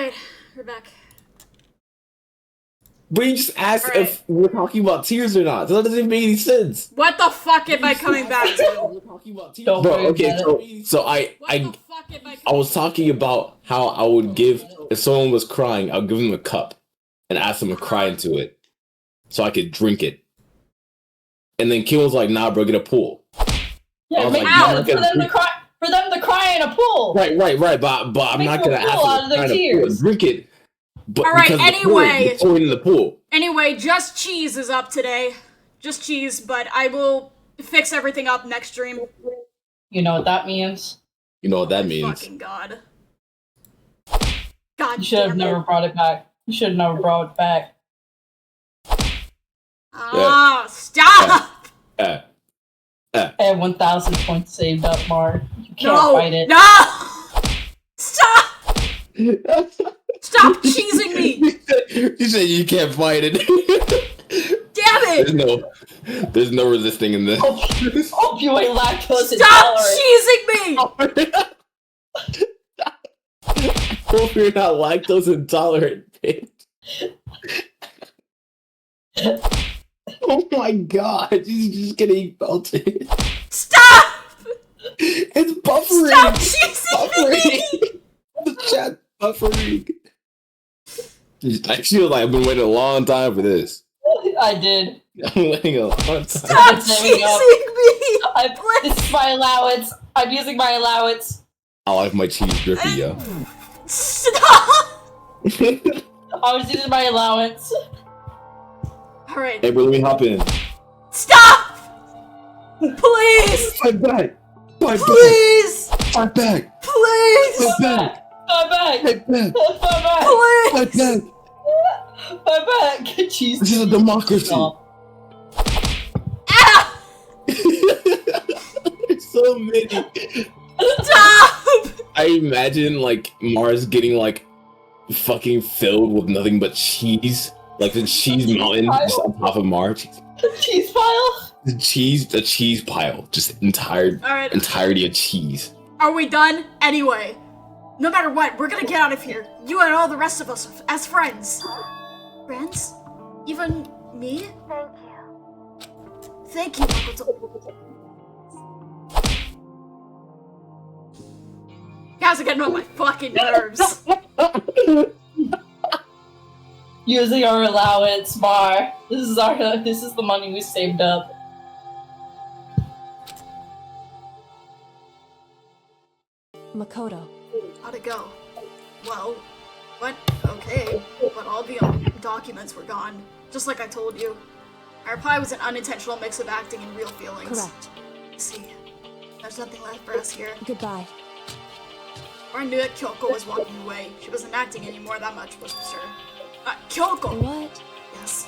Alright, we're back. But you just asked if we're talking about tears or not. So that doesn't even make any sense. What the fuck am I coming back to? We're talking about tears. Bro, okay, so I was talking about how I would give, if someone was crying, I would give them a cup and ask them to cry into it so I could drink it. And then Kim was like, nah, bro, get a pool. Yeah, make sense for them to cry in a pool. Right, but I'm not gonna ask them to drink it. But all right, anyway, in the pool. Anyway, Just Cheese is up today. Just Cheese, but I will fix everything up next stream. You know what that means? You know what that means. Fucking God. God, you should have never brought it back. You should have never brought it back. Ah, stop! I have 1,000 points saved up, Mark. You can't fight it. No! Stop! Stop cheesing me! You said you can't fight it. Damn it! There's no resisting in this. Hope you ain't lactose intolerant. Stop cheesing me! Hope you're not lactose intolerant, bitch. Oh my God, she's just getting melted. Stop! It's buffering. Stop cheesing me! The chat buffering. I feel like I've been waiting a long time for this. I did. I'm waiting a long time. Stop cheesing me! This is my allowance. I'm using my allowance. I like my cheese drippy, yo. Stop! I was using my allowance. Alright. Hey, bro, let me hop in. Stop! Please! Fight back! Fight Please! back! Fight back! Please! Fight back! Fight back! Fight back! Fight back! Please! Fight back! Fight back! Jeez. This is a democracy! Ah! There's so many. Stop! I imagine, like, Mars getting, like, fucking filled with nothing but cheese. Like the cheese mountain just on top of Mars. Cheese pile? The cheese pile. Just entirety of cheese. Are we done? Anyway, no matter what, we're gonna get out of here. You and all the rest of us as friends. Friends? Even me? Thank you, Makoto. You guys are getting on my fucking nerves. Using our allowance, Mar. This is the money we saved up. Makoto. How'd it go? Well, what? Okay, but all the documents were gone, just like I told you. Our pie was an unintentional mix of acting and real feelings. Correct. See, there's nothing left for us here. Goodbye. I knew that Kyoko was walking away. She wasn't acting anymore, that much was for sure. Kyoko! What? Yes.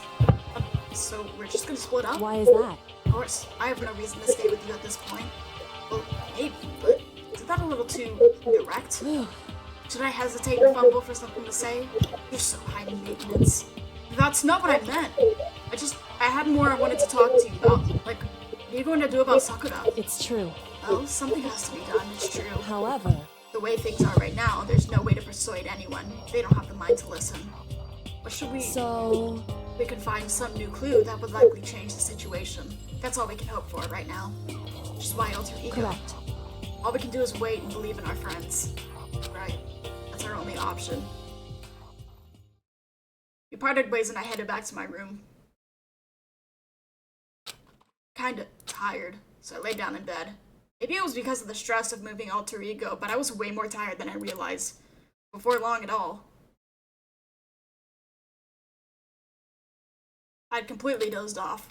So we're just gonna split up? Why is that? Of course, I have no reason to stay with you at this point. Well, maybe, but isn't that a little too direct? Should I hesitate and fumble for something to say? You're so high maintenance. That's not what I meant. I had more I wanted to talk to you about. Like, what are you going to do about Sakura? It's true. Well, something has to be done, it's true. However, the way things are right now, there's no way to persuade anyone. They don't have the mind to listen. What should we... So... We could find some new clue that would likely change the situation. That's all we can hope for right now. Which is why alter ego. Correct. All we can do is wait and believe in our friends. Right. That's our only option. We parted ways and I headed back to my room. Kinda tired, so I lay down in bed. Maybe it was because of the stress of moving alter ego, but I was way more tired than I realized. Before long at all. I'd completely dozed off.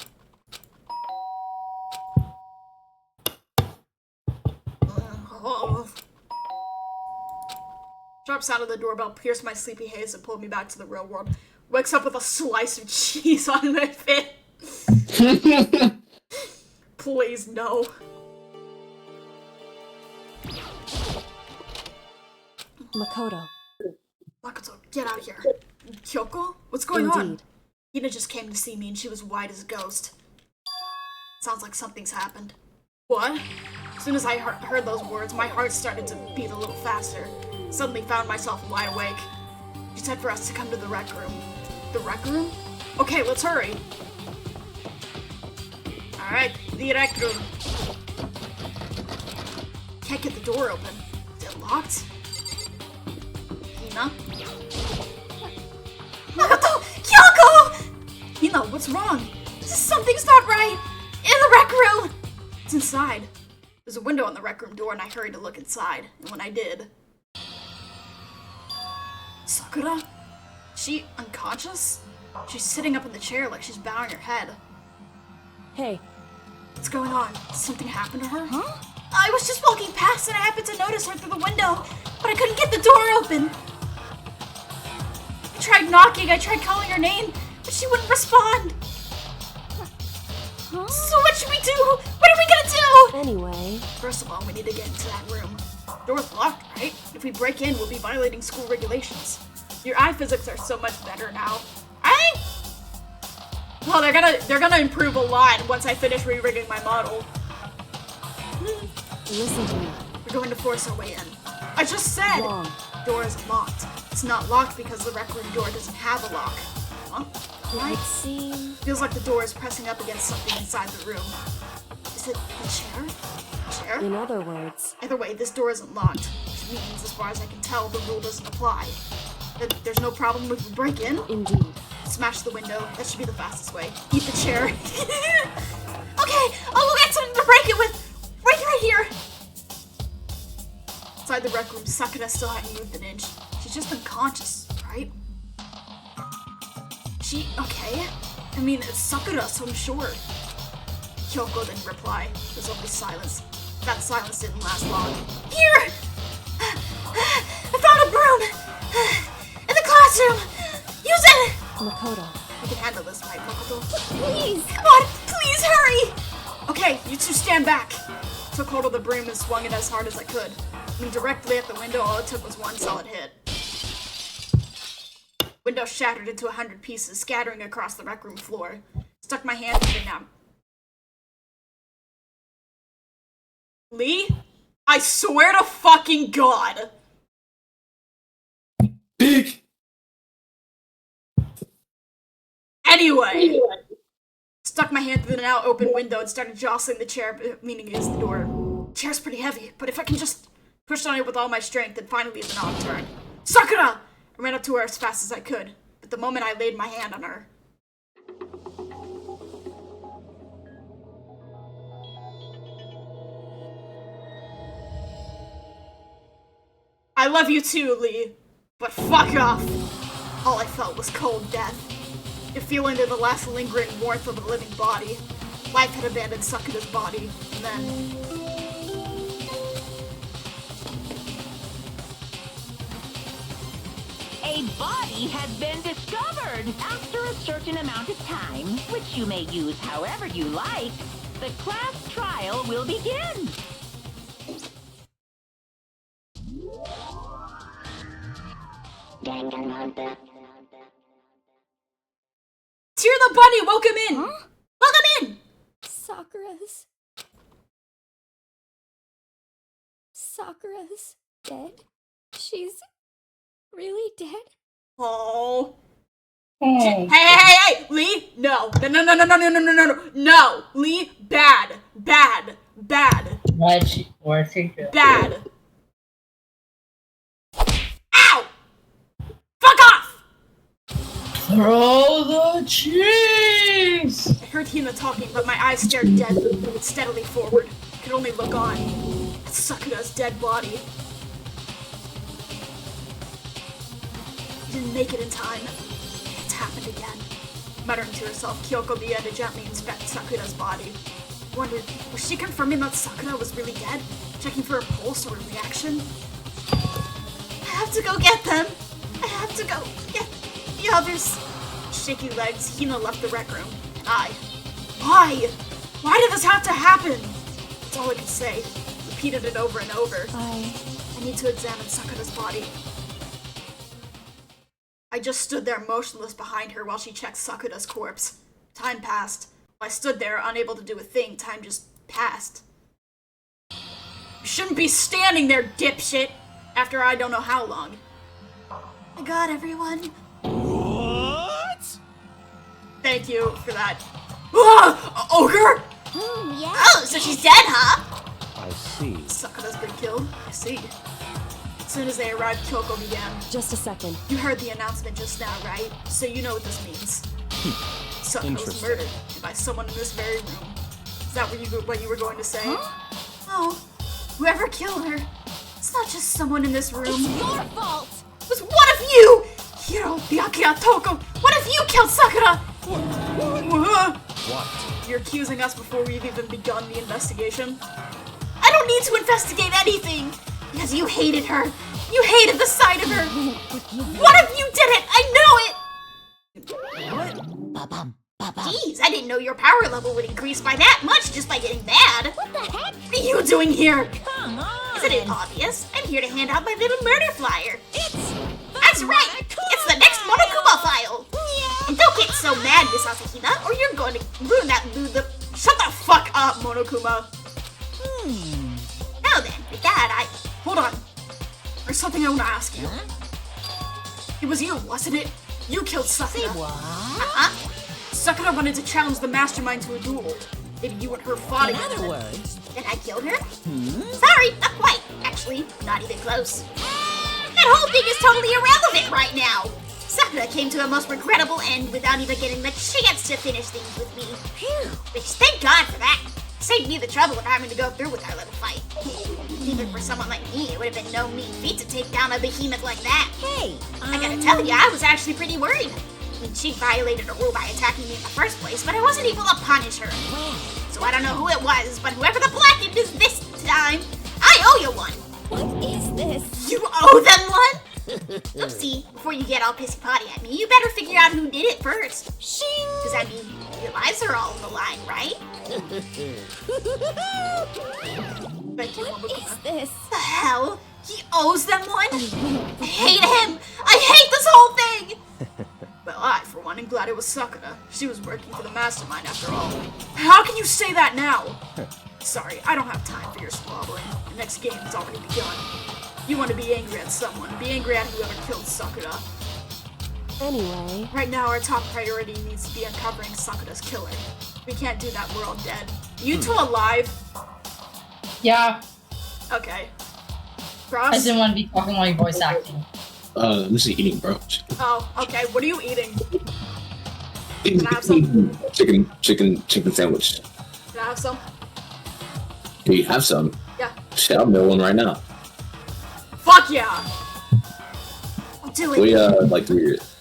Sharp sound of the doorbell pierced my sleepy haze and pulled me back to the real world. Wakes up with a slice of cheese on my face. Please, no. Makoto. Makoto, get out of here. Kyoko? What's going on? Hina just came to see me and she was white as a ghost. Sounds like something's happened. What? As soon as I heard those words, my heart started to beat a little faster. Suddenly found myself wide awake. She said for us to come to the rec room. The rec room? Okay, let's hurry. Alright, the rec room. Can't get the door open. Is it locked? Hina? Kyoko! Hina, what's wrong? Something's not right! In the rec room! It's inside. There's a window on the rec room door and I hurried to look inside. And when I did... Sakura? She unconscious? She's sitting up in the chair like she's bowing her head. Hey. What's going on? Did something happen to her? Huh? I was just walking past and I happened to notice her through the window, but I couldn't get the door open. I tried knocking, I tried calling her name, but she wouldn't respond. Huh? So what should we do? What are we gonna do? Anyway. First of all, we need to get into that room. Door's locked, right? If we break in, we'll be violating school regulations. Your eye physics are so much better now. Well, they're gonna improve a lot once I finish re-rigging my model. Listen to me. We're going to force our way in. I just said! Wrong. Door is locked. It's not locked because the rec room door doesn't have a lock. Huh? It seems... Feels like the door is pressing up against something inside the room. Is it the chair? Chair? In other words... Either way, this door isn't locked, which means, as far as I can tell, the rule doesn't apply. There's no problem if we break in? Indeed. Smash the window. That should be the fastest way. Eat the chair. Okay, I'll go get something to break it with. Right here. Inside the rec room, Sakura still hadn't moved an inch. She's just unconscious, right? She okay? I mean, it's Sakura, so I'm sure. Kyoko didn't reply. There's only silence. That silence didn't last long. Here! I found a broom! In the classroom! Use it! Makoto. I can handle this, right, Makoto? Please! Come on! Please, hurry! Okay, you two stand back. Took hold of the broom and swung it as hard as I could. I mean, directly at the window, all it took was one solid hit. Window shattered into 100 pieces, scattering across the rec room floor. Stuck my hand in it now. Lee? I swear to fucking God! Big! Anyway, stuck my hand through the now open window and started jostling the chair, leaning against the door. Chair's pretty heavy, but if I can just push on it with all my strength, then finally the knob turned. Sakura! I ran up to her as fast as I could, but the moment I laid my hand on her... I love you too, Lee, but fuck off! All I felt was cold death. A feeling of the last lingering warmth of a living body. Life had abandoned Sakura's body, and then... A body has been discovered after a certain amount of time, which you may use however you like. The class trial will begin. Danganronpa. Tear the bunny, welcome in! Huh? Welcome in! Sakura's dead? She's really dead? Oh. Hey. Hey! Lee, no. No! Lee, bad. What's she doing? Bad. Ow! Fuck off! Throw the cheese! I heard Hina talking, but my eyes stared steadily forward. I could only look on. At Sakura's dead body. Didn't make it in time. It's happened again. Muttering to herself, Kyoko began to gently inspect Sakura's body. Wondered, was she confirming that Sakura was really dead? Checking for a pulse or a reaction? I have to go get them! I have to go get the others! Shaky legs, Hina left the rec room. And why? Why did this have to happen? That's all I could say. Repeated it over and over. I need to examine Sakura's body. I just stood there motionless behind her while she checked Sakura's corpse. Time passed. While I stood there, unable to do a thing, time just passed. You shouldn't be standing there, dipshit! After I don't know how long. I got everyone. What? Thank you for that. Ah! Ogre? Yeah. Oh, so she's dead, huh? I see. Sakura's been killed. I see. As soon as they arrived, Kyoko began. Just a second. You heard the announcement just now, right? So you know what this means. Sakura was Interesting. murdered by someone in this very room. Is that what you were going to say? Oh, whoever killed her, it's not just someone in this room. It's your fault. It was one of you! Hiro, Byakuya, Toko, one of you killed Sakura! What? You're accusing us before we've even begun the investigation? I don't need to investigate anything! Because you hated her! You hated the sight of her! One of you did it! I know it! Jeez, I didn't know your power level would increase by that much just by getting mad! What the heck? What are you doing here? Come on. Isn't it obvious? I'm here to hand out my little murder flyer. It's That's right! It's the next Monokuma file! And don't get so mad, Miss Asahina, or you're going to ruin that Shut the fuck up, Monokuma! Now then, with that, Hold on. There's something I want to ask you. It was you, wasn't it? You killed Sakura. Uh-huh. Sakura wanted to challenge the mastermind to a duel. Maybe you and her fought In against other it. words, Then I killed her? Sorry, not quite. Actually, not even close. That whole thing is totally irrelevant right now. Sakura came to a most regrettable end without even getting the chance to finish things with me. Which, thank God for that. Saved me the trouble of having to go through with our little fight. Even for someone like me, it would have been no mean feat to take down a behemoth like that. hey, I gotta tell you, I was actually pretty worried. I mean, she violated a rule by attacking me in the first place, but I wasn't able to punish her. So I don't know who it was, but whoever the blackened is this time, I owe you one. What is this? You owe them one? Oopsie, before you get all pissy potty at me, you better figure out who did it first. Shing! Because I mean, your lives are all on the line, right? Thank you, What is Momokuma. this? The hell? He owes them one? I hate him! I hate this whole thing! Well, I, for one, am glad it was Sakura. She was working for the mastermind after all. How can you say that now? Sorry, I don't have time for your squabbling. The next game has already begun. You want to be angry at someone, be angry at whoever killed Sakura. anyway. Right now, our top priority needs to be uncovering Sakura's killer. If we can't do that, we're all dead. You two alive? Yeah, Okay. I Cross? didn't want to be talking while you're voice acting. I'm just eating, bro. Oh, okay. What are you eating? Can I have some? Chicken sandwich. Can I have some? Do you have some? Yeah. Shit, I'll mail one right now. Fuck yeah! I'll do it. We like 3 years.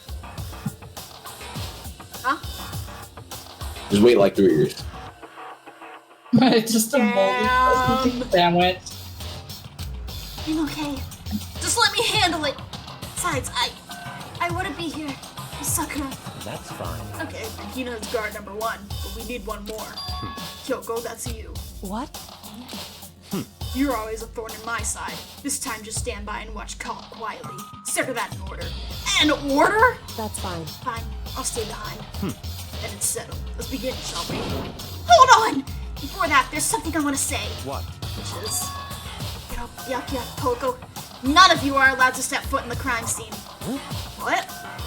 Huh? Just wait like 3 years. Just a moldy sandwich. I'm okay. Just let me handle it. Besides, I wouldn't be here. Sakura. That's fine. Okay, Hina's guard number 1, but we need one more. Kyoko, that's you. What? You're always a thorn in my side. This time, just stand by and watch quietly. Consider that an order. An order? That's fine. Fine, I'll stay behind. Then it's settled. Let's begin, shall we? Hold on! Before that, there's something I want to say. What? Which is, Byakuya, Toko, none of you are allowed to step foot in the crime scene. What?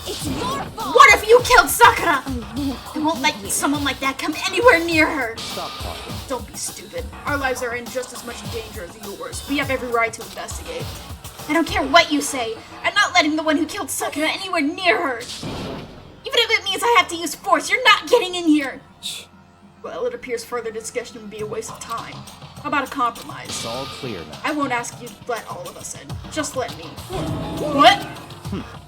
It's your fault! What if you killed Sakura? I won't let someone like that come anywhere near her. Stop talking. Don't be stupid. Our lives are in just as much danger as yours. We have every right to investigate. I don't care what you say. I'm not letting the one who killed Sakura anywhere near her. Even if it means I have to use force, you're not getting in here. Well, it appears further discussion would be a waste of time. How about a compromise? It's all clear now. I won't ask you to let all of us in. Just let me. What?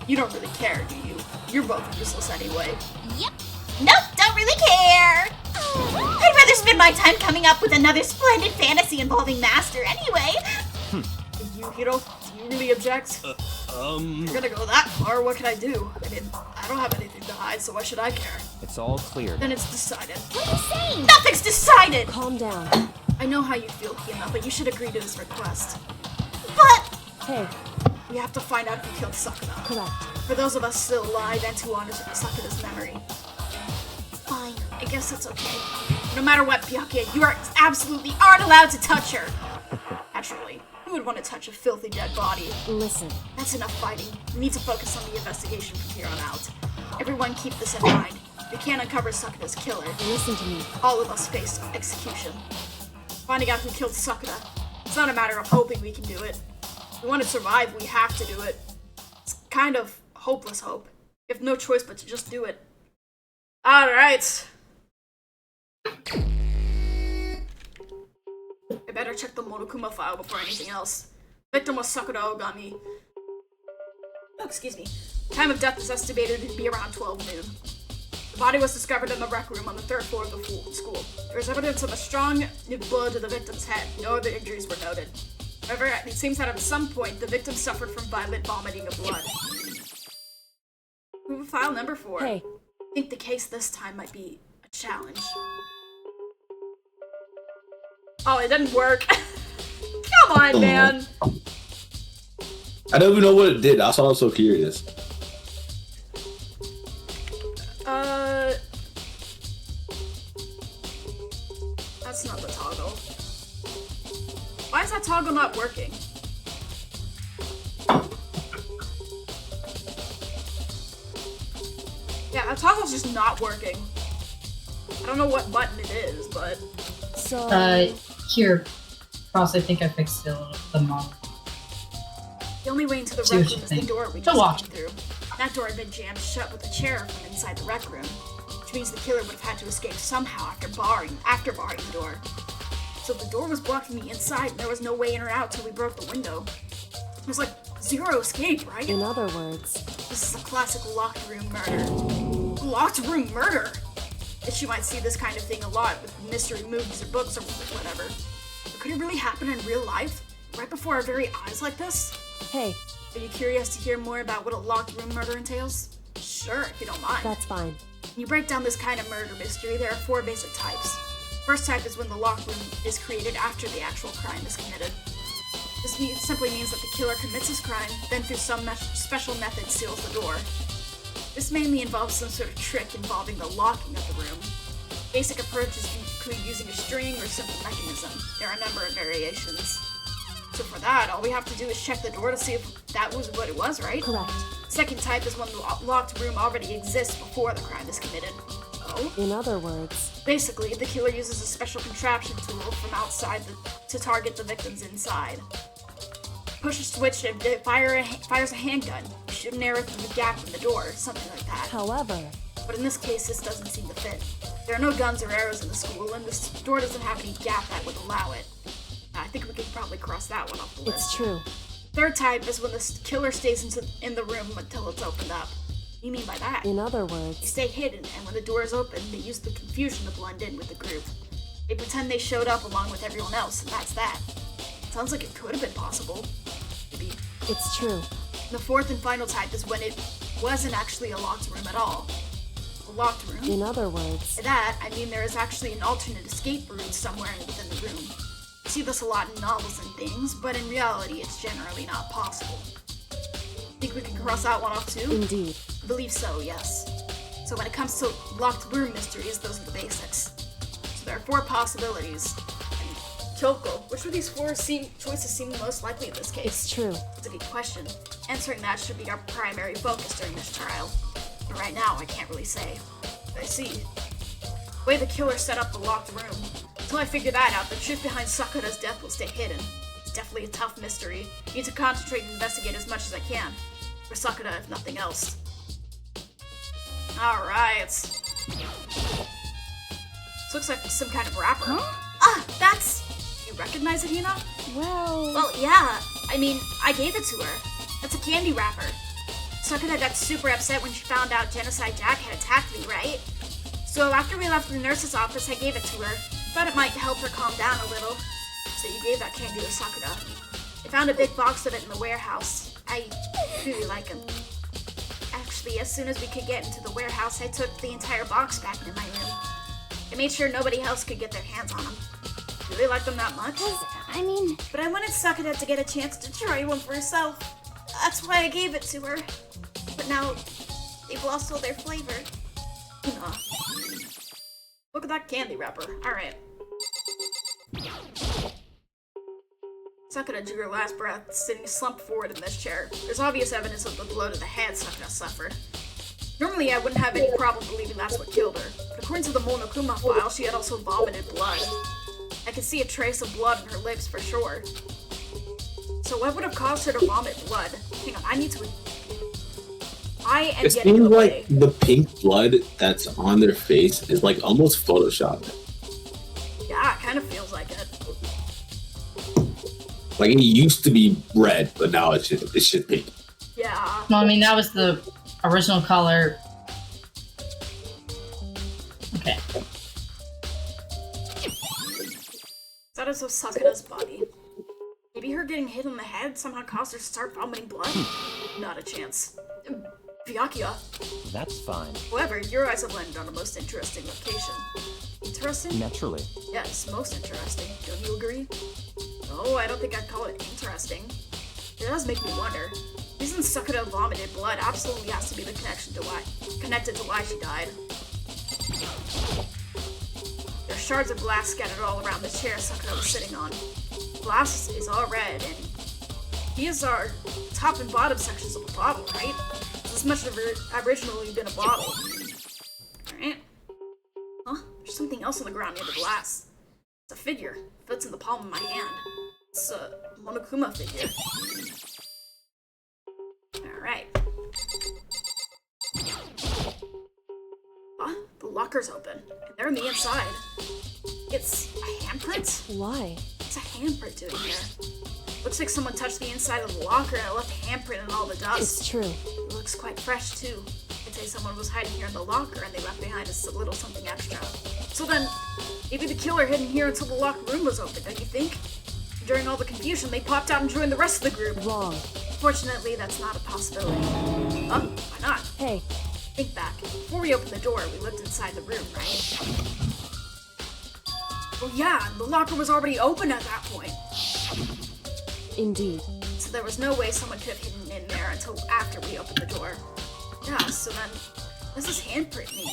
You don't really care, do you? You're both useless anyway. Yep. Nope, don't really care. I'd rather spend my time coming up with another splendid fantasy involving Master anyway. You, Hiro, do you really object? You're gonna go that far, what can I do? I mean, I don't have anything to hide, so why should I care? It's all clear. Then it's decided. What are you saying? Nothing's decided! Calm down. I know how you feel, Hina, but you should agree to this request. But Hey, we have to find out who killed Sakura. correct. For those of us still alive and to honor Sakura's memory. Fine, I guess it's okay. No matter what, Byakuya, you absolutely aren't allowed to touch her. Naturally. Who would want to touch a filthy dead body? Listen. That's enough fighting. We need to focus on the investigation from here on out. Everyone keep this in mind. We can't uncover Sakura's killer. Listen to me. All of us face execution. Finding out who killed Sakura. It's not a matter of hoping we can do it. If we want to survive, we have to do it. It's kind of hopeless hope. We have no choice but to just do it. Alright. I better check the Monokuma file before anything else. Victim was Sakura Ogami. Oh, excuse me. Time of death is estimated to be around 12 noon. The body was discovered in the rec room on the 3rd floor of the school. There was evidence of a strong blow to the victim's head. No other injuries were noted. However, it seems that at some point, the victim suffered from violent vomiting of blood. File number 4. Hey. I think the case this time might be a challenge. Oh, it didn't work. Come on, man. I don't even know what it did. That's why I'm so curious. That's not the toggle. Why is that toggle not working? Yeah, that toggle's just not working. I don't know what button it is, but... So... Here. Ross, I think I fixed the model. The only way into the See rec what room you is the think. door we So just watch. came through. That door had been jammed shut with a chair from inside the rec room, which means the killer would have had to escape somehow after barring the door. So the door was blocked from the inside, and there was no way in or out till we broke the window. It was like zero escape, right? In other words... This is a classic locked room murder. Locked room murder? Guess you might see this kind of thing a lot with mystery movies or books or whatever. But could it really happen in real life? Right before our very eyes like this? Hey. Are you curious to hear more about what a locked room murder entails? Sure, if you don't mind. That's fine. When you break down this kind of murder mystery, there are 4 basic types. First type is when the locked room is created after the actual crime is committed. This simply means that the killer commits his crime, then through some special method seals the door. This mainly involves some sort of trick involving the locking of the room. Basic approaches include using a string or simple mechanism. There are a number of variations. So for that, all we have to do is check the door to see if that was what it was, right? Correct. Second type is when the locked room already exists before the crime is committed. Oh? In other words... Basically, the killer uses a special contraption tool from outside to target the victims inside. Push a switch and it fires a handgun. Shoot an arrow through the gap in the door, something like that. However... But in this case, this doesn't seem to fit. There are no guns or arrows in the school, and this door doesn't have any gap that would allow it. I think we can probably cross that one off the list. It's true. Third type is when the killer stays in the room until it's opened up. What do you mean by that? In other They words... stay hidden, and when the door is open, they use the confusion to blend in with the group. They pretend they showed up along with everyone else, and that's that. Sounds like it could have been possible. Maybe. It's true. The fourth and final type is when it wasn't actually a locked room at all. A locked room? In other words... By that, I mean there is actually an alternate escape route somewhere within the room. You see this a lot in novels and things, but in reality, it's generally not possible. Think we can cross that one off too? Indeed. I believe so, yes. So when it comes to locked room mysteries, those are the basics. So there are 4 possibilities. And Kyoko, which of these 4 choices seem the most likely in this case? It's true. It's a good question. Answering that should be our primary focus during this trial. But right now, I can't really say. But I see. The way the killer set up the locked room. Until I figure that out, the truth behind Sakura's death will stay hidden. It's definitely a tough mystery. I need to concentrate and investigate as much as I can. For Sakura, if nothing else. Alright. This looks like some kind of wrapper. Huh? Ah, that's... You recognize it, Hina? Well, yeah. I mean, I gave it to her. That's a candy wrapper. Sakura got super upset when she found out Genocide Jack had attacked me, right? So after we left the nurse's office, I gave it to her. Thought it might help her calm down a little. So you gave that candy to Sakura. I found a big box of it in the warehouse. I really like them. Actually, as soon as we could get into the warehouse, I took the entire box back into my room. I made sure nobody else could get their hands on them. Really like them that much? I mean... But I wanted Sakura to get a chance to try one for herself. That's why I gave it to her. But now, they've lost all their flavor. Look at that candy wrapper. Alright. Sakura drew her last breath, sitting slumped forward in this chair. There's obvious evidence of the blow to the head Sakura suffered. Normally, I wouldn't have any problem believing that's what killed her, but according to the Monokuma file, she had also vomited blood. I could see a trace of blood in her lips for sure. So what would have caused her to vomit blood? Hang on, I am It getting seems in the like way. the pink blood that's on their face is like almost photoshopped. Yeah, it kind of feels like it. Like it used to be red, but now it's just pink. Yeah. Well, I mean, that was the original color. Okay. That is of Sakura's body. Maybe her getting hit on the head somehow caused her to start vomiting blood? Not a chance. Byakuya. That's fine. However, your eyes have landed on a most interesting location. Interesting? Naturally. Yes, most interesting. Don't you agree? Oh, I don't think I'd call it interesting. It does make me wonder. The reason Sakura vomited blood absolutely has to be connected to why she died. There are shards of glass scattered all around the chair Sakura was sitting on. Glass is all red, and these are top and bottom sections of a bottle, right? This must have originally been a bottle. Alright. Huh? There's something else on the ground near the glass. It's a figure. It fits in the palm of my hand. It's a Monokuma figure. Alright. Huh? The locker's open, and they're on the inside. It's a handprint? Why? It's a handprint doing here. Looks like someone touched the inside of the locker and left a handprint in all the dust. It's true. It looks quite fresh, too. I'd say someone was hiding here in the locker and they left behind a little something extra. So then, maybe the killer hid in here until the locker room was open, don't you think? During all the confusion, they popped out and joined the rest of the group. Wrong. Fortunately, that's not a possibility. Huh? Why not? Hey, Think back. Before we opened the door, we looked inside the room, right? Oh yeah, the locker was already open at that point. indeed. So there was no way someone could have hidden in there until after we opened the door. Yeah, so then, what does this handprint mean?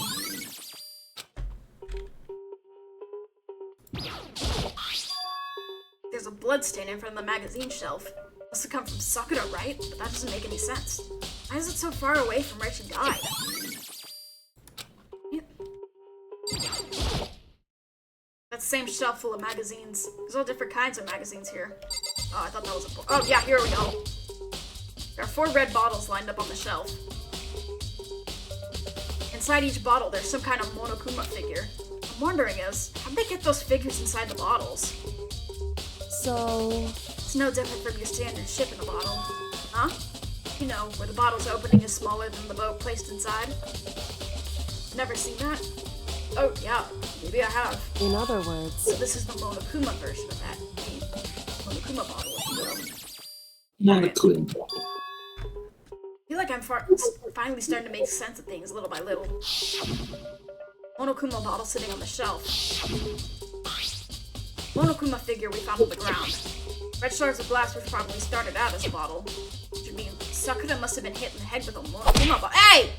There's a blood stain in front of the magazine shelf. Must have come from Sakura, right? But that doesn't make any sense. Why is it so far away from where she died? That same shelf full of magazines. There's all different kinds of magazines here. Oh, I thought that was a... Oh, yeah, here we go. There are 4 red bottles lined up on the shelf. Inside each bottle, there's some kind of Monokuma figure. I'm wondering is, how'd they get those figures inside the bottles? So... It's no different from your standard ship in a bottle. Huh? You know, where the bottle's opening is smaller than the boat placed inside? Never seen that? Oh, yeah, maybe I have. in other words, So this is the Monokuma version of that. The Monokuma bottle, if you will. Monokuma. I feel like I'm finally starting to make sense of things little by little. Monokuma bottle sitting on the shelf. Monokuma figure we found on the ground. Red shards of glass which probably started out as a bottle. Which would mean Sakura must have been hit in the head with a Monokuma bottle. Hey!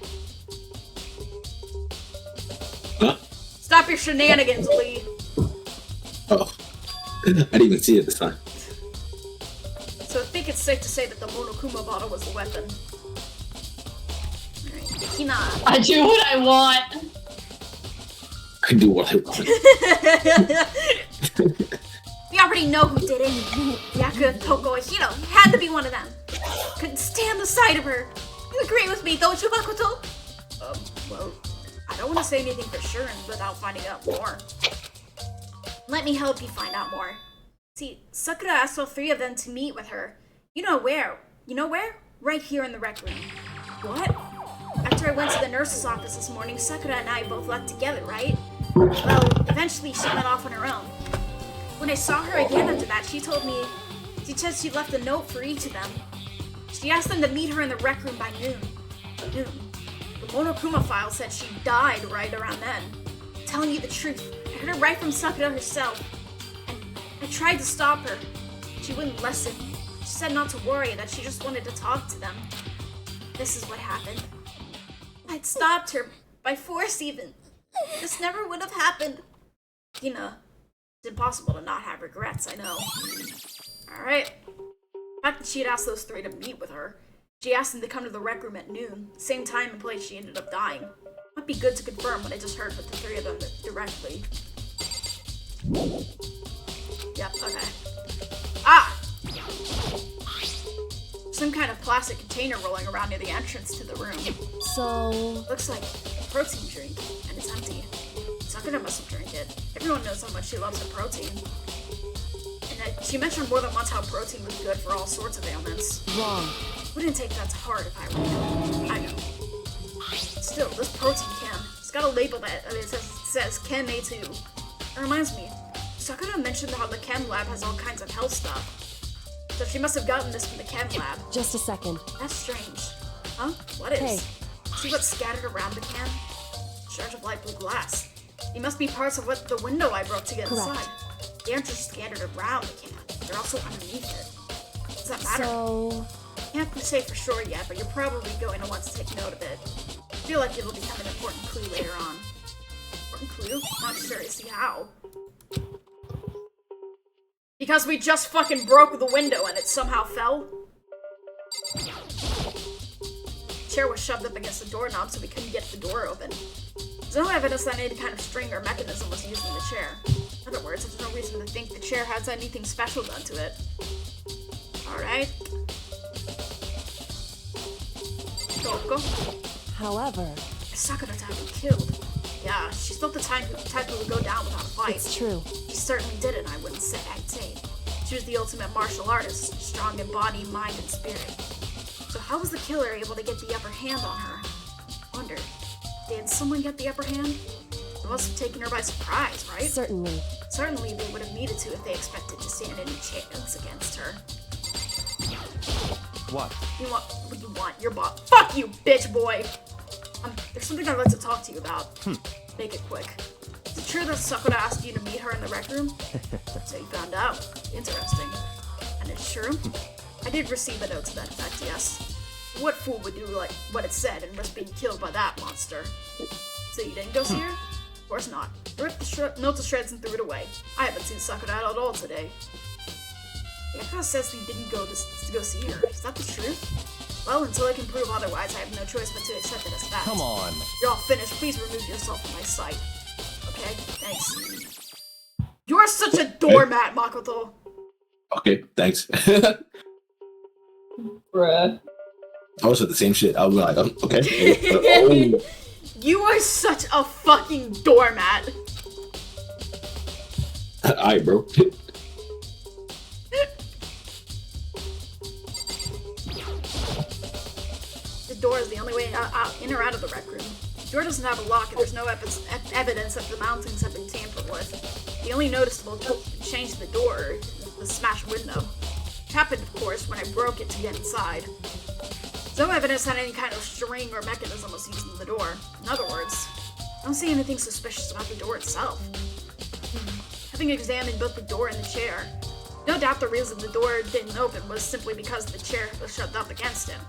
Huh? Stop your shenanigans, Lee. Oh. I didn't even see it this time. So I think it's safe to say that the Monokuma bottle was the weapon. Alright, Hina. I do what I want. I do what I want. We already know who did it. Yaku, Toko, or Hiro. It had to be one of them. Couldn't stand the sight of her. You agree with me, don't you, Makoto? Well, I don't want to say anything for sure without finding out more. Let me help you find out more. See, Sakura asked all 3 of them to meet with her. You know where? You know where? Right here in the rec room. What? After I went to the nurse's office this morning, Sakura and I both left together, right? Well, eventually she went off on her own. When I saw her again after that, she said she left a note for each of them. She asked them to meet her in the rec room by noon. The Monokuma file said she died right around then. I'm telling you the truth, I heard it right from Sakura herself. And I tried to stop her. She wouldn't listen. She said not to worry, that she just wanted to talk to them. This is what happened. I'd stopped her, by force even. This never would have happened. It's impossible to not have regrets, I know. Alright. The fact that she had asked those three to meet with her. She asked them to come to the rec room at noon, same time and place she ended up dying. Might be good to confirm what I just heard with the three of them directly. Yep, okay. Ah! Some kind of plastic container rolling around near the entrance to the room. So... Looks like a protein drink, and it's empty. Sakura must have drank it. Everyone knows how much she loves her protein. And she mentioned more than once how protein was good for all sorts of ailments. wrong. Wouldn't take that to heart if I were you. I know. Still, this protein can. It's got a label that says Chem A2. It reminds me, Sakura mentioned how the Chem lab has all kinds of health stuff. So she must have gotten this from the Chem lab. Just a second. That's strange. Huh? What is? Hey. See what's scattered around the can? Shards of light blue glass. They must be parts of what the window I broke to get Correct. inside. They aren't just scattered around the can. They're also underneath it. Does that matter? So... Can't say for sure yet, but you're probably going to want to take note of it. I feel like it'll become an important clue later on. Important clue? Not sure to see how. Because we just fucking broke the window and it somehow fell? The chair was shoved up against the doorknob so we couldn't get the door open. There's no evidence that any kind of string or mechanism was used in the chair. In other words, there's no reason to think the chair has anything special done to it. Alright. Go. However... Is Sakura to have been killed? Yeah, she's not the type who would go down without a fight. It's true. She certainly didn't, I'd say. She was the ultimate martial artist, strong in body, mind, and spirit. So how was the killer able to get the upper hand on her? Wonder, did someone get the upper hand? It must have taken her by surprise, right? Certainly. Certainly they would have needed to if they expected to stand any chance against her. What? What you want? Your boss. Fuck you, bitch boy! There's something I'd like to talk to you about. Make it quick. Is it true that Sakura asked you to meet her in the rec room? So you found out. Interesting. And it's true? I did receive a note to that effect, yes. What fool would do like what it said and risk being killed by that monster? So you didn't go see her? Of course not. I ripped the note to shreds and threw it away. I haven't seen Sakura at all today. Yakura says he didn't go to go see her. Is that the truth? Well, until I can prove otherwise, I have no choice but to accept it as fact. Come on. You're all finished. Please remove yourself from my sight. Okay? Thanks. You're such a doormat, Makoto! Okay, thanks. Bruh. I was at the same shit. I was like, okay. You are such a fucking doormat! Alright, bro. The door is the only way out, in or out of the rec room. The door doesn't have a lock, and there's no evidence that the mountings have been tampered with. The only noticeable change to the door is the smashed window. It happened, of course, when I broke it to get inside. There's no evidence that any kind of string or mechanism was used in the door. In other words, I don't see anything suspicious about the door itself. Having examined both the door and the chair, no doubt the reason the door didn't open was simply because the chair was shoved up against it.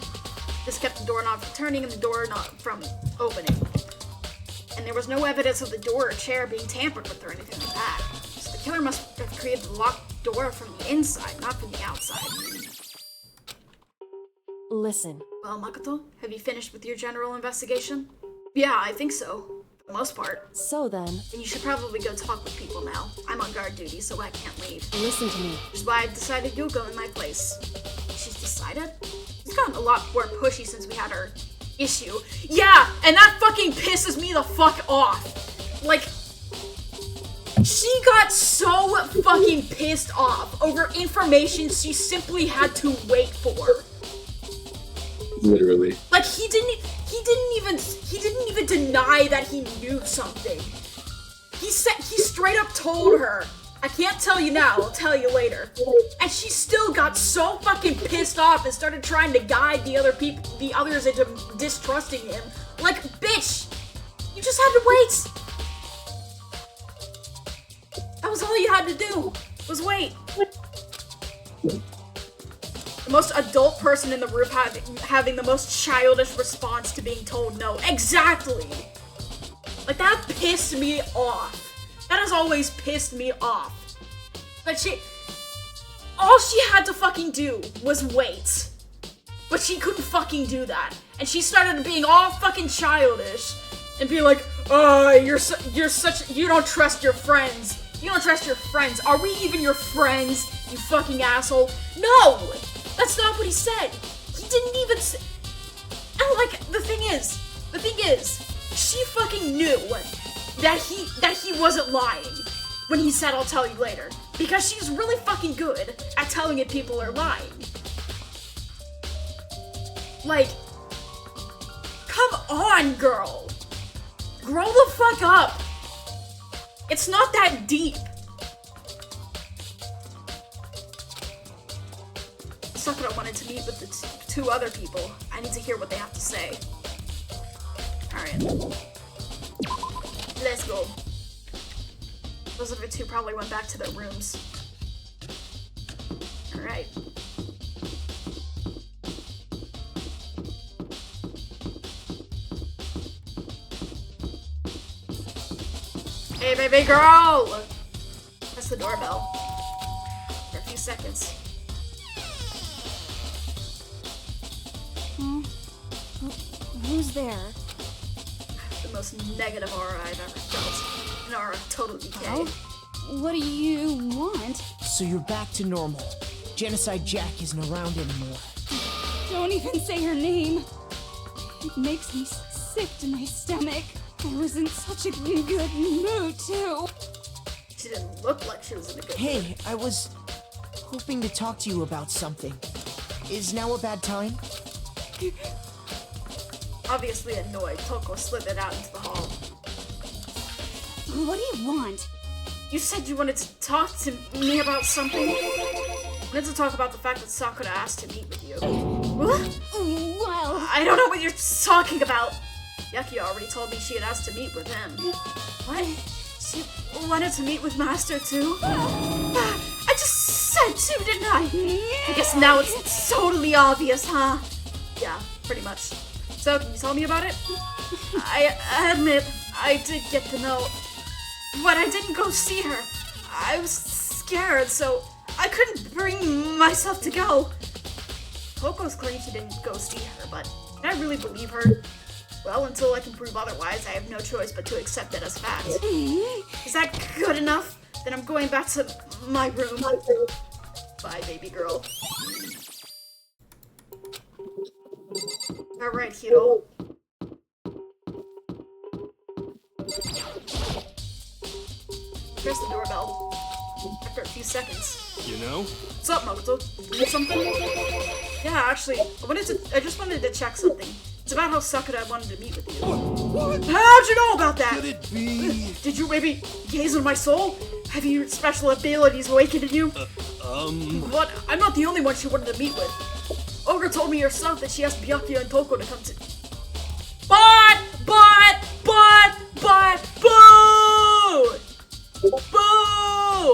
This kept the doorknob from turning and the doorknob from opening. And there was no evidence of the door or chair being tampered with or anything like that. So the killer must have created the locked door from the inside, not from the outside. Listen. Well, Makoto, have you finished with your general investigation? Yeah, I think so. For the most part. So then... Then you should probably go talk with people now. I'm on guard duty, so I can't leave. Listen to me. Which is why I decided you'll go in my place. She's decided? She's gotten a lot more pushy since we had our issue. Yeah, and that fucking pisses me the fuck off. Like, she got so fucking pissed off over information she simply had to wait for. Literally. Like, he didn't even deny that he knew something. He straight up told her, I can't tell you now, I'll tell you later. And she still got so fucking pissed off and started trying to guide the others into distrusting him. Like, bitch, you just had to wait. That was all you had to do, was wait. The most adult person in the room having the most childish response to being told no. Exactly! Like, that pissed me off. That has always pissed me off. But all she had to fucking do was wait. But she couldn't fucking do that. And she started being all fucking childish and be like, you're such, you don't trust your friends. You don't trust your friends. Are we even your friends, you fucking asshole? No! That's not what he said. He didn't even say, and like, the thing is, she fucking knew that he wasn't lying when he said, I'll tell you later. Because she's really fucking good at telling if people are lying. Like, come on, girl. Grow the fuck up. It's not that deep. Sakura wanted to meet with the two other people. I need to hear what they have to say. Alright. Let's go. Those other two probably went back to their rooms. Alright. Hey, baby girl! Press the doorbell. For a few seconds. Who's there? The most negative aura I've ever felt. An aura totally decay. Oh? What do you want? So you're back to normal. Genocide Jack isn't around anymore. Don't even say her name. It makes me sick to my stomach. I was in such a good mood, too. She didn't look like she was in a good mood. Hey, I was hoping to talk to you about something. Is now a bad time? Obviously annoyed, Toko slithered out into the hall. What do you want? You said you wanted to talk to me about something? I wanted to talk about the fact that Sakura asked to meet with you. What? Well... I don't know what you're talking about! Yuki already told me she had asked to meet with him. What? She wanted to meet with Master too? I just said to, didn't I? I guess now it's totally obvious, huh? Yeah, pretty much. So, can you tell me about it? I admit, I did get the note, but I didn't go see her. I was scared, so I couldn't bring myself to go. Toko's claimed she didn't go see her, but can I really believe her? Well, until I can prove otherwise, I have no choice but to accept it as fact. Is that good enough? Then I'm going back to my room. Bye, baby girl. Alright, Hiro. Press the doorbell. After a few seconds. You know? What's up, Makoto? Need something? Yeah, actually, I just wanted to check something. It's about how Sakura wanted to meet with you. What? How'd you know about that? Could it be? Did you maybe gaze on my soul? Have your special abilities awakened in you? What? I'm not the only one she wanted to meet with. Ogre told me herself that she asked Byakuya and Toko to come to... But, boo!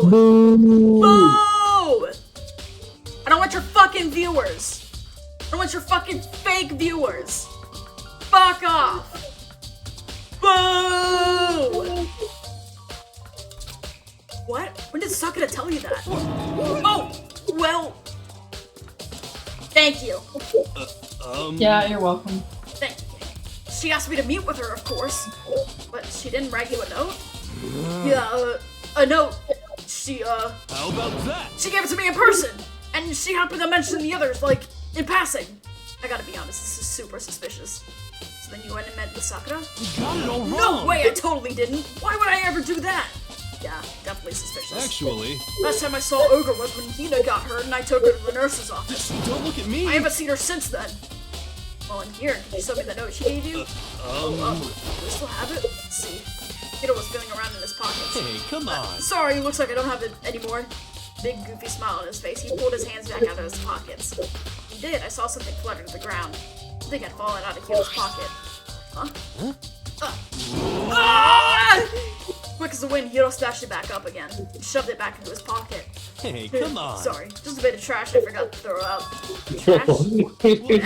Boo! Boo! I don't want your fucking viewers. I don't want your fucking fake viewers. Fuck off. Boo! What? When did Sakura tell you that? Oh, well... Thank you. Yeah, you're welcome. Thank you. She asked me to meet with her, of course. But she didn't write you a note? Yeah, a note. How about that? She gave it to me in person! And she happened to mention the others, like, in passing. I gotta be honest, this is super suspicious. So then you went and met with Sakura? You got it all wrong! No way, I totally didn't! Why would I ever do that? Yeah, definitely suspicious. Actually... Last time I saw Ogre was when Hina got hurt and I took her to the nurse's office. Don't look at me! I haven't seen her since then. Well, in here, can you show me the note she gave you? Do we still have it? Let's see. Hina was feeling around in his pockets. Hey, come on! Sorry, looks like I don't have it anymore. Big goofy smile on his face, he pulled his hands back out of his pockets. He did, I saw something flutter to the ground. Something had fallen out of Hina's pocket. Huh? Ah! Quick as the wind, Hiro stashed it back up again and shoved it back into his pocket. Hey, come on! Sorry, just a bit of trash I forgot to throw out. Trash?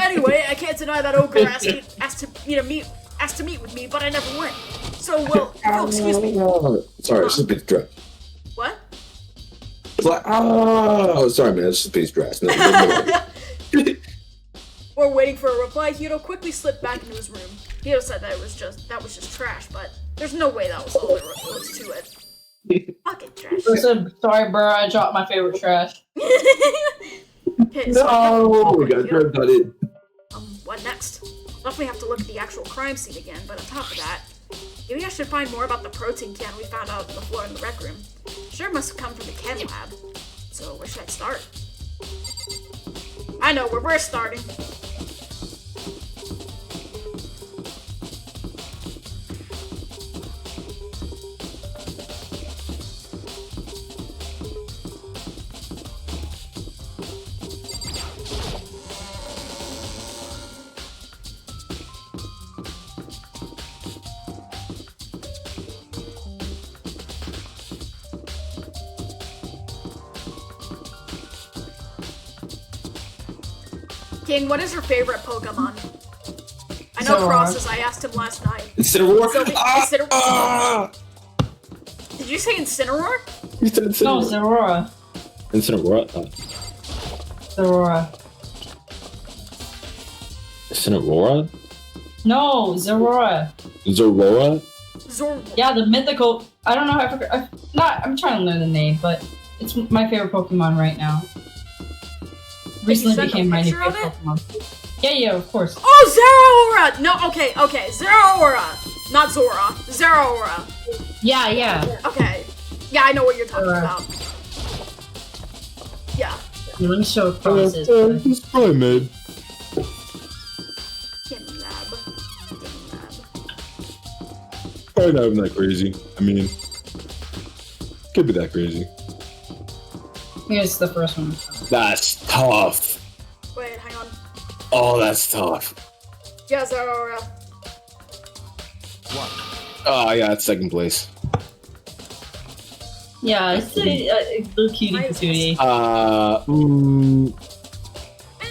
Anyway, I can't deny that Ogre asked to meet with me, but I never went. So, well, oh, excuse me. Sorry, it's just a bit dry. What? like, oh, sorry, man, it's just page dress. No, While waiting for a reply, Hito quickly slipped back into his room. Hito said that was just trash, but there's no way that was all there was to it. Fucking trash. Listen, sorry, bro, I dropped my favorite trash. Okay, so we gotta talk about it. What next? Definitely have to look at the actual crime scene again, but on top of that, maybe I should find more about the protein can we found out on the floor in the rec room. Sure must have come from the chem lab. So where should I start? I know where we're starting. King, what is your favorite Pokemon? I know Crosses, I asked him last night. Incineroar? Did you say Incineroar? You said Incineroar. No, Zerora. Incineroar? Zerora. Incineroar? No, Zerora. Zorora? Yeah, the mythical. I don't know. I forgot. I'm trying to learn the name, but it's my favorite Pokemon right now. Recently became my new favorite Pokemon. Yeah, of course. Oh, Zeraora! No, okay, Zeraora! Not Zora. Zeraora. Yeah. Okay. Yeah, I know what you're talking about. Yeah. Let me show Crosses. It's probably mid. Probably not even that crazy. I mean, could be that crazy. Here's the first one. That's tough. Wait, hang on. Oh, that's tough. Yeah, Zeraora. What? Oh, yeah, it's second place. Yeah, it's a little cutie patootie.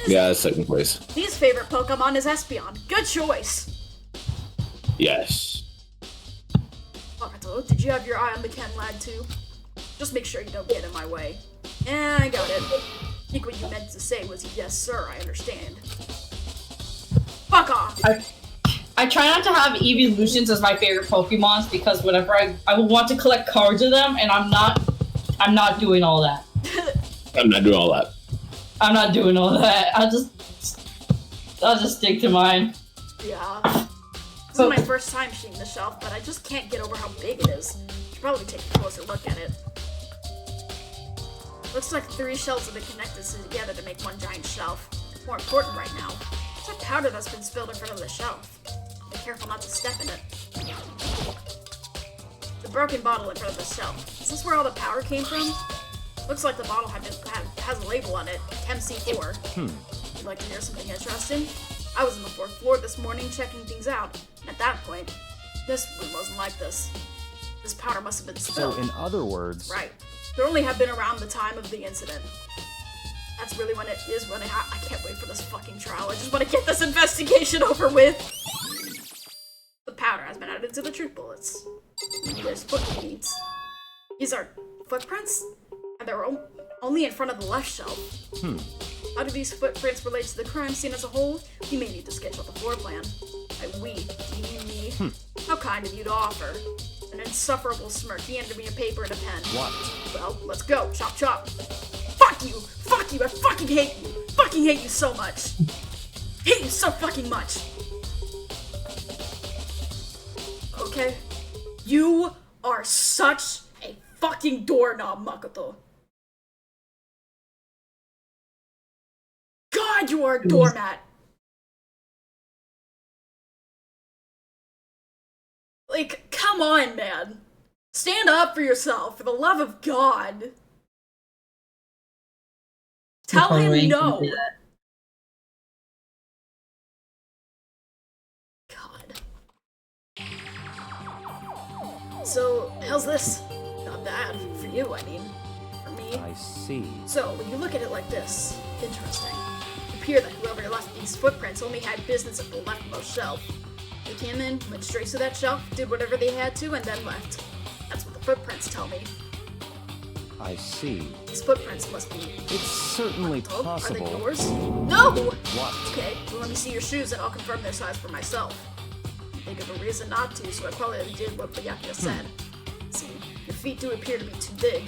Yeah, it's second place. His favorite Pokemon is Espeon. Good choice. Yes. Bakato, did you have your eye on the Ken lad too? Just make sure you don't get in my way. Yeah, I got it. I think what you meant to say was yes, sir, I understand. Fuck off! I try not to have evolutions as my favorite Pokemons because whenever I will want to collect cards of them, and I'm not doing all that. I'm not doing all that. I'm not doing all that. I'll just stick to mine. Yeah. This is my first time seeing the shelf, but I just can't get over how big it is. Should probably take a closer look at it. Looks like 3 shelves have been connected together to make one giant shelf. More important right now, it's that powder that's been spilled in front of the shelf. Be careful not to step in it. The broken bottle in front of the shelf. Is this where all the powder came from? Looks like the bottle has a label on it, Chem C4. You'd like to hear something interesting? I was on the 4th floor this morning checking things out. At that point, this room wasn't like this. This powder must have been spilled. So, in other words... Right. It only have been around the time of the incident. That's really when it is when I can't wait for this fucking trial. I just want to get this investigation over with. The powder has been added to the truth bullets. There's footprints. These are footprints? And they're only in front of the left shelf. How do these footprints relate to the crime scene as a whole? We may need to sketch out the floor plan. By we, do you mean me? How kind of you to offer. An insufferable smirk. He handed me a paper and a pen. What? Well, let's go. Chop chop. Fuck you! Fuck you! I fucking hate you! Fucking hate you so much! Hate you so fucking much! Okay? You are such a fucking doorknob, Makoto. God, you are a doormat! Like, come on, man. Stand up for yourself, for the love of God. Tell him no. God. So, how's this? Not bad. For you, I mean. For me. I see. So, when you look at it like this, interesting. It appears that whoever left these footprints only had business at the leftmost shelf. They came in, went straight to that shelf, did whatever they had to, and then left. That's what the footprints tell me. I see. These footprints must be... It's certainly Oh, are possible. they yours? No! What? Okay, well let me see your shoes and I'll confirm their size for myself. Think of a reason not to, so I probably did what Byakuya said. See, your feet do appear to be too big.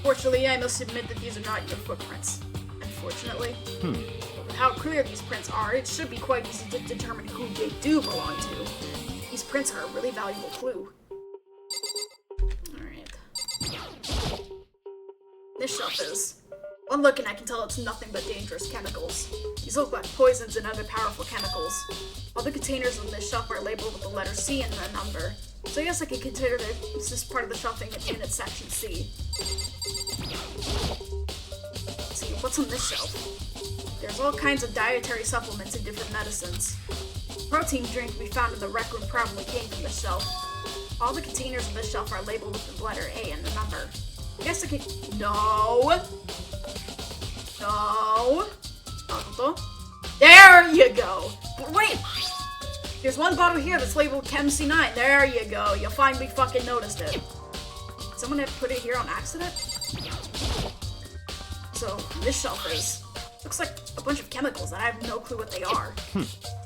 Fortunately, I must admit that these are not your footprints. Unfortunately. But with how clear these prints are, it should be quite easy to determine who they do belong to. These prints are a really valuable clue. Alright. This shelf is. On looking, I can tell it's nothing but dangerous chemicals. These look like poisons and other powerful chemicals. All the containers on this shelf are labeled with the letter C and a number. So I guess I could consider that this is part of the shelving in its section C. Let's see, what's on this shelf? There's all kinds of dietary supplements and different medicines. The protein drink we found in the rec room probably came from this shelf. All the containers on this shelf are labeled with the letter A and the number. I guess I could... No! There you go! Wait! There's one bottle here that's labeled Chem C9. There you go. You finally fucking noticed it. Someone had put it here on accident? So, this shelf is... looks like a bunch of chemicals that I have no clue what they are.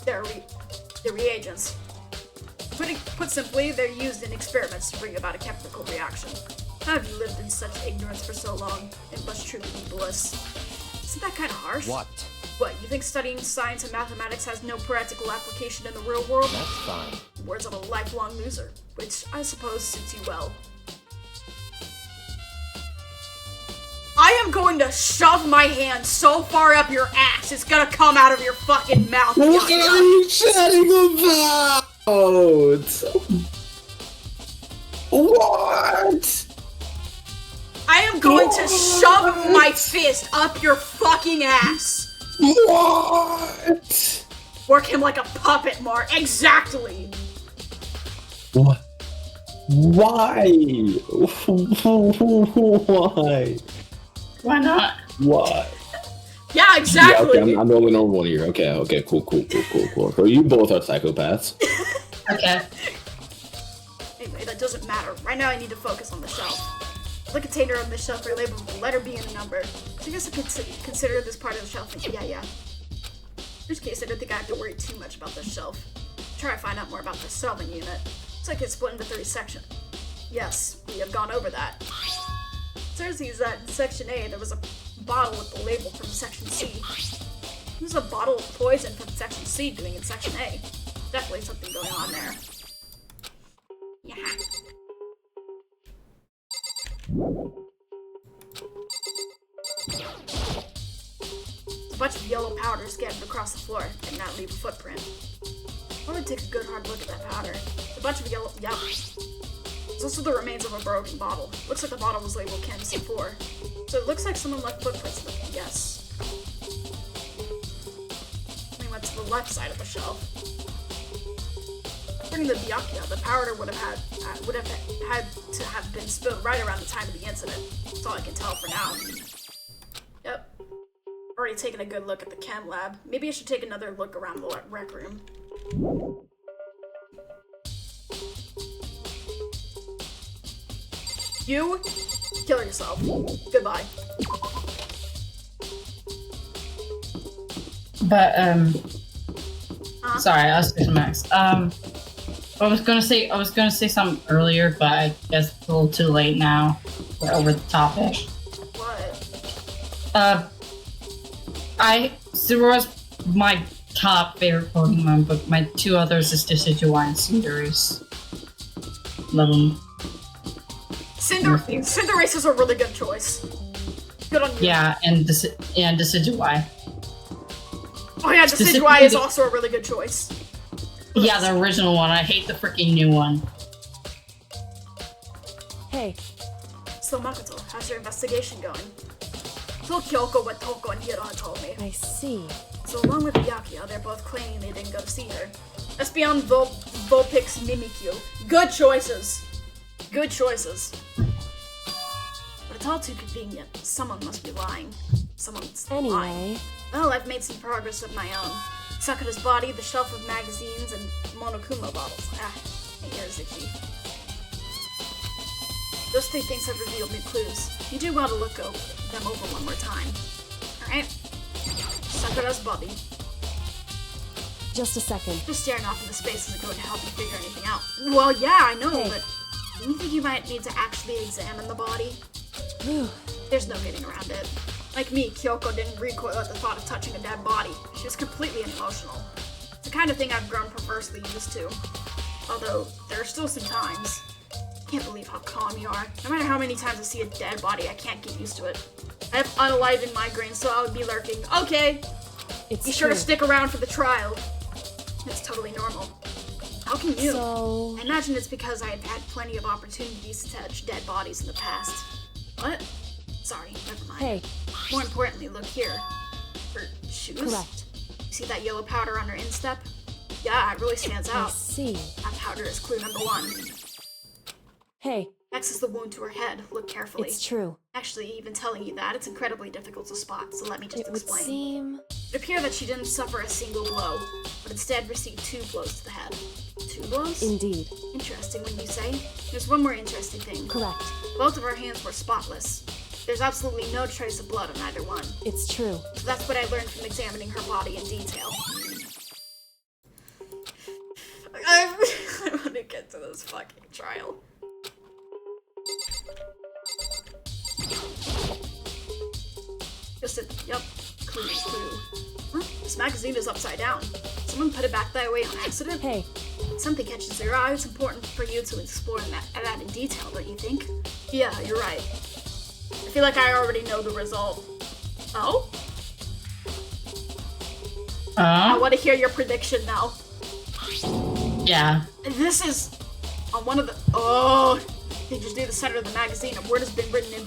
They're reagents. Put simply, they're used in experiments to bring about a chemical reaction. How have you lived in such ignorance for so long? It must truly be bliss. Isn't that kind of harsh? What? What, you think studying science and mathematics has no practical application in the real world? That's fine. Words of a lifelong loser, which I suppose suits you well. I am going to shove my hand so far up your ass, it's gonna come out of your fucking mouth. What are you chatting about? What? I am going to shove my fist up your fucking ass. What? Work him like a puppet, Mar. Exactly. What? Why? Why? Why not? Why? Yeah, exactly. Yeah, okay, I'm the only normal one here. Okay, cool. So you both are psychopaths. Okay. Anyway, that doesn't matter. Right now I need to focus on the shelf. The container on this shelf are labeled with the letter B and a number. So I guess I could consider this part of the shelf. Yeah. In this case, I don't think I have to worry too much about this shelf. Try to find out more about the shelving unit. Looks like it's split into 3 sections. Yes, we have gone over that. Turns that in section A, there was a bottle with the label from section C. There's a bottle of poison from section C doing in section A. Definitely something going on there. Yeah. A bunch of yellow powder scattered across the floor and not leave a footprint. I want to take a good hard look at that powder. A bunch of yellow... Yep. It's also the remains of a broken bottle. Looks like the bottle was labeled Chem C4. So it looks like someone left footprints in it, yes. We went to the left side of the shelf. According to Byakuya, the powder would have had to have been spilled right around the time of the incident. That's all I can tell for now. Yep. Already taken a good look at the chem lab. Maybe I should take another look around the rec room. You kill yourself. Goodbye. But sorry, I was switching Max. I was gonna say something earlier, but I guess it's a little too late now. We're over the topic. What? Zero's my top favorite Pokemon, but my 2 others is Decidueye and Cinderace. Love them. Cinderace is a really good choice. Good on you. Yeah, and Decidueye. Oh yeah, Decidueye is also a really good choice. Yeah, the original one. I hate the freaking new one. Hey. So Makoto, how's your investigation going? So Kyoko, what Toko and Hiro told me. I see. So along with Byakuya, they're both claiming they didn't go to see her. That's beyond Vulpix Mimikyu. Good choices. Good choices. But it's all too convenient. Someone must be lying. Someone's lying. Well, I've made some progress of my own. Sakura's body, the shelf of magazines, and Monokuma bottles. My ears itchy. Those 3 things have revealed new clues. You do well to look them over one more time. Alright? Sakura's body. Just a second. Just staring off into space isn't going to help you figure anything out. Well, yeah, I know, Hey. but do you think you might need to actually examine the body? There's no getting around it. Like me, Kyoko didn't recoil at the thought of touching a dead body. She was completely unemotional. It's the kind of thing I've grown perversely used to. Although, there are still some times. I can't believe how calm you are. No matter how many times I see a dead body, I can't get used to it. I have unenlivened migraines, so I would be lurking. Okay! It's Be sure to true. stick around for the trial. It's totally normal. How can you? So... I imagine it's because I have had plenty of opportunities to touch dead bodies in the past. What? Sorry, never mind. Hey, More importantly, look here. For shoes? correct. See that yellow powder on her instep? Yeah, it really stands I out. see. That powder is clue number 1. Hey, Next is the wound to her head. Look carefully. it's true. Actually, even telling you that, it's incredibly difficult to spot, so let me just It would explain. seem... It appeared that she didn't suffer a single blow, but instead received 2 blows to the head. 2 blows? Indeed. Interesting when you say. There's one more interesting thing. Correct. Both of her hands were spotless. There's absolutely no trace of blood on either one. It's true. So that's what I learned from examining her body in detail. I want to get to this fucking trial. Just a, yep, clue, clue. Huh? This magazine is upside down. Someone put it back that way on accident? Hey, Something catches your eye, it's important for you to explore that in detail, don't you think? Yeah, you're right. I feel like I already know the result. Oh? I want to hear your prediction now. Yeah. This is on one of the. Oh! They just do the center of the magazine. A word has been written in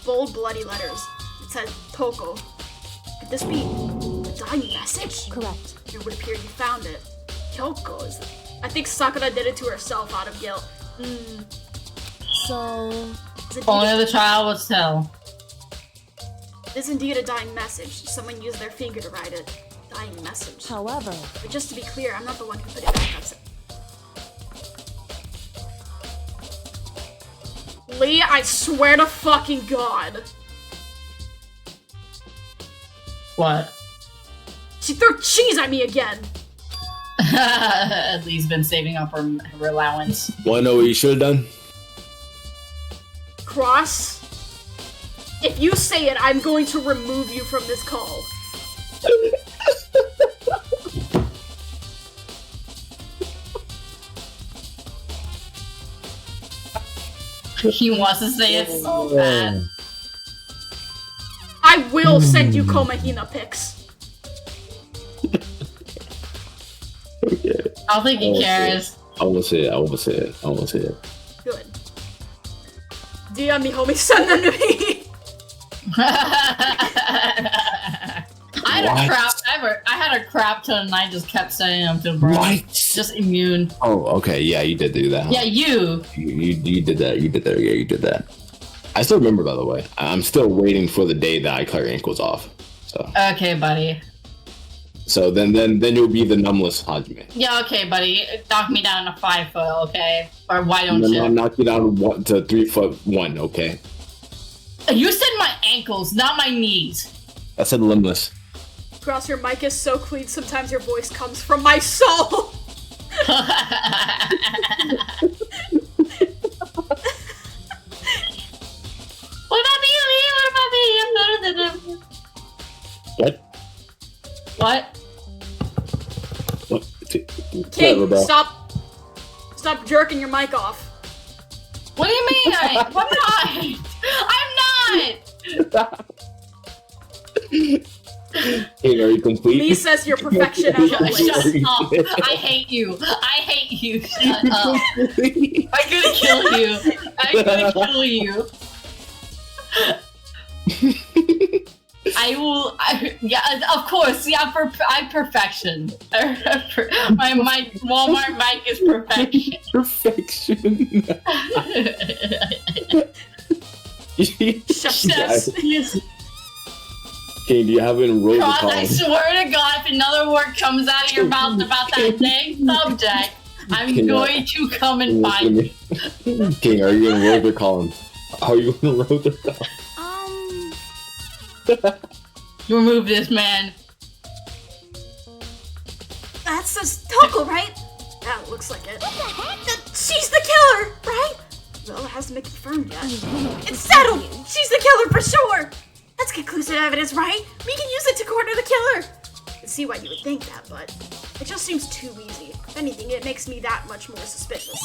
bold, bloody letters. It says Toko. Could this be a dying message? correct. It would appear you found it. Kyoko is. I think Sakura did it to herself out of guilt. So... Is it Only the child will tell. It is indeed a dying message. Someone used their finger to write it. Dying message. However... But just to be clear, I'm not the one who put it back upside. Lee, I swear to fucking God. What? She threw cheese at me again. Lee's been saving up her allowance. Wanna know what you should have done? Cross. If you say it, I'm going to remove you from this call. He wants to say it so bad. I will send you Komahina pics. I don't think he cares. I wanna see it. I wanna see it. I wanna see it. Good. DM me, homie. Send them to me. I had a crap ton and I just kept saying them to bro. What? Just immune. Oh, okay. Yeah, you did do that. Huh? Yeah, you. You did that. You did that. Yeah, you did that. I still remember, by the way. I'm still waiting for the day that I cut your ankles off. So. Okay, buddy. So then you'll be the numbless Hajime. Yeah, okay, buddy. Knock me down to 5 foot, okay? Or why don't And then you? I'll knock you down to 3'1", okay? You said my ankles, not my knees. I said limbless. Cross, your mic is so clean, sometimes your voice comes from my soul. What about me, Lee? What about me? I'm better than him. What? What? What? King, Whatever, bro. stop jerking your mic off. What do you mean? I'm not! Hey, are you complete? Lee says you're perfection as always. Shut up. I hate you. I hate you. Shut up. I'm gonna kill you. I'm gonna kill you. Yeah, of course. Yeah, I'm perfection. My Walmart mic is perfection. Perfection. Yes. King, do you have it in roll Cross, call? I swear to God, if another word comes out of your mouth about that dang subject, I'm going to come and find you. King, are you gonna roll the column? Are you gonna roll the column? Remove this man. That's the Toko, right? Yeah, it looks like it. What the heck? She's the killer, right? Well, it hasn't been confirmed yet. It's settled! She's the killer for sure! That's conclusive evidence, right? We can use it to corner the killer! I can see why you would think that, but it just seems too easy. If anything, it makes me that much more suspicious.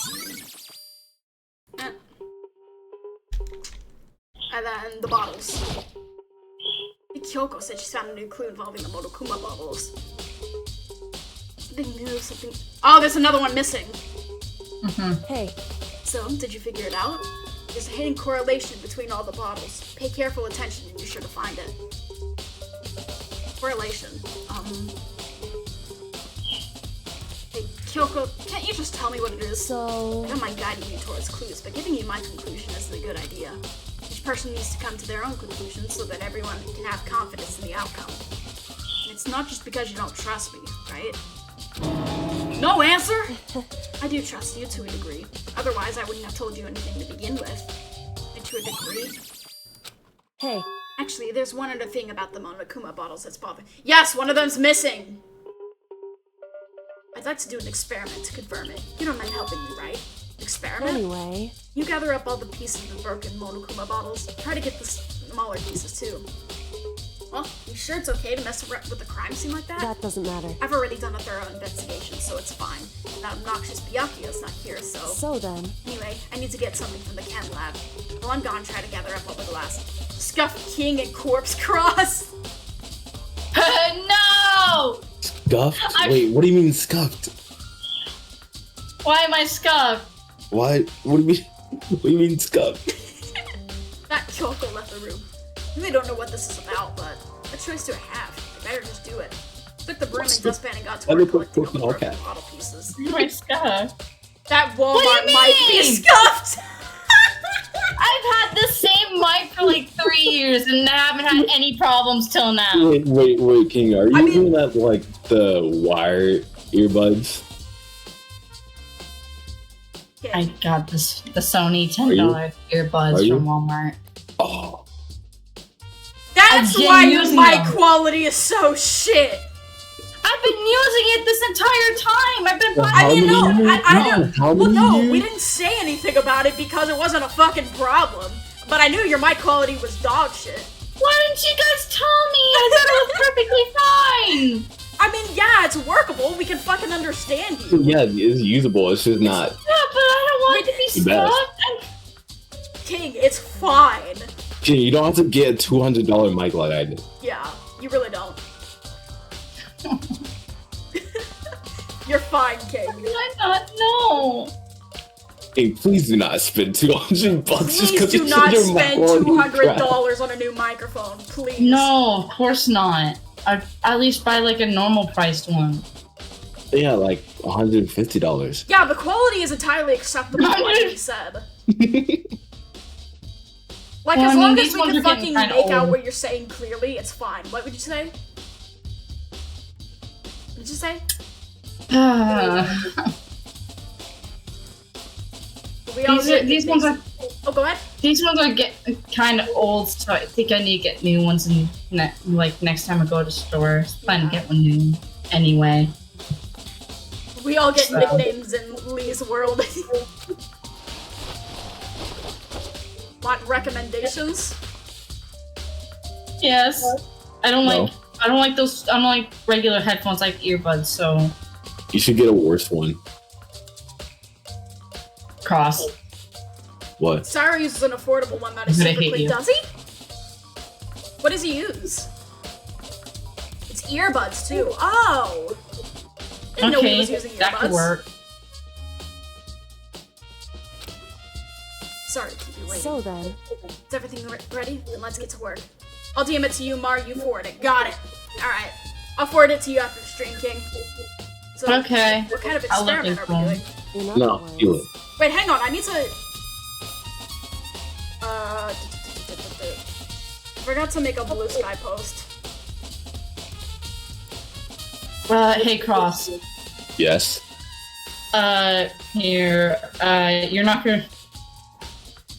And then the bottles. Kyoko said she's found a new clue involving the Monokuma bottles. Something new, something... Oh, there's another one missing! Hey. So, did you figure it out? There's a hidden correlation between all the bottles. Pay careful attention and you're sure to find it. Correlation. Hey, Kyoko, can't you just tell me what it is? So... I don't mind guiding you towards clues, but giving you my conclusion isn't a good idea. Each person needs to come to their own conclusion so that everyone can have confidence in the outcome. And it's not just because you don't trust me, right? No answer? I do trust you to a degree. Otherwise, I wouldn't have told you anything to begin with. And to a degree. Hey. Actually, there's one other thing about the Monokuma bottles that's bothering. Yes, one of them's missing! I'd like to do an experiment to confirm it. You don't mind helping me, right? Experiment? Anyway. You gather up all the pieces of the broken Monokuma bottles. Try to get the smaller pieces, too. Well, you sure it's okay to mess with the crime scene like that? That doesn't matter. I've already done a thorough investigation, so it's fine. That obnoxious Byakuya's not here, so... So then... Anyway, I need to get something from the chem lab. While I'm gone, try to gather up all the glass. Scuffed King and Corpse Cross! No! Scuffed? Wait, what do you mean scuffed? Why am I scuffed? Why? What do you mean scuffed? That Kyoko left the room. I really don't know what this is about, but what choice do I have? I better just do it. Took the broom and dustpan and got to work collecting all the broken bottle pieces. My scuffed. That Walmart might be scuffed! I've had the same mic for like 3 years and I haven't had any problems till now. Wait, King, are you doing that like the wire earbuds? Yeah. I got the Sony $10 earbuds from Walmart. Oh. That's why your mic quality is so shit! I've been using it this entire time! I've been I didn't know! We didn't say anything about it because it wasn't a fucking problem. But I knew your mic quality was dog shit. Why didn't you guys tell me? I thought it was perfectly fine! I mean, yeah, it's workable. We can fucking understand you. Yeah, it's usable. It's just not. Yeah, but I don't want it to be stuck. King, it's fine. King, you don't have to get a $200 mic like I did. Yeah, you really don't. You're fine, King. How did I not know? Hey, please do not spend $200 just because do not spend $200 on a new microphone, please. No, of course not. I'd at least buy like a normal priced one. Yeah, like $150. Yeah, the quality is entirely acceptable, like we said. Like, as long as we can fucking make out what you're saying clearly, it's fine. What would you say? What did you say? These ones are... Oh, go ahead. These ones are getting kind of old, so I think I need to get new ones. And like next time I go to stores, plan to get one new anyway. We all get nicknames in Lee's world. Want recommendations? Yes. I don't like those. I don't like regular headphones like earbuds. So you should get a worse one. Cross. What? Sarah uses an affordable one that is super clean. Does he? What does he use? It's earbuds too. Oh. Didn't know he was using earbuds. That could work. Sorry to keep you waiting. So then. Is everything ready? Then let's get to work. I'll DM it to you, Mar. You forward it. Got it. Alright. I'll forward it to you after stream, King. So, okay. What kind of experiment are we doing? No, feel it. Wait, hang on. I need to... I forgot to make a Blue Sky post. Hey, Cross. Yes? Here, you're not gonna...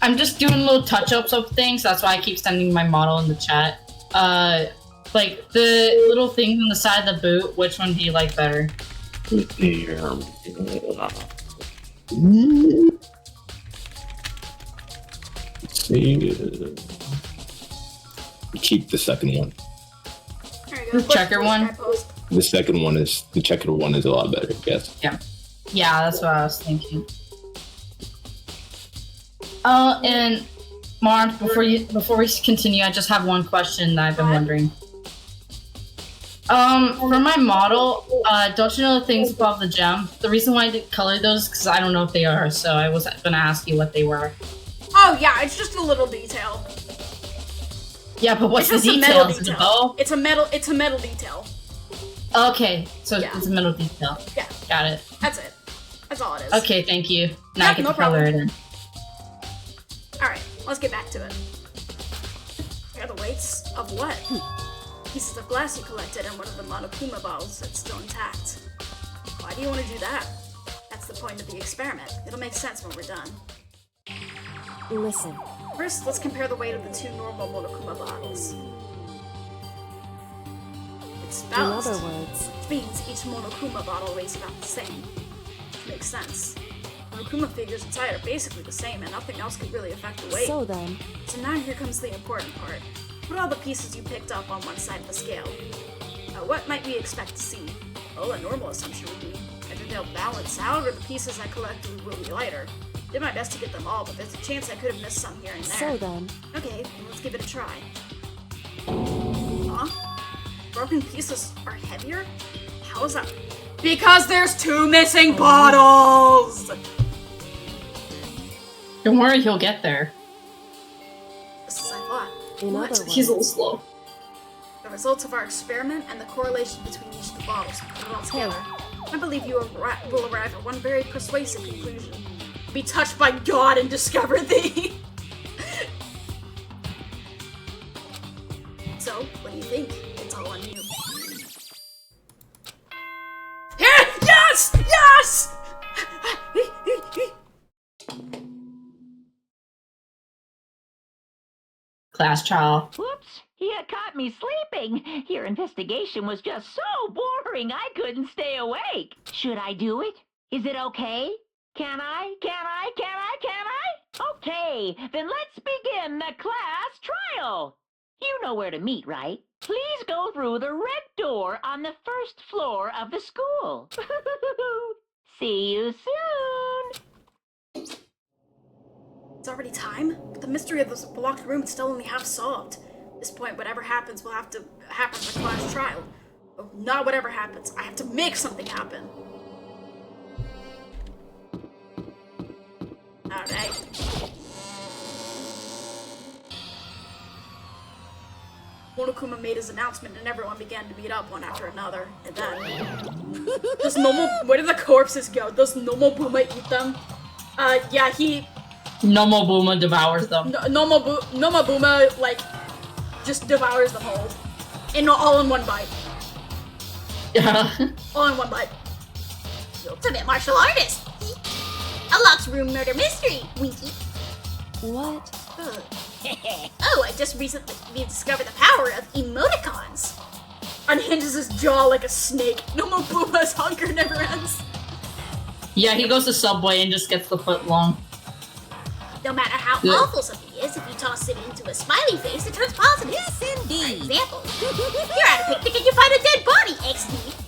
I'm just doing little touch-ups of things, that's why I keep sending my model in the chat. Like, the little things on the side of the boot, which one do you like better? Keep the second one. The checker one? The checkered one is a lot better, yes. Yeah, that's what I was thinking. And Mark, before we continue, I just have one question that I've been wondering. For my model, don't you know the things above the gem? The reason why I didn't color those is because I don't know if they are, so I was gonna ask you what they were. Oh yeah, it's just a little detail. Yeah, but what's the detail? Is it a bow? It's a metal detail. Okay, so it's a metal detail. Yeah. Got it. That's it. That's all it is. Okay, thank you. Now I can color it in. Alright, let's get back to it. Here are the weights of what? Pieces of glass you collected in one of the Monokuma bottles that's still intact. Why do you want to do that? That's the point of the experiment. It'll make sense when we're done. Listen. First, let's compare the weight of the two normal Monokuma bottles. It's balanced. In other words, Which means each Monokuma bottle weighs about the same. Makes sense. Monokuma figures inside are basically the same, and nothing else could really affect the weight. so then, So now here comes the important part. Put all the pieces you picked up on one side of the scale. What might we expect to see? Well, a normal assumption would be either they'll balance out, or the pieces I collected will be lighter. Did my best to get them all, but there's a chance I could have missed some here and there. so then, Okay, then let's give it a try. Huh? Broken pieces are heavier? How is that? Because there's 2 missing bottles! Don't worry, he'll get there. Just as I thought. in What? other words, He's a little slow. The results of our experiment and the correlation between each of the bottles, put it all together. I believe you will arrive at one very persuasive conclusion. Be touched by God and discover thee! So, what do you think? It's all on you. Here! Yes! Yes! Class trial. Whoops, you caught me sleeping. Your investigation was just so boring I couldn't stay awake. Should I do it? Is it okay? Can I? Okay, then let's begin the class trial. You know where to meet, right? Please go through the red door on the first floor of the school. See you soon. It's already time? But the mystery of this blocked room is still only half solved. At this point, whatever happens will have to happen in the class trial. Oh, not whatever happens. I have to make something happen. Alright. Monokuma made his announcement and everyone began to meet up one after another. And then... where did the corpses go? Does Nomobuma eat them? Yeah, he... Nomobuma devours them. Nomobuma, like, just devours them whole. And all in one bite. Yeah. All in one bite. Ultimate martial artist! A locked room murder mystery, Winky. what? Oh, I just recently discovered the power of emoticons. Unhinges his jaw like a snake. Nomobuma's hunger never ends. Yeah, he goes to Subway and just gets the foot long. No matter how awful something is, if you toss it into a smiley face, it turns positive. Yes, indeed. For example, you're at a picnic and you find a dead body, XD.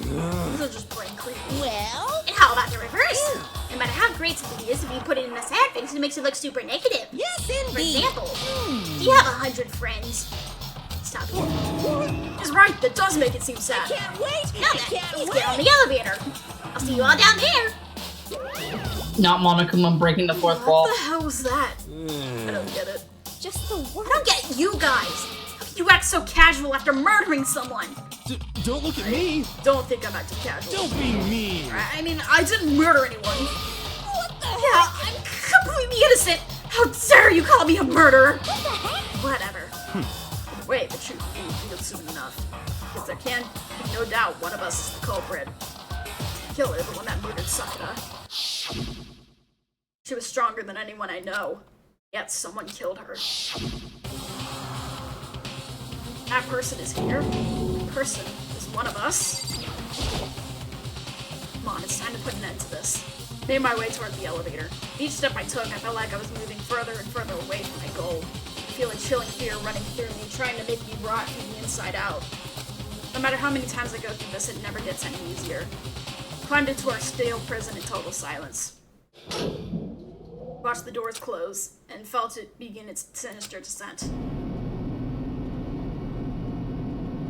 These are just brain creepy. Well, and how about the reverse? No matter how great something is, if you put it in a sad face, it makes it look super negative. Yes, indeed. For example, do you have 100 friends? Stop it. He's right, that does make it seem sad. Can't wait. Now then, please get on the elevator. I'll see you all down there. Not Monokuma breaking the fourth wall. What the hell was that? I don't get it. Just the word. I don't get you guys. How can you act so casual after murdering someone? Don't look at me! Don't think I'm acting casual. Don't be mean! I mean, I didn't murder anyone. What the Yeah, I'm completely innocent. How dare you call me a murderer? What the heck? Whatever. Wait, the truth will be revealed soon enough. Because there can be no doubt one of us is the culprit. kill her, the one that murdered Sakura. She was stronger than anyone I know, yet someone killed her. That person is here. That person is one of us. Come on, it's time to put an end to this. Made my way toward the elevator. Each step I took, I felt like I was moving further and further away from my goal. I feel a chilling fear running through me, trying to make me rot from the inside out. No matter how many times I go through this, it never gets any easier. Climbed into our stale prison in total silence. Watched the doors close, and felt it begin its sinister descent.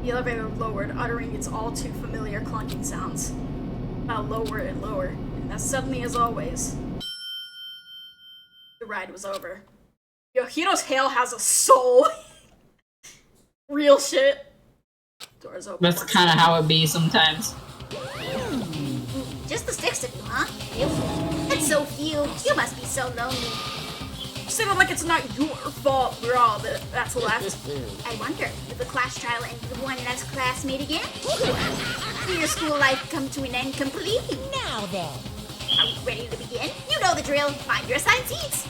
The elevator lowered, uttering its all-too-familiar clunking sounds. Now lower and lower, and as suddenly as always, the ride was over. Yo, Hito's Hail has a soul. Real shit. Doors open. That's kind of how it be sometimes. Just the six of you, huh? That's so few. You must be so lonely. Say it like it's not your fault we're all that's left. I wonder, if the class trial end with one last classmate again? Will your school life come to an end completely? Now then. Are we ready to begin? You know the drill. Find your assigned seats.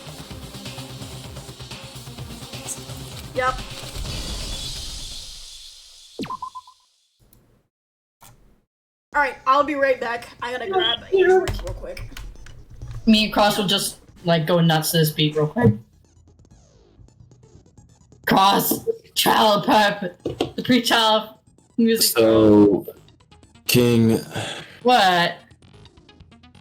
Yep. Alright, I'll be right back. I gotta grab a drink real quick. Me and Cross will just, like, go nuts to this beat real quick. Cross, child prep, the pre-child music. So, King, What?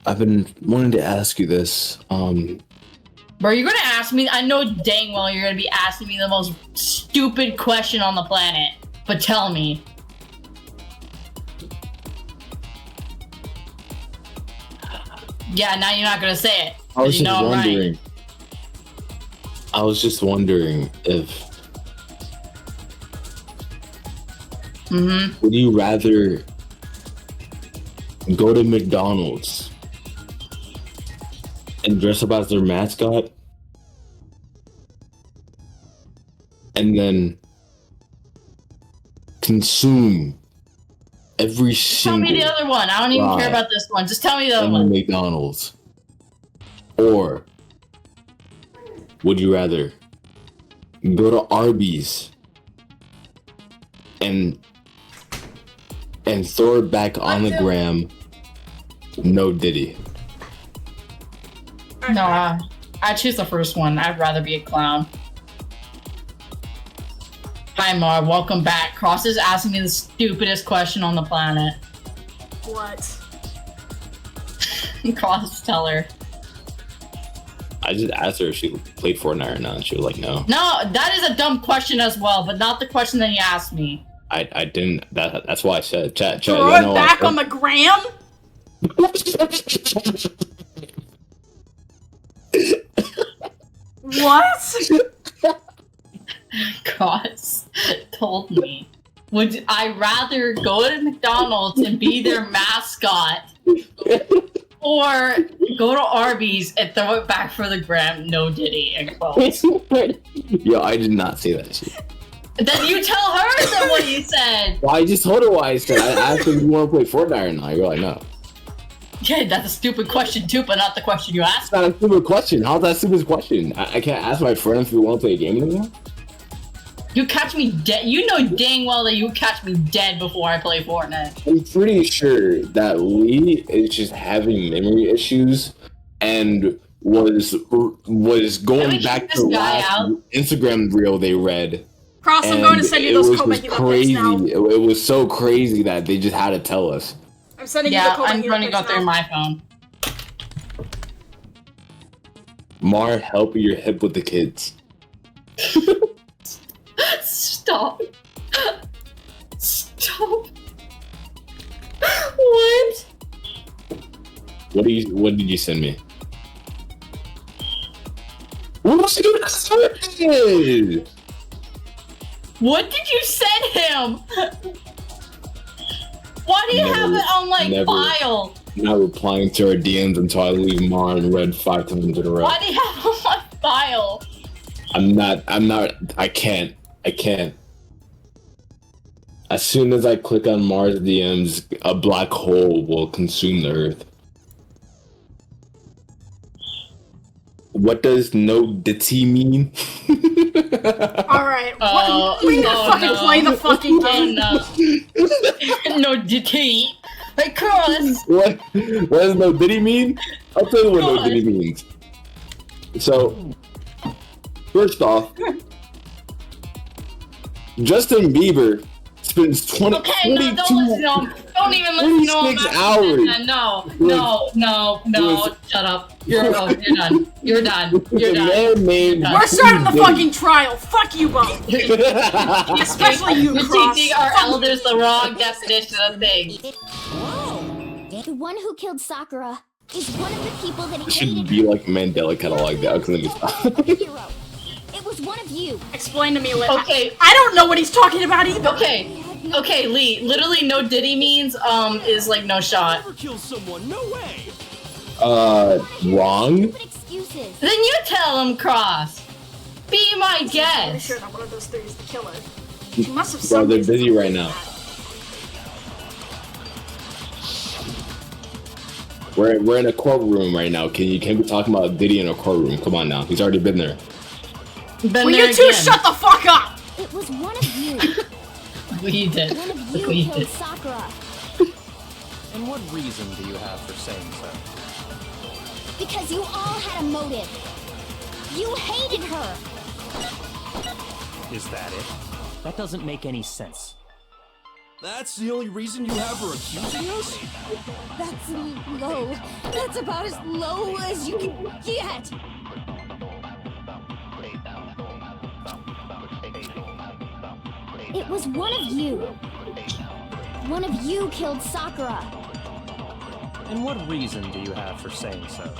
I've been wanting to ask you this. Bro, you're gonna ask me, I know dang well you're gonna be asking me the most stupid question on the planet. But tell me. Yeah, now you're not gonna say it. I was You just know I'm right. wondering. I was just wondering if would you rather go to McDonald's and dress up as their mascot and then consume every Tell single me the other one. I don't even care fry about this one. Just tell me the other in one. McDonald's? Or would you rather go to Arby's and throw it back on the gram? No Diddy. No, I choose the first one. I'd rather be a clown. Hi, Mar. Welcome back. Cross is asking me the stupidest question on the planet. What? Cross, tell her. I just asked her if she played Fortnite or not, and she was like, no. No, that is a dumb question as well, but not the question that you asked me. I didn't. That's why I said, chat. Throw it back on the gram? What? Cross told me. Would I rather go to McDonald's and be their mascot, or go to Arby's and throw it back for the gram? No Diddy and quotes. Yo, I did not say that shit. Then you tell her then what you said. Well, I just told her why I said. I asked her if you want to play Fortnite or not. You're like, no. Yeah, that's a stupid question too, but not the question you asked. It's not a stupid question. How's that a stupid question? I can't ask my friend if we want to play a game anymore? You catch me dead. You know dang well that you catch me dead before I play Fortnite. I'm pretty sure that Lee is just having memory issues and was going back to the last Instagram reel they read. Cross, I'm going to send you those Coma Hero pics now. It was so crazy that they just had to tell us. I'm sending you the Coma I'm Hero running pics out through now. my phone. Mar, help your hip with the kids. Stop. Stop. What? What did you send me? What did What did you send him? Why do you have it on file? I'm not replying to her DMs until I leave Mar and read 5 times in a row. Why do you have it on my file? I'm not, I can't. As soon as I click on Mars DMs, a black hole will consume the Earth. What does no ditty mean? Alright, we need to fucking play the fucking game. No ditty. Hey, Cross. What does no ditty mean? I'll tell you what no ditty means. So, first off, Justin Bieber spends 22 don't even listen to him. hours. No, shut up. You're done. You're done. We're starting the fucking trial. Fuck you both. Especially you, You're Cross. teaching our elders the wrong definition of things. The one who killed Sakura is one of the people that It should be like Mandela kind of like that. hero. It was one of you. Explain to me, Lee. Okay. I don't know what he's talking about either. Okay, Lee. Literally, no ditty means is like no shot. Never kill someone. No way. Wrong? Excuses. Then you tell him, Cross. Be my I'm guest. sure that one of those three is the killer. She must have Bro, some they're reason busy to right believe now. that. We're in a courtroom right now. Can we talking about Diddy in a courtroom? Come on now. He's already been there. Will you two shut the fuck up? It was one of you. We did. One of you killed Sakura. And what reason do you have for saying so? Because you all had a motive. You hated her. Is that it? That doesn't make any sense. That's the only reason you have for accusing us? That's low. That's about as low as you can get. It was one of you. One of you killed Sakura. And what reason do you have for saying so?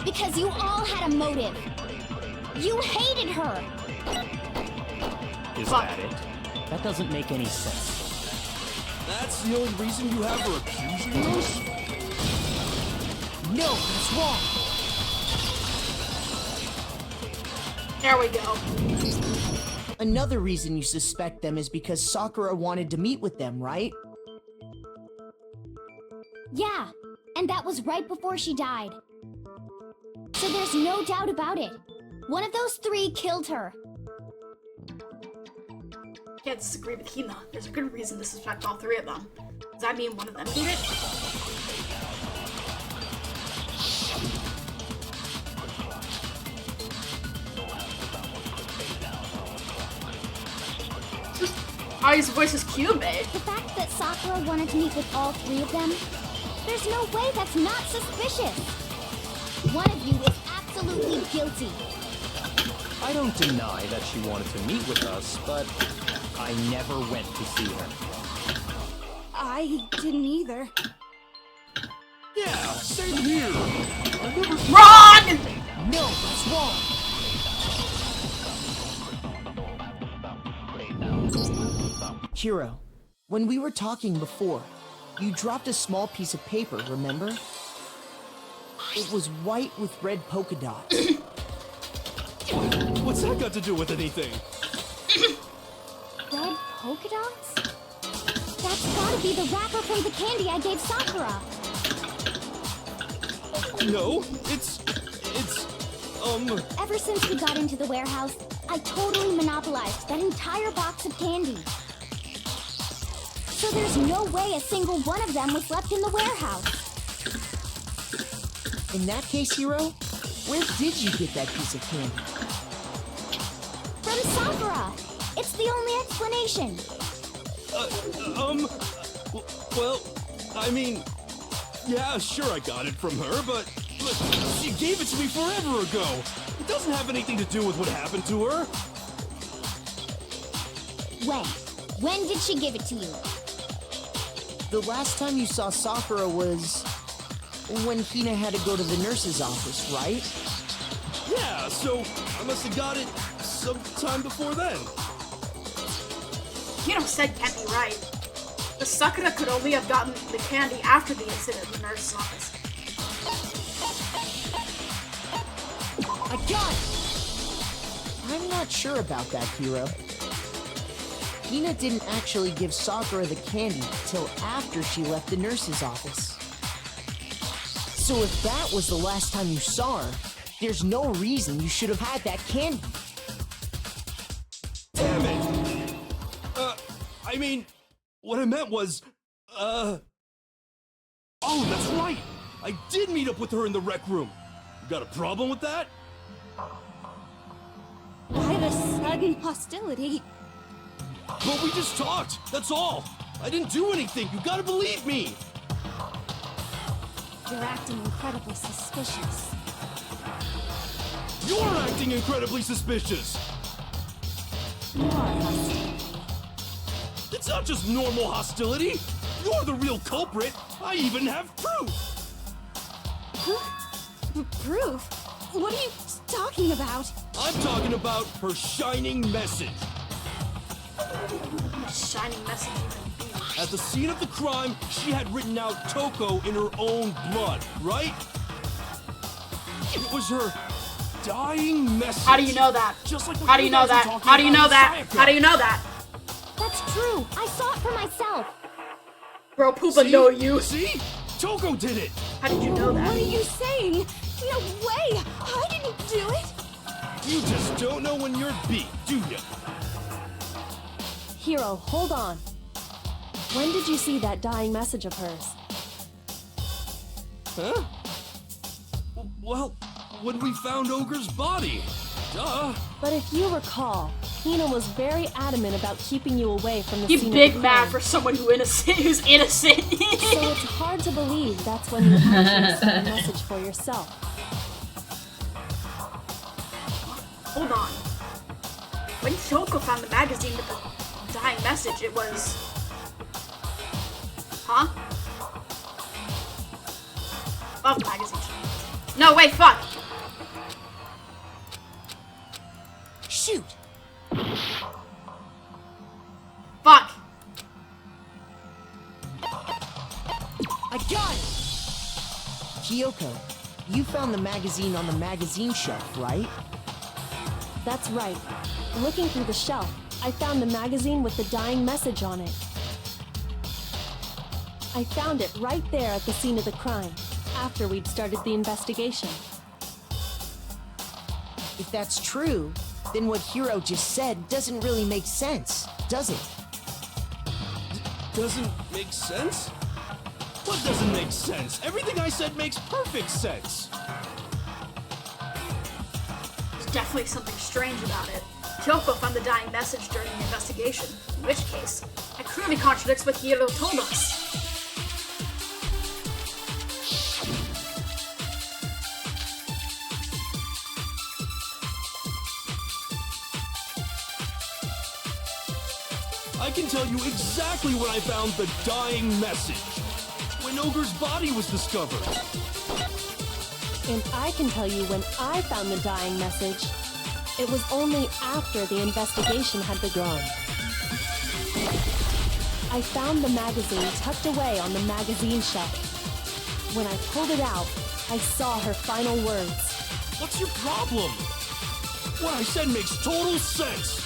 Because you all had a motive. You hated her. Is that it? That doesn't make any sense. That's the only reason you have for accusing us? No, that's wrong. There we go. Another reason you suspect them is because Sakura wanted to meet with them, right? Yeah, and that was right before she died. So there's no doubt about it. One of those three killed her. Can't disagree with Hina. There's a good reason to suspect all three of them. Does that mean one of them did it? Ai's voice is cute, babe. The fact that Sakura wanted to meet with all three of them, there's no way that's not suspicious. One of you is absolutely guilty. I don't deny that she wanted to meet with us, but I never went to see her. I didn't either. Yeah, same here. I never... Wrong! No, that's wrong. Hiro, when we were talking before, you dropped a small piece of paper, remember? It was white with red polka dots. What's that got to do with anything? Red polka dots? That's gotta be the wrapper from the candy I gave Sakura. No, it's... Ever since we got into the warehouse, I totally monopolized that entire box of candy. So there's no way a single one of them was left in the warehouse. In that case, Hiro, where did you get that piece of candy? From Sakura! It's the only explanation. Well, I mean... Yeah, sure I got it from her, but she gave it to me forever ago. It doesn't have anything to do with what happened to her. When? When did she give it to you? The last time you saw Sakura was... when Hina had to go to the nurse's office, right? Yeah, so I must have got it sometime before then. Hino said can't be right. The Sakura could only have gotten the candy after the incident in the nurse's office. I got it! I'm not sure about that, Hiro. Hina didn't actually give Sakura the candy till after she left the nurse's office. So if that was the last time you saw her, there's no reason you should have had that candy. Damn it. I mean, what I meant was, oh, that's right. I did meet up with her in the rec room. You got a problem with that? Why the sudden hostility? But we just talked, that's all. I didn't do anything, you gotta believe me. You're acting incredibly suspicious. You're acting incredibly suspicious. You are hostile. It's not just normal hostility. You're the real culprit. I even have proof. Huh? Proof? What are you talking about? I'm talking about her shining message. Shining message. At the scene of the crime, she had written out Toko in her own blood, right? It was her dying message. How do you know that? Just like How do you know that? How do you know that? How do you know that? That's true. I saw it for myself. Bro, Poopa know you. See? Toko did it. How did you know that? What are you saying? No way! I didn't do it! You just don't know when you're beat, do ya? Hiro, hold on. When did you see that dying message of hers? Huh? Well, when we found Ogre's body. Duh. But if you recall, Hina was very adamant about keeping you away from the You scene big of the mad crime. for someone who's innocent. So it's hard to believe that's when you actually saw the message for yourself. Hold on. When Shoko found the magazine with the dying message, it was... Huh? Love magazine. No, wait, fuck! Shoot! Fuck! I got it! Kyoko, you found the magazine on the magazine shelf, right? That's right. Looking through the shelf, I found the magazine with the dying message on it. I found it right there at the scene of the crime, after we'd started the investigation. If that's true, then what Hiro just said doesn't really make sense, does it? Doesn't make sense? What doesn't make sense? Everything I said makes perfect sense. There's definitely something strange about it. Kyoko found the dying message during the investigation, in which case, it clearly contradicts what Hiro told us. I can tell you exactly when I found the dying message. When Ogre's body was discovered. And I can tell you when I found the dying message. It was only after the investigation had begun. I found the magazine tucked away on the magazine shelf. When I pulled it out, I saw her final words. What's your problem? What I said makes total sense.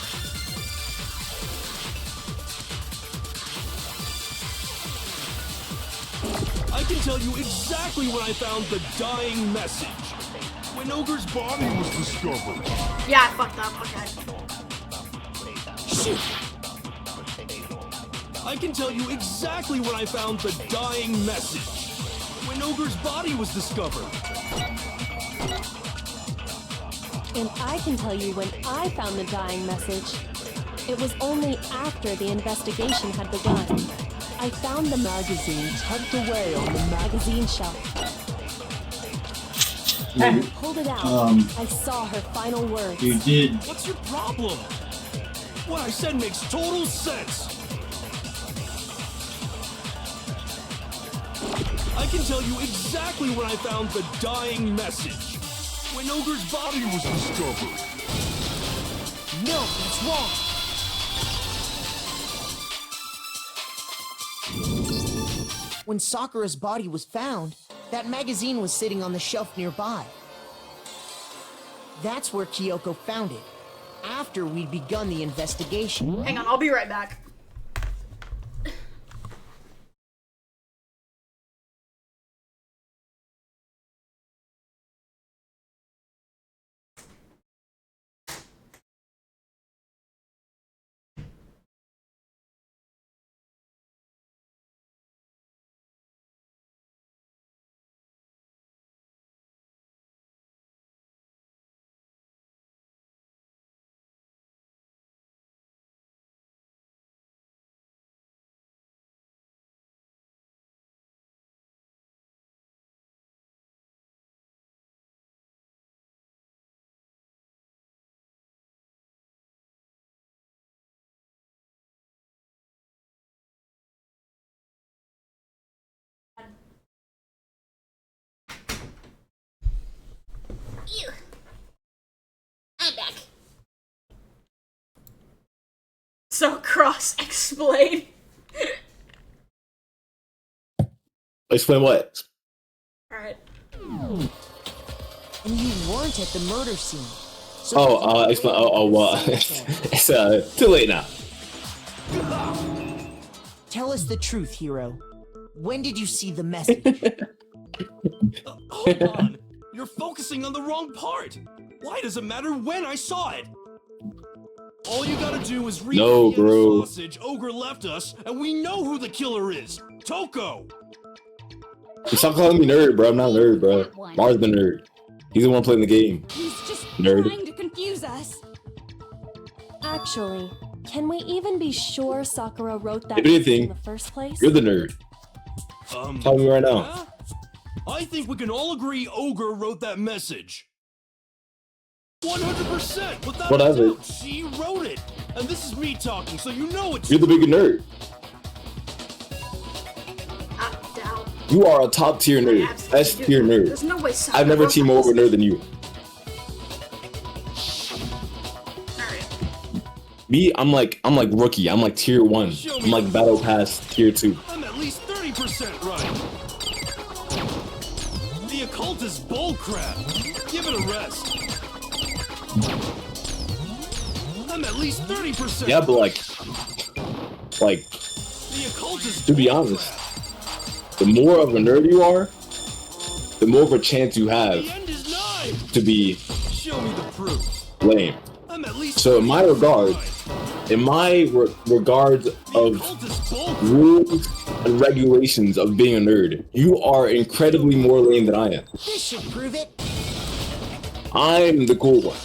I can tell you exactly when I found the dying message. When Ogre's body was discovered. Yeah, I fucked up. Okay. Shoot! I can tell you exactly when I found the dying message. When Ogre's body was discovered. And I can tell you when I found the dying message. It was only after the investigation had begun. I found the magazine tucked away on the magazine shelf. When I pulled it out, I saw her final words. You did. What's your problem? What I said makes total sense. I can tell you exactly when I found the dying message. When Ogre's body was discovered. No, that's wrong. When Sakura's body was found, that magazine was sitting on the shelf nearby. That's where Kyoko found it. after we'd begun the investigation. Hang on, I'll be right back. Ew. I'm back. So cross, explain. Explain what? Alright. And you weren't at the murder scene. So Explain. Well, it's too late now. Tell us the truth, Hero. When did you see the message? Hold on. You're focusing on the wrong part. Why does it matter when I saw it? All you gotta do is read the sausage Ogre left us, and we know who the killer is. Toko. Stop calling me nerd, bro. I'm not a nerd, bro. Mars the nerd. He's the one playing the game. He's just nerd. trying to confuse us. Actually, can we even be sure Sakura wrote that If anything, in the first place? You're the nerd. Tell me right now. Yeah? I think we can all agree Ogre wrote that message. 100%. Without Whatever. a doubt, she wrote it. And this is me talking, so you know it's. You're the bigger nerd. You are a top tier nerd. S tier nerd. There's no way I've never teamed more over nerd than you. Me, I'm like rookie. I'm like tier 1. I'm like battle pass tier 2. I'm at least 30% right. The occult is bullcrap. Give it a rest. I'm at least 30%. Yeah, but like, the occult is to be honest, the more of a nerd you are, the more of a chance you have to be lame. So in my regards of rules and regulations of being a nerd, you are incredibly more lame than I am. This should prove it. I'm the cool one.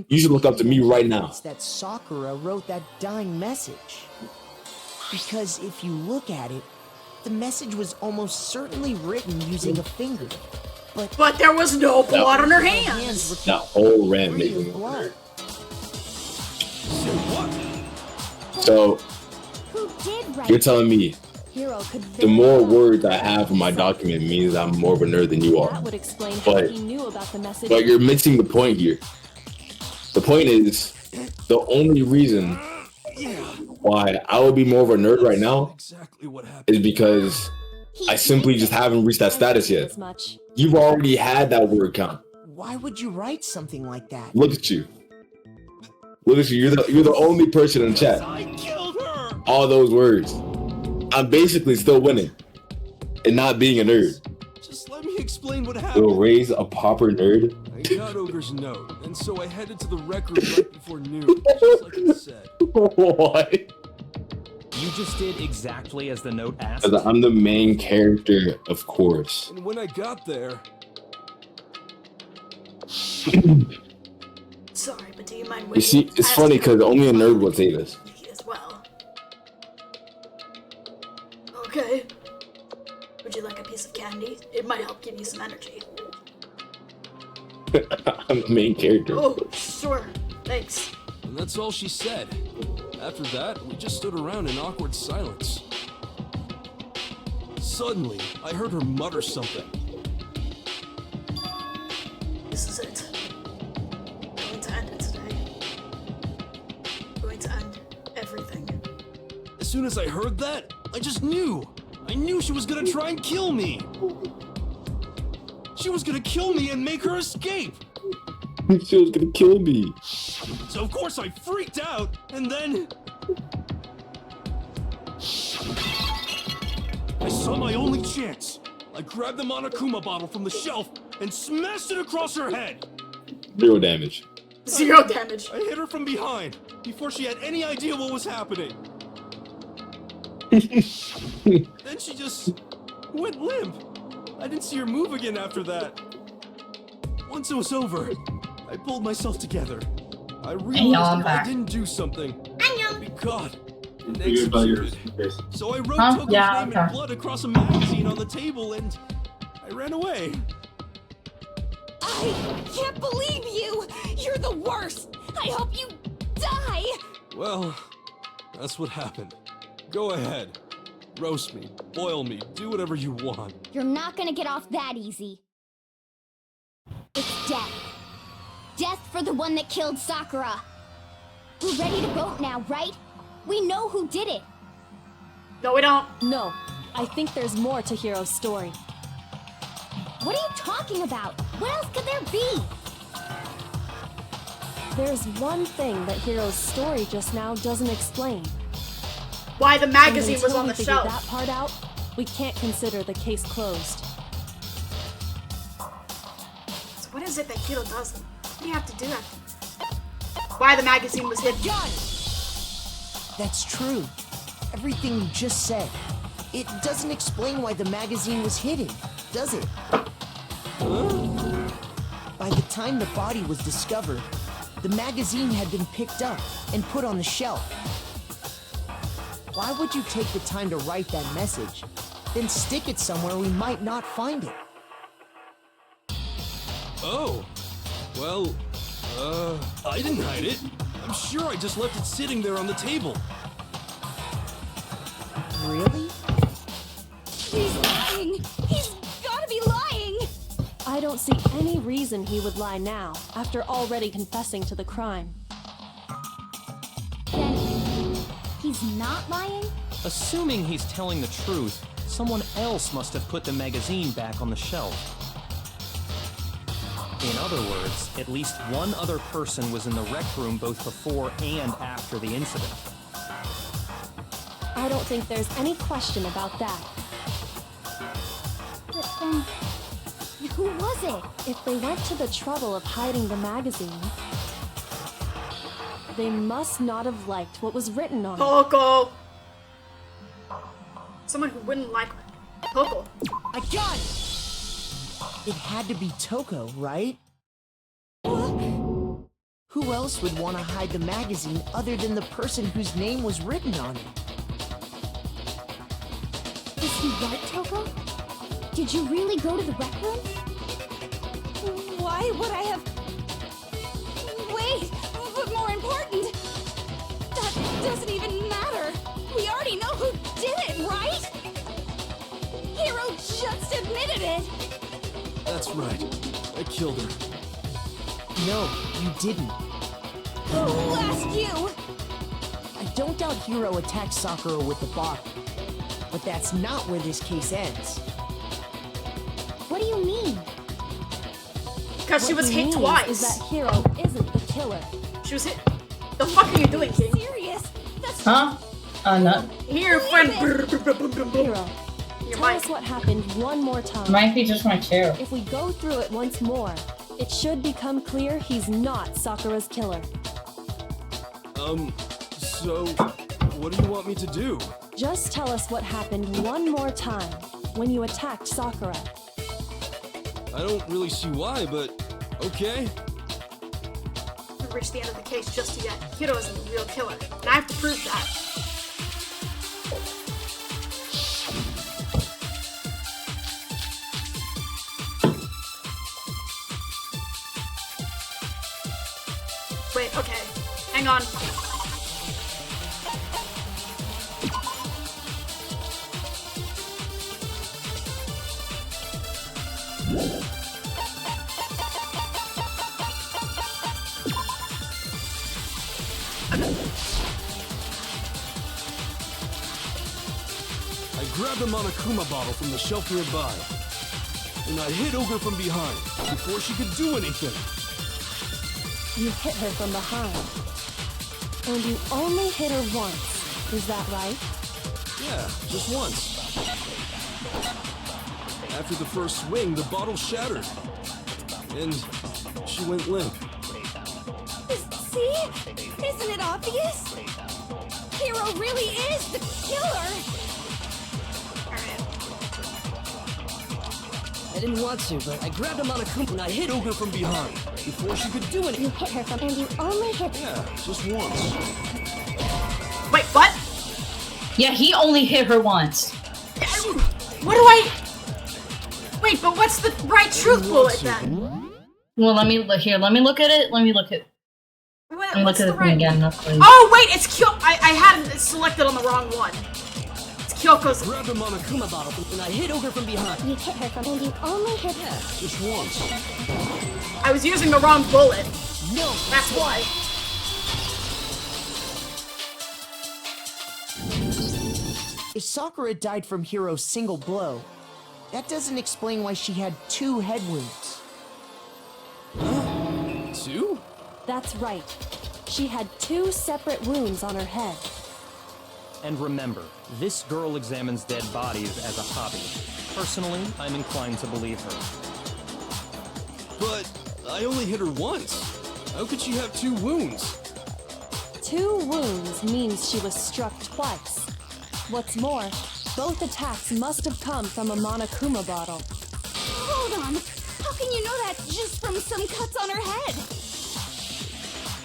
You should look up to me right now. That Sakura wrote that dying message. Because if you look at it, the message was almost certainly written using a finger. But there was no blood on her hands. That whole rant made me nerd. So you're telling me the more words I have in my document means I'm more of a nerd than you are. That would explain how he knew about the message. But you're missing the point here. The point is, the only reason why I would be more of a nerd right now is because I simply just haven't reached that status yet. You've already had that word count. Why would you write something like that? Look at you. Look at you. You're the only person in chat. All those words. I'm basically still winning and not being a nerd. Just let me explain what happened. Will raise a pauper nerd. I got Ogre's note, and so I headed to the rec room right before noon, just like it said. What? You just did exactly as the note asked? Because I'm the main character, of course. And when I got there... Sorry, but do you mind waiting? You see, it's funny because only a nerd would say this. As well. Okay. Would you like a piece of candy? It might help give you some energy. I'm the main character. Oh, sure. Thanks. And that's all she said. After that, we just stood around in awkward silence. Suddenly, I heard her mutter something. This is it. I'm going to end it today. I'm going to end everything. As soon as I heard that, I just knew. I knew she was gonna try and kill me. She was gonna kill me and make her escape! She was gonna kill me. So of course I freaked out, and then... I saw my only chance. I grabbed the Monokuma bottle from the shelf and smashed it across her head. 0 damage. 0 damage. I hit her from behind, before she had any idea what was happening. Then she just went limp. I didn't see her move again after that. Once it was over, I pulled myself together. I realized if I didn't do something, I'd be caught and executed. So I wrote Toko's name in blood across a magazine on the table and I ran away. I can't believe you! You're the worst! I hope you die! Well, that's what happened. Go ahead. Roast me, boil me, do whatever you want. You're not gonna get off that easy. It's death. Death for the one that killed Sakura. We're ready to vote now, right? We know who did it. No, we don't. No, I think there's more to Hiro's story. What are you talking about? What else could there be? There's one thing that Hiro's story just now doesn't explain. Why the magazine was Until on we the figure shelf. that part out, we can't consider the case closed. So what is it that Hiro does? What do you have to do after? Why the magazine was hidden? That's true. Everything you just said. It doesn't explain why the magazine was hidden, does it? By the time the body was discovered, the magazine had been picked up and put on the shelf. Why would you take the time to write that message, then stick it somewhere we might not find it? Oh, well, I didn't hide it. I'm sure I just left it sitting there on the table. Really? He's lying! He's gotta be lying! I don't see any reason he would lie now, after already confessing to the crime. Then he's not lying? Assuming he's telling the truth, someone else must have put the magazine back on the shelf. In other words, at least one other person was in the rec room both before and after the incident. I don't think there's any question about that. But then, who was it? If they went to the trouble of hiding the magazine, they must not have liked what was written on it. Toko! Someone who wouldn't like Toko. I got it! It had to be Toko, right? Who else would want to hide the magazine other than the person whose name was written on it? Is he right, Toko? Did you really go to the rec room? Why would I have... Wait! But more important... That doesn't even matter! We already know who did it, right? Hiro just admitted it! That's right. I killed her. No, you didn't. Who asked you? I don't doubt Hiro attacked Sakura with the bottle. But that's not where this case ends. What do you mean? Because she What was he hit means twice. is that Hiro isn't the killer. She was hit. The fuck are you doing, King? Serious? That's Huh? No. Here, friend. Hiro, Your tell mic. us what happened one more time. Might be just my chair. If we go through it once more, it should become clear he's not Sakura's killer. So, what do you want me to do? Just tell us what happened one more time when you attacked Sakura. I don't really see why, but okay. We've reached the end of the case just yet. Hiro isn't the real killer, and I have to prove that. Wait, okay. Hang on. I grabbed a Monokuma bottle from the shelf nearby. and I hit Ogre from behind before she could do anything. You hit her from behind. And you only hit her once. Is that right? Yeah, just once. After the first swing, the bottle shattered. And she went limp. See? Isn't it obvious? Hero really is the killer! I didn't want to, but I grabbed a Monokuma and I hit Ogre from behind before she could do anything. You hit her from, and you only hit. Yeah, just once. Wait, what? Yeah, he only hit her once. What do I... Wait, but what's the right truth bullet then? Well, let me look here. Let me look at it. Let me look at What's the the thing right... again. Please. Oh, wait, it's Kyoko. I had it selected on the wrong one. It's Kyoko's... I grabbed a Monokuma bottle and I hit Ogre from behind. You hit her from, and you only hit her. Just once. I was using the wrong bullet. No, That's why. if Sakura died from Hiro's single blow, that doesn't explain why she had 2 head wounds. 2? That's right. She had 2 separate wounds on her head. And remember, this girl examines dead bodies as a hobby. Personally, I'm inclined to believe her. But I only hit her once. How could she have 2 wounds? 2 wounds means she was struck twice. What's more, both attacks must have come from a Monokuma bottle. Hold on! How can you know that just from some cuts on her head?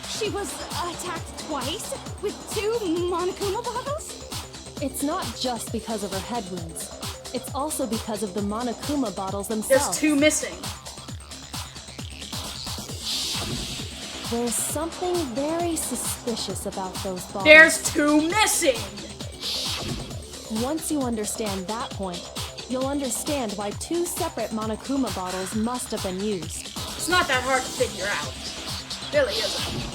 She was attacked twice with 2 Monokuma bottles? It's not just because of her head wounds. It's also because of the Monokuma bottles themselves. There's 2 missing. There's something very suspicious about those bottles. There's 2 missing! Once you understand that point, you'll understand why 2 separate Monokuma bottles must have been used. It's not that hard to figure out. It really isn't.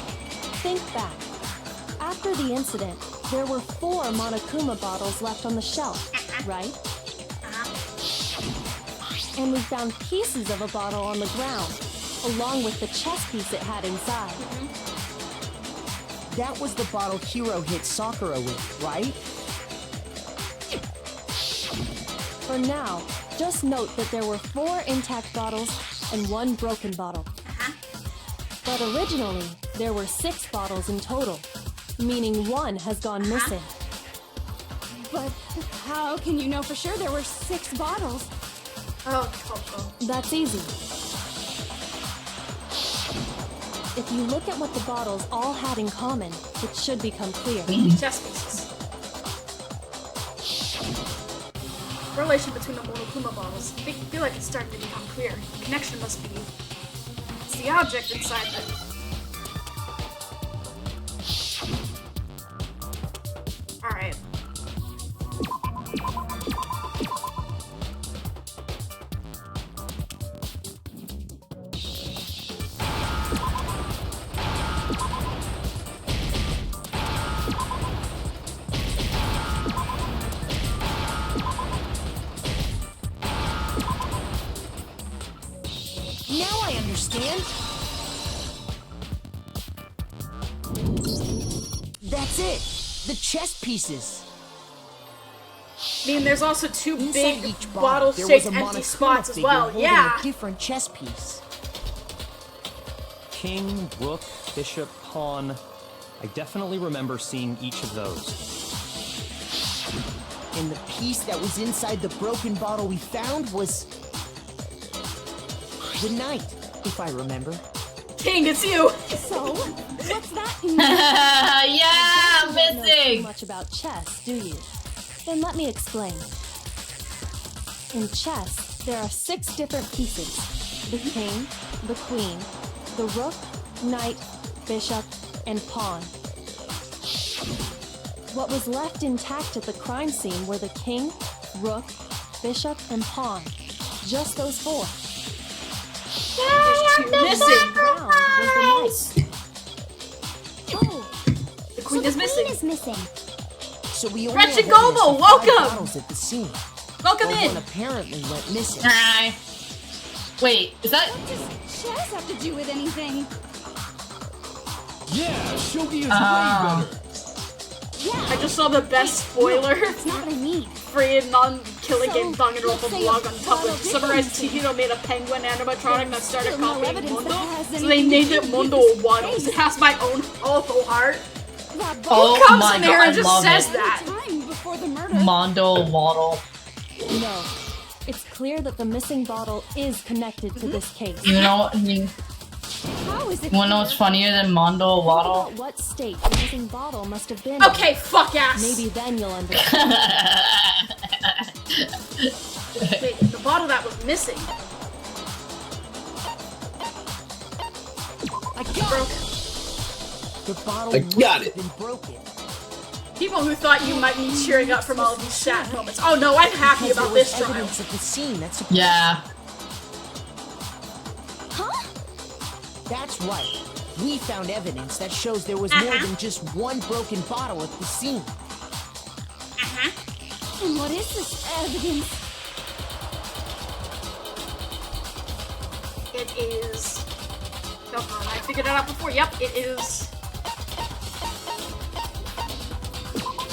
Think back. After the incident, there were 4 Monokuma bottles left on the shelf, right? And we found pieces of a bottle on the ground, along with the chess piece it had inside. That was the bottle Hiro hit Sakura with, right? For now, just note that there were 4 intact bottles and 1 broken bottle. But originally, there were 6 bottles in total, meaning 1 has gone missing. But how can you know for sure there were 6 bottles? Oh, Coco. That's easy. If you look at what the bottles all had in common, it should become clear. Chess pieces. The relation between the Monokuma bottles. I feel like it's starting to become clear. The connection must be... It's the object inside them. Alright. Now I understand. That's it. The chess pieces. I mean, there's also 2 Inside big each bottle-shaped there was a empty Monokuma spots as figure well. holding Yeah. a different chess piece. King, rook, bishop, pawn. I definitely remember seeing each of those. And the piece that was inside the broken bottle we found was... the knight, if I remember. King, it's you! So, what's that? Yeah, You don't know too missing. much about chess, do you? Then let me explain. In chess, there are 6 different pieces. The king, the queen, the rook, knight, bishop, and pawn. What was left intact at the crime scene were the king, rook, bishop, and pawn. Just those 4. There's 2 missing! Ground was the knight. Oh, The queen is missing. is missing. So we only Wretched have evidence Gobo, of 5 welcome! bottles at the scene. Welcome But in! one apparently went missing. Hi. Wait, is that? What does chess have to do with anything? Yeah, Shogi is way better. Yeah. I just saw the best spoiler. That's not what I mean. Free non-killing So, game Danganronpa let's say blog on a Tumblr. bottle Summarized did Chihiro made a penguin animatronic that started still no copying evidence Mundo, that has so they anything named to it do Mundo with this Waddles. case. It has my own awful heart. That Oh Who comes my in there God, and I just love says it. that? time before the murder. Mondo Waddle. No. It's clear that the missing bottle is connected to this case. You know, I mean, How is it? you wanna know what's funnier than Mondo Think Waddle? about what state the missing bottle must have been in. Okay, fuck ass. Maybe then you'll understand. Wait, the bottle that was missing. I got Broken. it. The bottle I got must it. have been broken. People who thought you might be cheering up from all of these sad moments. Oh no, I'm happy Because about there was this trial. evidence at the scene that's Yeah. Huh? That's right. We found evidence that shows there was more than just one broken bottle at the scene. And what is this evidence? It is. Come on, I figured it out before. Yep, it is.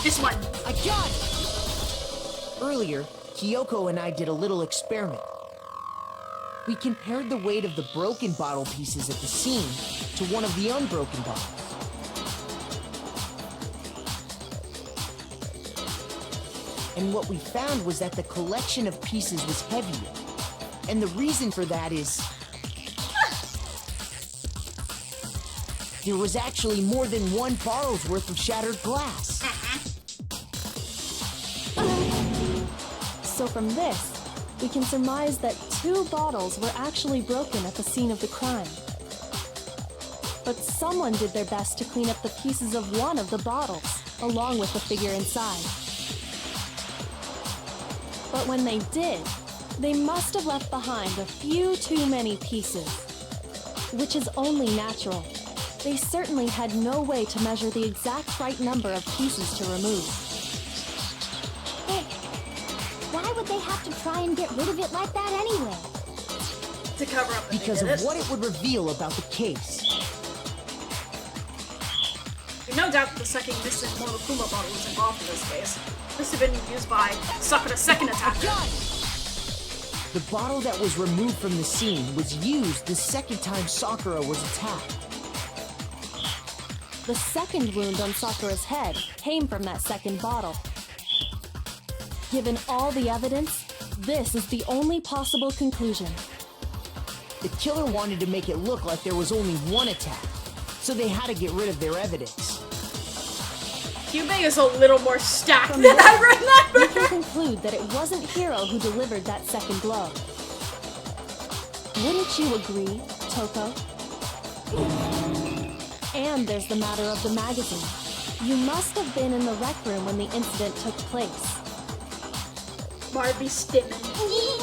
This one. I got it! Earlier, Kyoko and I did a little experiment. We compared the weight of the broken bottle pieces at the scene to one of the unbroken bottles. And what we found was that the collection of pieces was heavier. And the reason for that is... there was actually more than one bottle's worth of shattered glass. So from this, we can surmise that 2 bottles were actually broken at the scene of the crime. But someone did their best to clean up the pieces of one of the bottles, along with the figure inside. But when they did, they must have left behind a few too many pieces, which is only natural. They certainly had no way to measure the exact right number of pieces to remove. But why would they have to try and get rid of it like that anyway? To cover up that Because they of did what it would reveal about the case. There's no doubt that the second missing Monokuma bottle was involved in this case. This had been used by Sakura's second attacker. The bottle that was removed from the scene was used the second time Sakura was attacked. The second wound on Sakura's head came from that second bottle. Given all the evidence, this is the only possible conclusion. The killer wanted to make it look like there was only one attack, so they had to get rid of their evidence. Kyubey is a little more stacked From than this, I we remember. can conclude that it wasn't Hiro who delivered that second blow. Wouldn't you agree, Toko? And there's the matter of the magazine. You must have been in the rec room when the incident took place. Barbie Stimmin.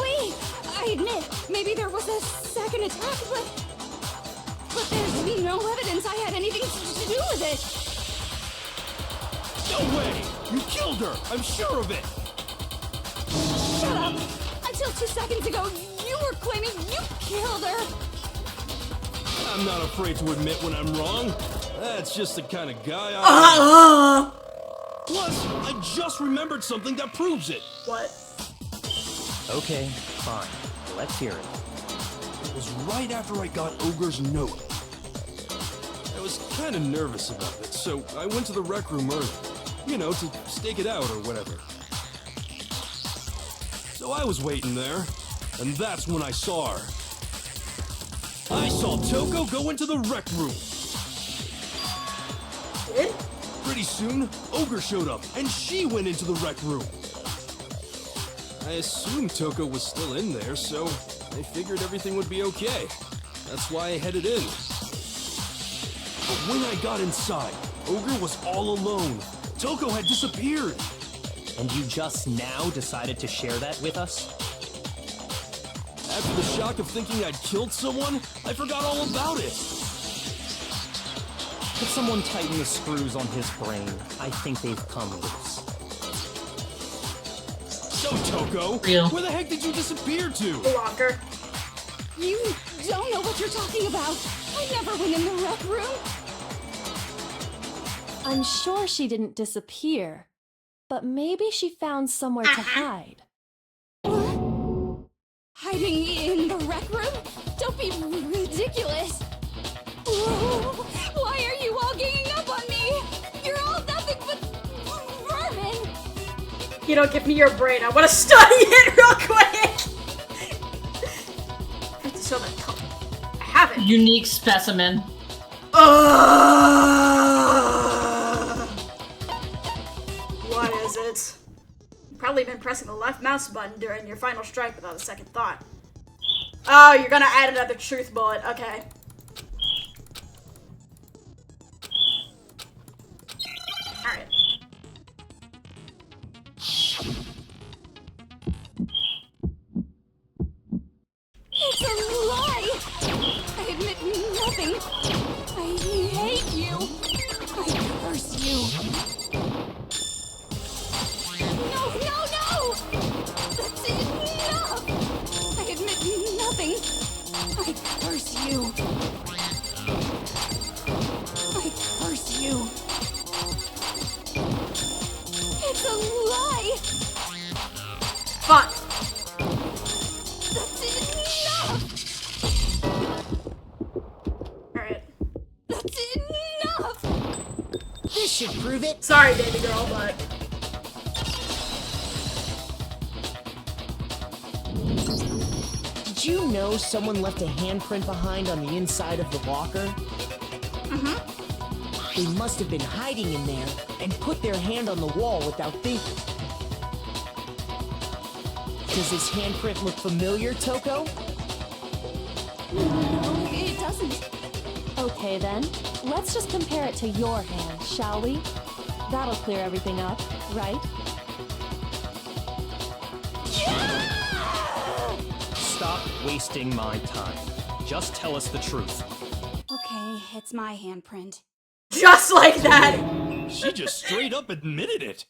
Wait! I admit, maybe there was a second attack, but there's no evidence I had anything to do with it. No way! You killed her! I'm sure of it! Shut up! Until 2 seconds ago, you were claiming you killed her! I'm not afraid to admit when I'm wrong. That's just the kind of guy I am. Plus, I just remembered something that proves it. What? Okay, fine. Let's hear it. It was right after I got Ogre's note. I was kind of nervous about it, so I went to the rec room early. You know, to stake it out or whatever. So I was waiting there, and that's when I saw her. I saw Toko go into the rec room. Did? Pretty soon, Ogre showed up, and she went into the rec room. I assumed Toko was still in there, so I figured everything would be okay. That's why I headed in. But when I got inside, Ogre was all alone. Toko had disappeared. And you just now decided to share that with us? After the shock of thinking I'd killed someone, I forgot all about it. Could someone tighten the screws on his brain? I think they've come loose. So, Toko, Real. where the heck did you disappear to? The locker. You don't know what you're talking about. I never went in the rec room. I'm sure she didn't disappear, but maybe she found somewhere to hide. What? Hiding in the rec room? Don't be ridiculous. Whoa. Why are you all ganging up on me? You're all nothing but vermin. You don't give me your brain. I want to study it real quick. I have to show that color. I have it. Unique specimen. What is it? You've probably been pressing the left mouse button during your final strike without a second thought. Oh, you're gonna add another truth bullet. Okay. Alright. It's a lie! I admit nothing. I hate you. I curse you. No! That's enough! I admit nothing. I curse you. I curse you. It's a lie! Fuck. That's enough! Alright. That's enough! This should prove it. Sorry, baby girl, but... Did you know someone left a handprint behind on the inside of the locker? They must have been hiding in there and put their hand on the wall without thinking. Does this handprint look familiar, Toko? No, it doesn't. Okay then, let's just compare it to your hand, shall we? That'll clear everything up, right? Stop wasting my time. Just tell us the truth. Okay, it's my handprint. Just like that! She just straight up admitted it.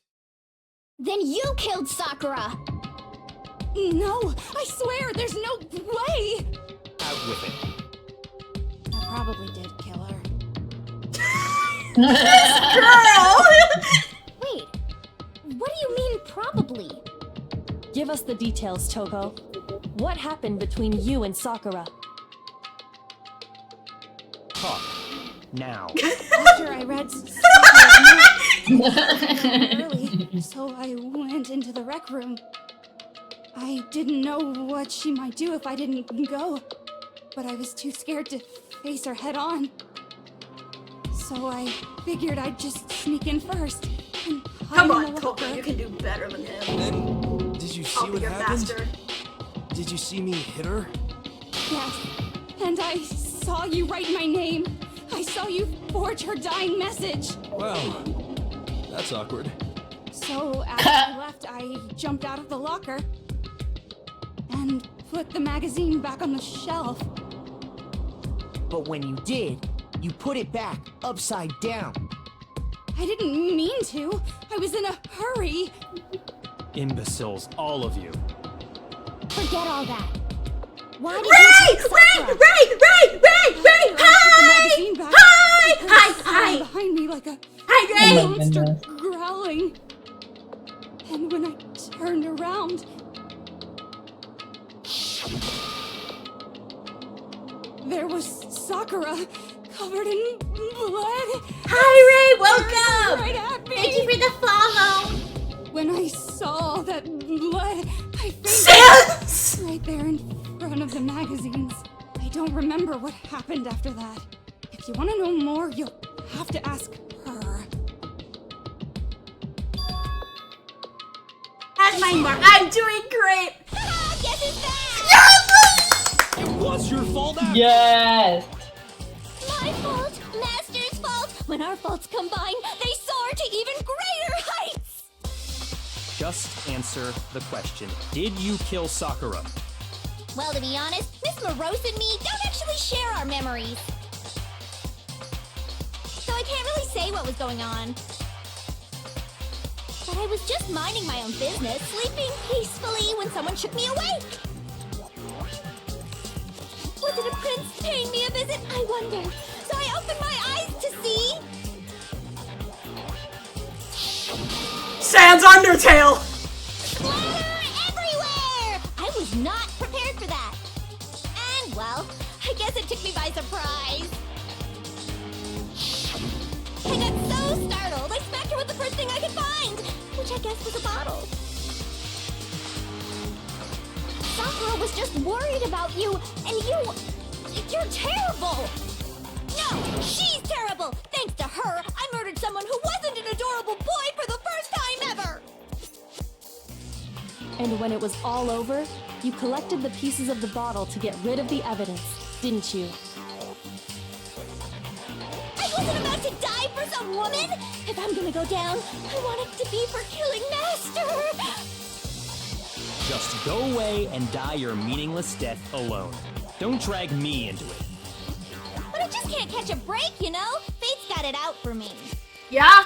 Then you killed Sakura! No, I swear, there's no way! Out with it. I probably did kill her. Girl! Wait, what do you mean probably? Give us the details, Toko. What happened between you and Sakura? Talk. Now. After I read Sakura's note early, so I went into the rec room. I didn't know what she might do if I didn't go, but I was too scared to face her head on. So I figured I'd just sneak in first and hide Come in on, the Toko, locker. you can do better than him. And did you see I'll be what your happened? bastard. Did you see me hit her? Yes, and I saw you write my name. I saw you forge her dying message. Well, that's awkward. So after I left, I jumped out of the locker and put the magazine back on the shelf. But when you did, you put it back upside down. I didn't mean to. I was in a hurry. Imbeciles, all of you. Forget all that. Why did Ray! you take Sakura? Ray! Hi! Behind me like a Hi, Ray! monster growling. And when I turned around, there was Sakura covered in blood. Hi, Ray! Welcome! Right at me. Thank you for the follow. When I saw that blood, I fainted Sans! right there in front of the magazines. I don't remember what happened after that. If you want to know more, you'll have to ask her. How's my mark? I'm doing great! Guess who's back? It was your fault after. Yes! My fault, Master's fault. When our faults combine, they soar to even greater heights. Just answer the question. Did you kill Sakura? Well, to be honest, Miss Morose and me don't actually share our memories. So I can't really say what was going on. But I was just minding my own business, sleeping peacefully when someone shook me awake. a prince paying me a visit? I wondered. So I opened my eyes to see... Sans Undertale! Splatter everywhere! I was not prepared for that. And, well, I guess it took me by surprise. I got so startled, I smacked her with the first thing I could find, which I guess was a bottle. Sakura was just worried about you, and you're terrible! No, she's terrible! Thanks to her, I murdered someone who wasn't an adorable boy for the first time ever! And when it was all over, you collected the pieces of the bottle to get rid of the evidence, didn't you? I wasn't about to die for some woman! If I'm gonna go down, I want it to be for killing Master! Just go away and die your meaningless death alone. Don't drag me into it. But I just can't catch a break, you know? Fate's got it out for me. Yeah?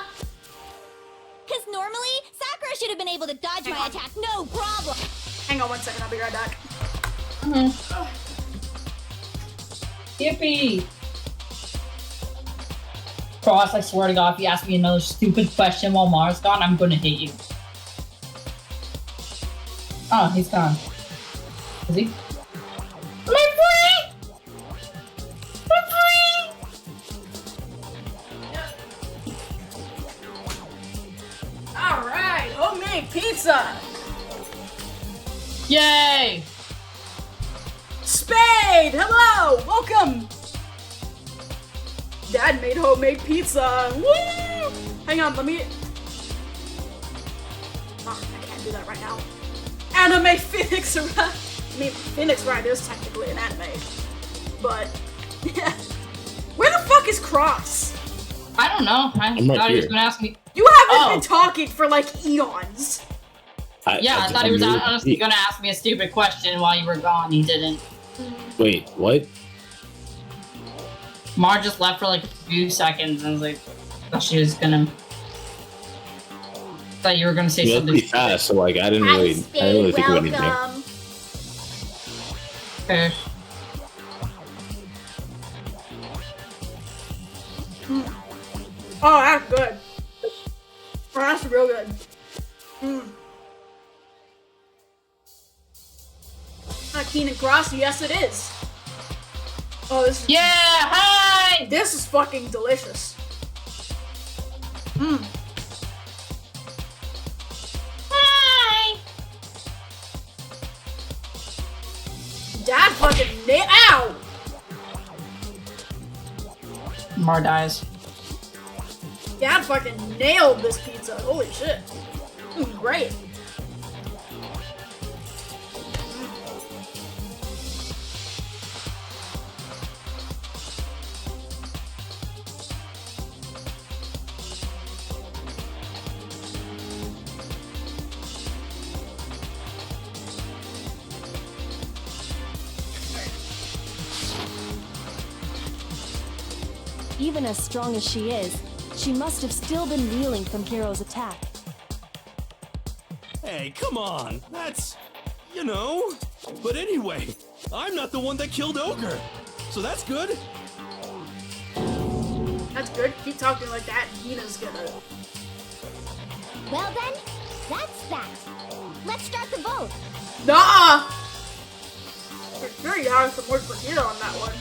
Because normally, Sakura should have been able to dodge my attack, no problem! Hang on 1 second, I'll be right back. Yippee! Cross, I swear to God, if you ask me another stupid question while Mars gone, I'm gonna hit you. Oh, he's gone. Is he? My boy! My boy! Alright, homemade pizza! Yay! Spade! Hello! Welcome! Dad made homemade pizza! Woo! Hang on, let me... Oh, I can't do that right now. Anime Phoenix Wright! I mean, Phoenix Wright is technically an anime. But... yeah. Where the fuck is Cross? I don't know. I thought he was gonna ask me. You haven't been talking for like eons. I thought he was honestly gonna ask me a stupid question while you were gone. He didn't. Wait, what? Mar just left for like a few seconds and I was like, thought she was gonna. Thought you were gonna say something pretty fast, so like I didn't really think of anything. Okay. Oh, that's good. Oh, that's real good. Keenan Cross, yes it is. Oh, this is... Yeah, hi! This is fucking delicious. Hi! Dad fucking ow! Mar dies. Dad fucking nailed this pizza. Holy shit. Great. Even as strong as she is, she must have still been reeling from Hiro's attack. Hey, come on. That's... you know... But anyway, I'm not the one that killed Ogre. So that's good. That's good. Keep talking like that and Hina's gonna... Well then, that's that. Let's start the vote. Nah! I'm sure you have some work for Hina on that one.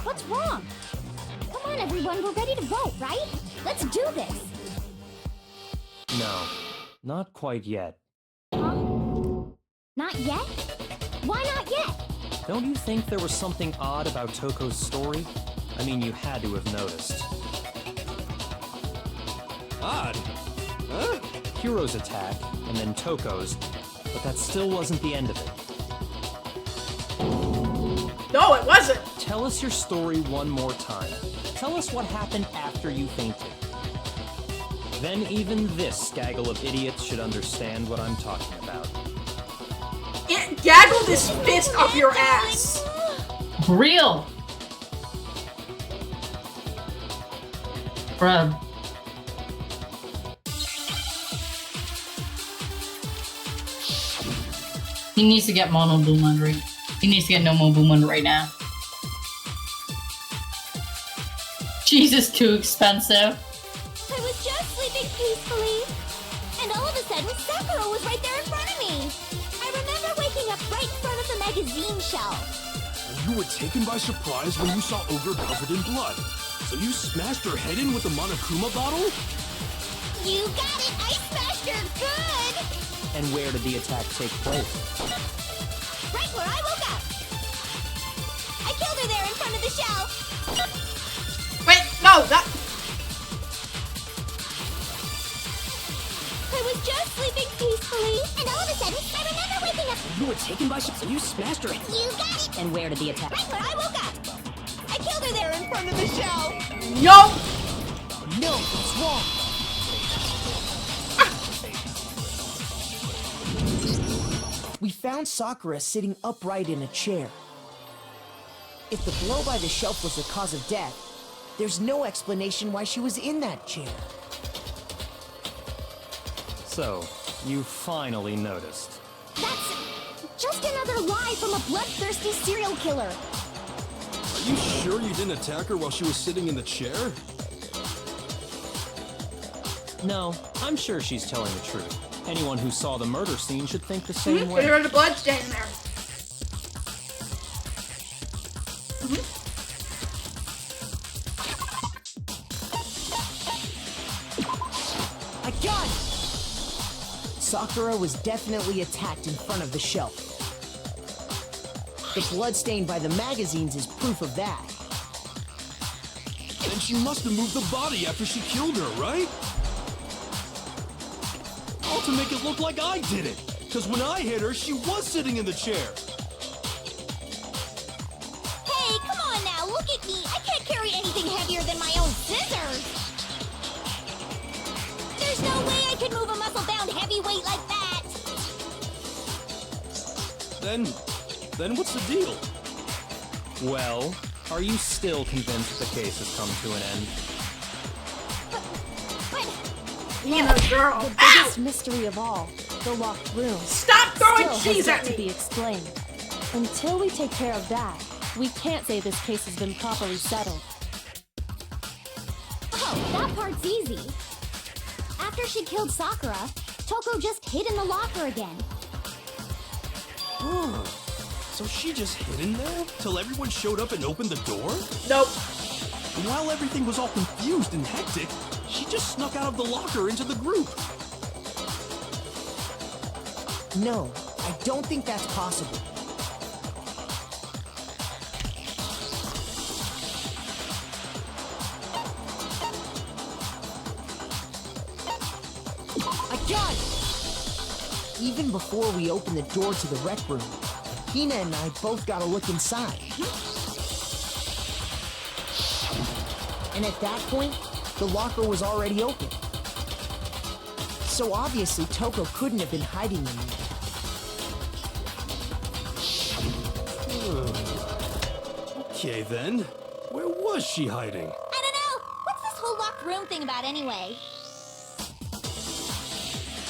What's wrong? Come on, everyone, we're ready to vote, right? Let's do this. No, not quite yet. Not yet? Why not yet? Don't you think there was something odd about Toko's story? I mean, you had to have noticed. Odd? Huh? Hiro's attack, and then Toko's, but that still wasn't the end of it. No, it wasn't! Tell us your story one more time. Tell us what happened after you fainted. Then even this gaggle of idiots should understand what I'm talking about. It gaggled his fist up your ass! Real! Bruh. He needs to get Mono Bloom under it. He needs to get no more Boomon right now. Jesus, too expensive. I was just sleeping peacefully, and all of a sudden Sakura was right there in front of me. I remember waking up right in front of the magazine shelf. You were taken by surprise when you saw Ogre covered in blood. So you smashed her head in with the Monokuma bottle? You got it! I smashed her good! And where did the attack take place? Right where I woke up! I killed her there in front of the shelf! Wait, no, that... I was just sleeping peacefully, and all of a sudden, I remember waking up. You were taken by surprise. You smashed her. You got it! And where did the attack? Right where I woke up! I killed her there in front of the shelf! Yo! No, it's wrong. We found Sakura sitting upright in a chair. If the blow by the shelf was the cause of death, there's no explanation why she was in that chair. So, you finally noticed. That's just another lie from a bloodthirsty serial killer. Are you sure you didn't attack her while she was sitting in the chair? No, I'm sure she's telling the truth. Anyone who saw the murder scene should think the same way. There's a blood stain there. I got it! Sakura was definitely attacked in front of the shelf. The blood stain by the magazines is proof of that. Then she must have moved the body after she killed her, right? All to make it look like I did it. Because when I hit her, she was sitting in the chair. Hey, come on now, look at me. I can't carry anything heavier than my own scissors. There's no way I can move a muscle-bound heavyweight like that. Then what's the deal? Well, are you still convinced the case has come to an end? You know, girl. The biggest mystery of all, the locked room, Stop throwing still cheese has at yet to me! be explained. Until we take care of that, we can't say this case has been properly settled. Oh, that part's easy. After she killed Sakura, Toko just hid in the locker again. Huh. So she just hid in there till everyone showed up and opened the door? Nope. And while everything was all confused and hectic, she just snuck out of the locker into the group. No, I don't think that's possible. I got it! Even before we opened the door to the rec room, Hina and I both got a look inside. And at that point, the locker was already open. So obviously Toko couldn't have been hiding in there. Okay then, where was she hiding? I don't know. What's this whole locked room thing about anyway?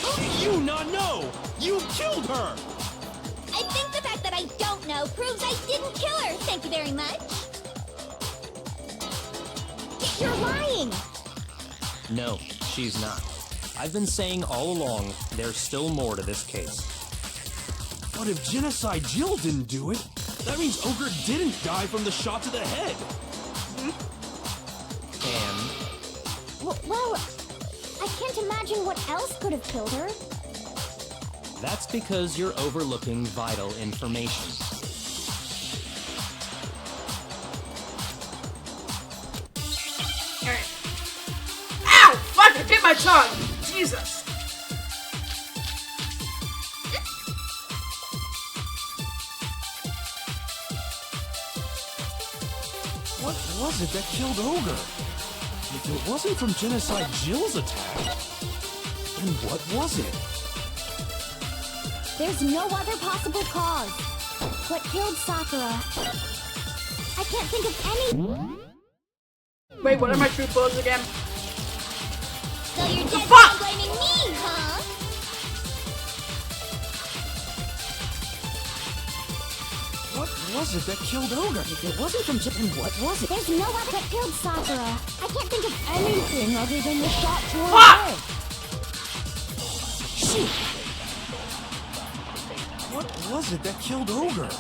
How do you not know? You killed her! I think the fact that I don't know proves I didn't kill her. Thank you very much. You're lying. No, she's not. I've been saying all along, there's still more to this case. But if Genocide Jill didn't do it, that means Ogre didn't die from the shot to the head. And Well, I can't imagine what else could have killed her. that's because you're overlooking vital information. Alright. Ow! Fuck! I bit my tongue! Jesus! What was it that killed Ogre? If it wasn't from Genocide Jill's attack, then what was it? There's no other possible cause. What killed Sakura? I can't think of any. Wait, what are my true clothes again? So you're dead fuck? blaming me, huh? What was it that killed Ogre? If it wasn't from Japan, what was it? There's no other that killed Sakura. I can't think of anything other than the shot to her head. Shoot! What was it that killed Ogre?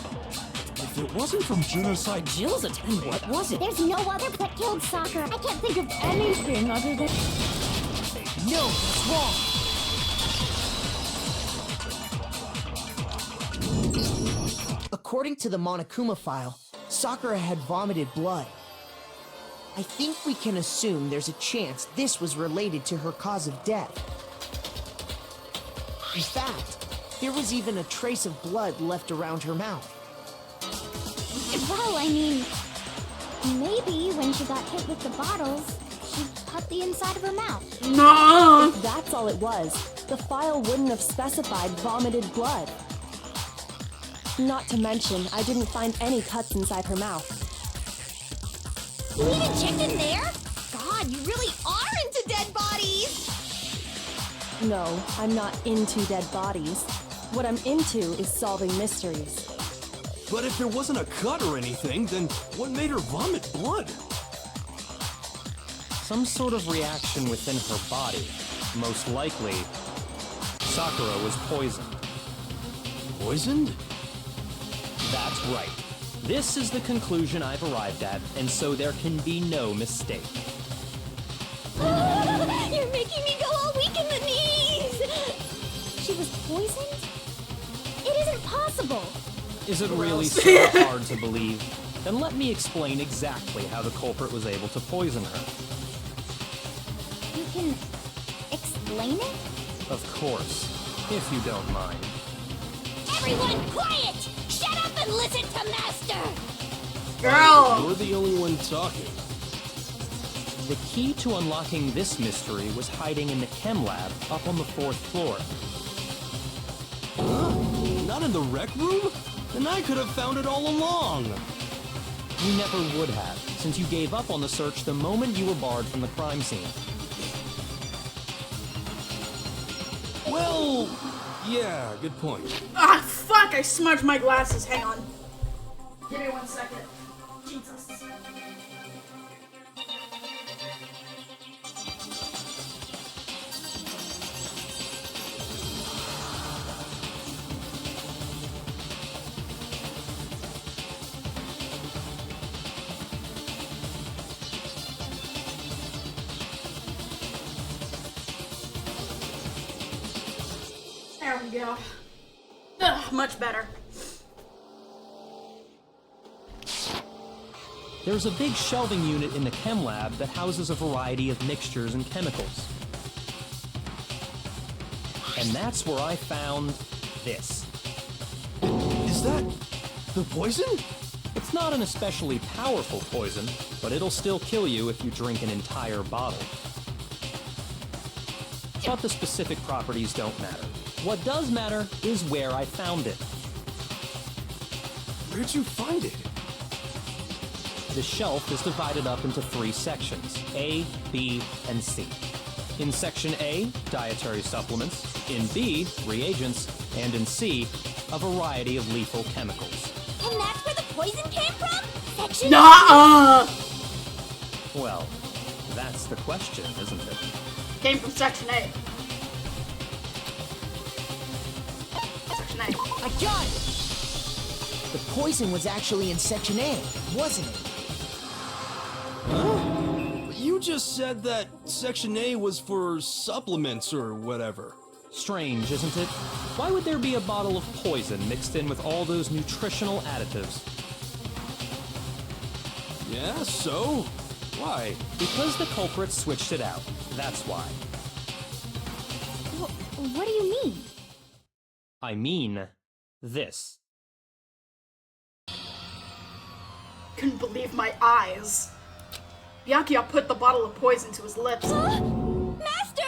If it wasn't from genocide Jill's attack, what was it? There's no other that killed Sakura. I can't think of anything other than... No, that's wrong. According to the Monokuma file, Sakura had vomited blood. I think we can assume there's a chance this was related to her cause of death. In fact, there was even a trace of blood left around her mouth. Well, I mean, maybe when she got hit with the bottles, she cut the inside of her mouth. No! If that's all it was, the file wouldn't have specified vomited blood. Not to mention, I didn't find any cuts inside her mouth. You even checked in there? God, you really are into dead bodies! No, I'm not into dead bodies. What I'm into is solving mysteries. But if there wasn't a cut or anything, then what made her vomit blood? Some sort of reaction within her body. Most likely, Sakura was poisoned. Poisoned? That's right. This is the conclusion I've arrived at, and so there can be no mistake. You're making me go all weak in the knees! She was poisoned? It isn't possible! Is it really so hard to believe? Then let me explain exactly how the culprit was able to poison her. You can explain it? Of course, if you don't mind. Everyone quiet! Shut up and listen to Master! Girl! You're the only one talking. The key to unlocking this mystery was hiding in the chem lab up on the 4th floor. Huh? Not in the rec room? Then I could have found it all along. You never would have, since you gave up on the search the moment you were barred from the crime scene. Well, yeah, good point. Ah, fuck! I smudged my glasses. Hang on. Give me 1 second. Jesus. There we go. Ugh, much better. There's a big shelving unit in the chem lab that houses a variety of mixtures and chemicals. And that's where I found this. Is that the poison? It's not an especially powerful poison, but it'll still kill you if you drink an entire bottle. But the specific properties don't matter. What does matter is where I found it. Where'd you find it? The shelf is divided up into 3 sections, A, B, and C. In Section A, dietary supplements. In B, reagents. And in C, a variety of lethal chemicals. And that's where the poison came from? Section Nuh-uh! Well, that's the question, isn't it? Came from Section A. Section A. I got it! The poison was actually in Section A, wasn't it? Huh? You just said that Section A was for supplements or whatever. Strange, isn't it? Why would there be a bottle of poison mixed in with all those nutritional additives? Yeah, so? Why? Because the culprit switched it out. That's why. What do you mean? I mean, this. Couldn't believe my eyes. Byakuya put the bottle of poison to his lips. Master!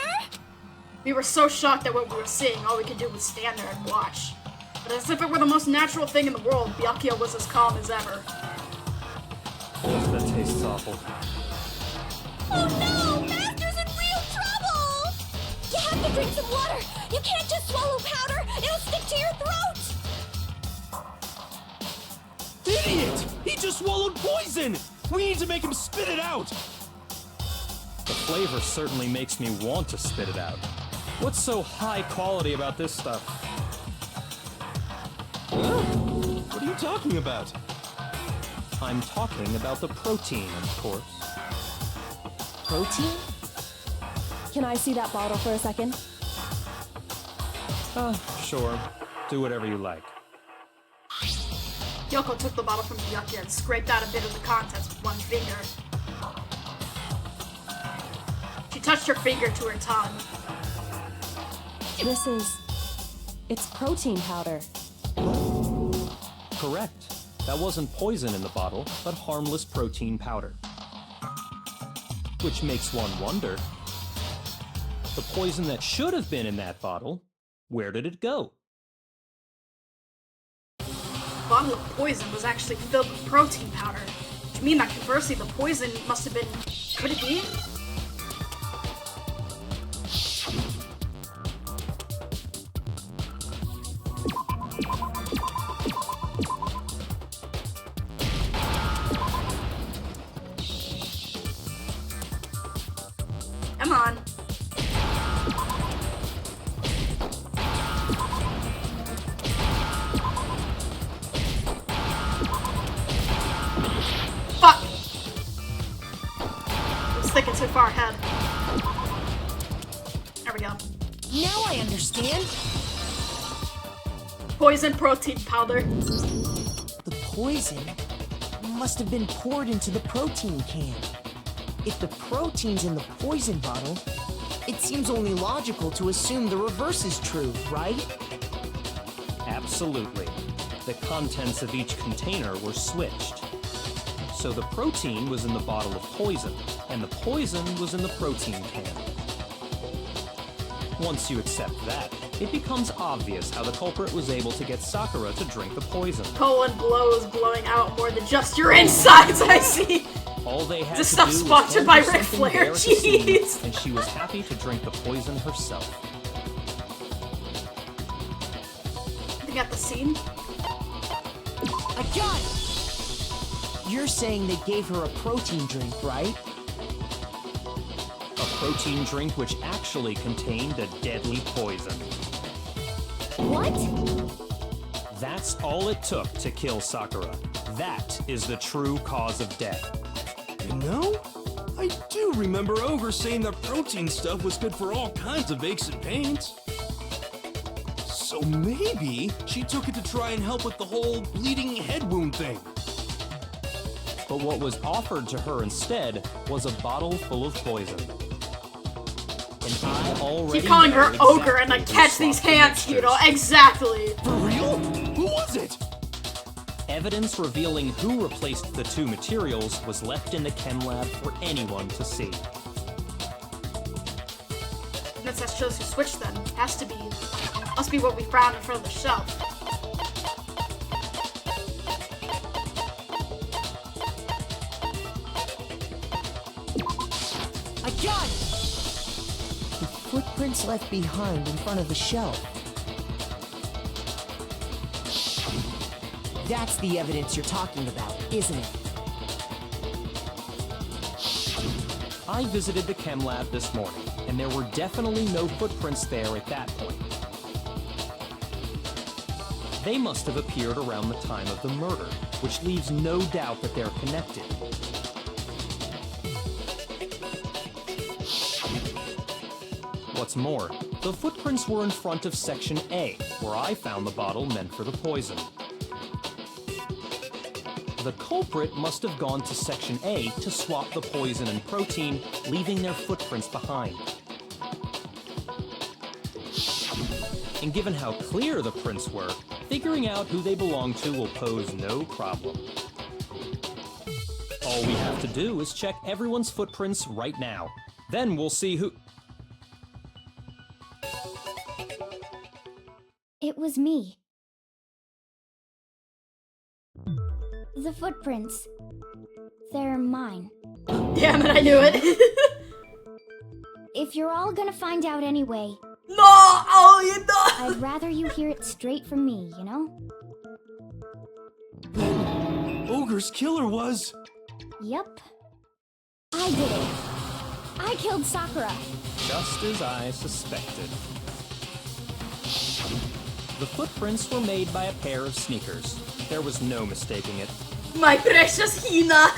We were so shocked at what we were seeing, all we could do was stand there and watch. But as if it were the most natural thing in the world, Byakuya was as calm as ever. That tastes awful. Oh no! Master's in real trouble! You have to drink some water! You can't just swallow powder! It'll stick to your throat! just swallowed poison! We need to make him spit it out! The flavor certainly makes me want to spit it out. What's so high quality about this stuff? What are you talking about? I'm talking about the protein, of course. Protein? Can I see that bottle for a second? Sure. Do whatever you like. Yoko took the bottle from Yuki and scraped out a bit of the contents with one finger. She touched her finger to her tongue. It's protein powder. Correct. That wasn't poison in the bottle, but harmless protein powder. Which makes one wonder, the poison that should have been in that bottle, where did it go? The bottle of poison was actually filled with protein powder. Do you mean that conversely the poison must have been... Could it be? Come on. Fuck! I was thinking too far ahead. There we go. Now I understand. Poison protein powder. The poison must have been poured into the protein can. If the protein's in the poison bottle, it seems only logical to assume the reverse is true, right? Absolutely. The contents of each container were switched. So the protein was in the bottle of poison, and the poison was in the protein can. Once you accept that, it becomes obvious how the culprit was able to get Sakura to drink the poison. Colon blows blowing out more than just your insides, I see! All they had This to stuff do was sponsored by order Ric something Flair, there at the scene, jeez! and she was happy to drink the poison herself. They got the scene? I got it! You're saying they gave her a protein drink, right? A protein drink which actually contained a deadly poison. What? That's all it took to kill Sakura. That is the true cause of death. You know, I do remember Ogre saying that protein stuff was good for all kinds of aches and pains. So maybe she took it to try and help with the whole bleeding head wound thing. But what was offered to her instead was a bottle full of poison. And I already Keep calling her know ogre and exactly I catch who these swapped the hands, you know, mixtures. exactly! For real? Who was it? Evidence revealing who replaced the two materials was left in the chem lab for anyone to see. That shows who switched then. Has to be. Must be what we found in front of the shelf. I got it! The footprints left behind in front of the shelf. That's the evidence you're talking about, isn't it? I visited the chem lab this morning, and there were definitely no footprints there at that point. They must have appeared around the time of the murder, which leaves no doubt that they're connected. What's more, the footprints were in front of Section A, where I found the bottle meant for the poison. The culprit must have gone to Section A to swap the poison and protein, leaving their footprints behind. And given how clear the prints were, figuring out who they belong to will pose no problem. All we have to do is check everyone's footprints right now. Then we'll see who... It was me. The footprints. They're mine. Damn it, I knew it. If you're all gonna find out anyway, No! Oh, you know! I'd rather you hear it straight from me, you know? Then Ogre's killer was... Yep. I did it. I killed Sakura. Just as I suspected. The footprints were made by a pair of sneakers. There was no mistaking it. My precious Hina!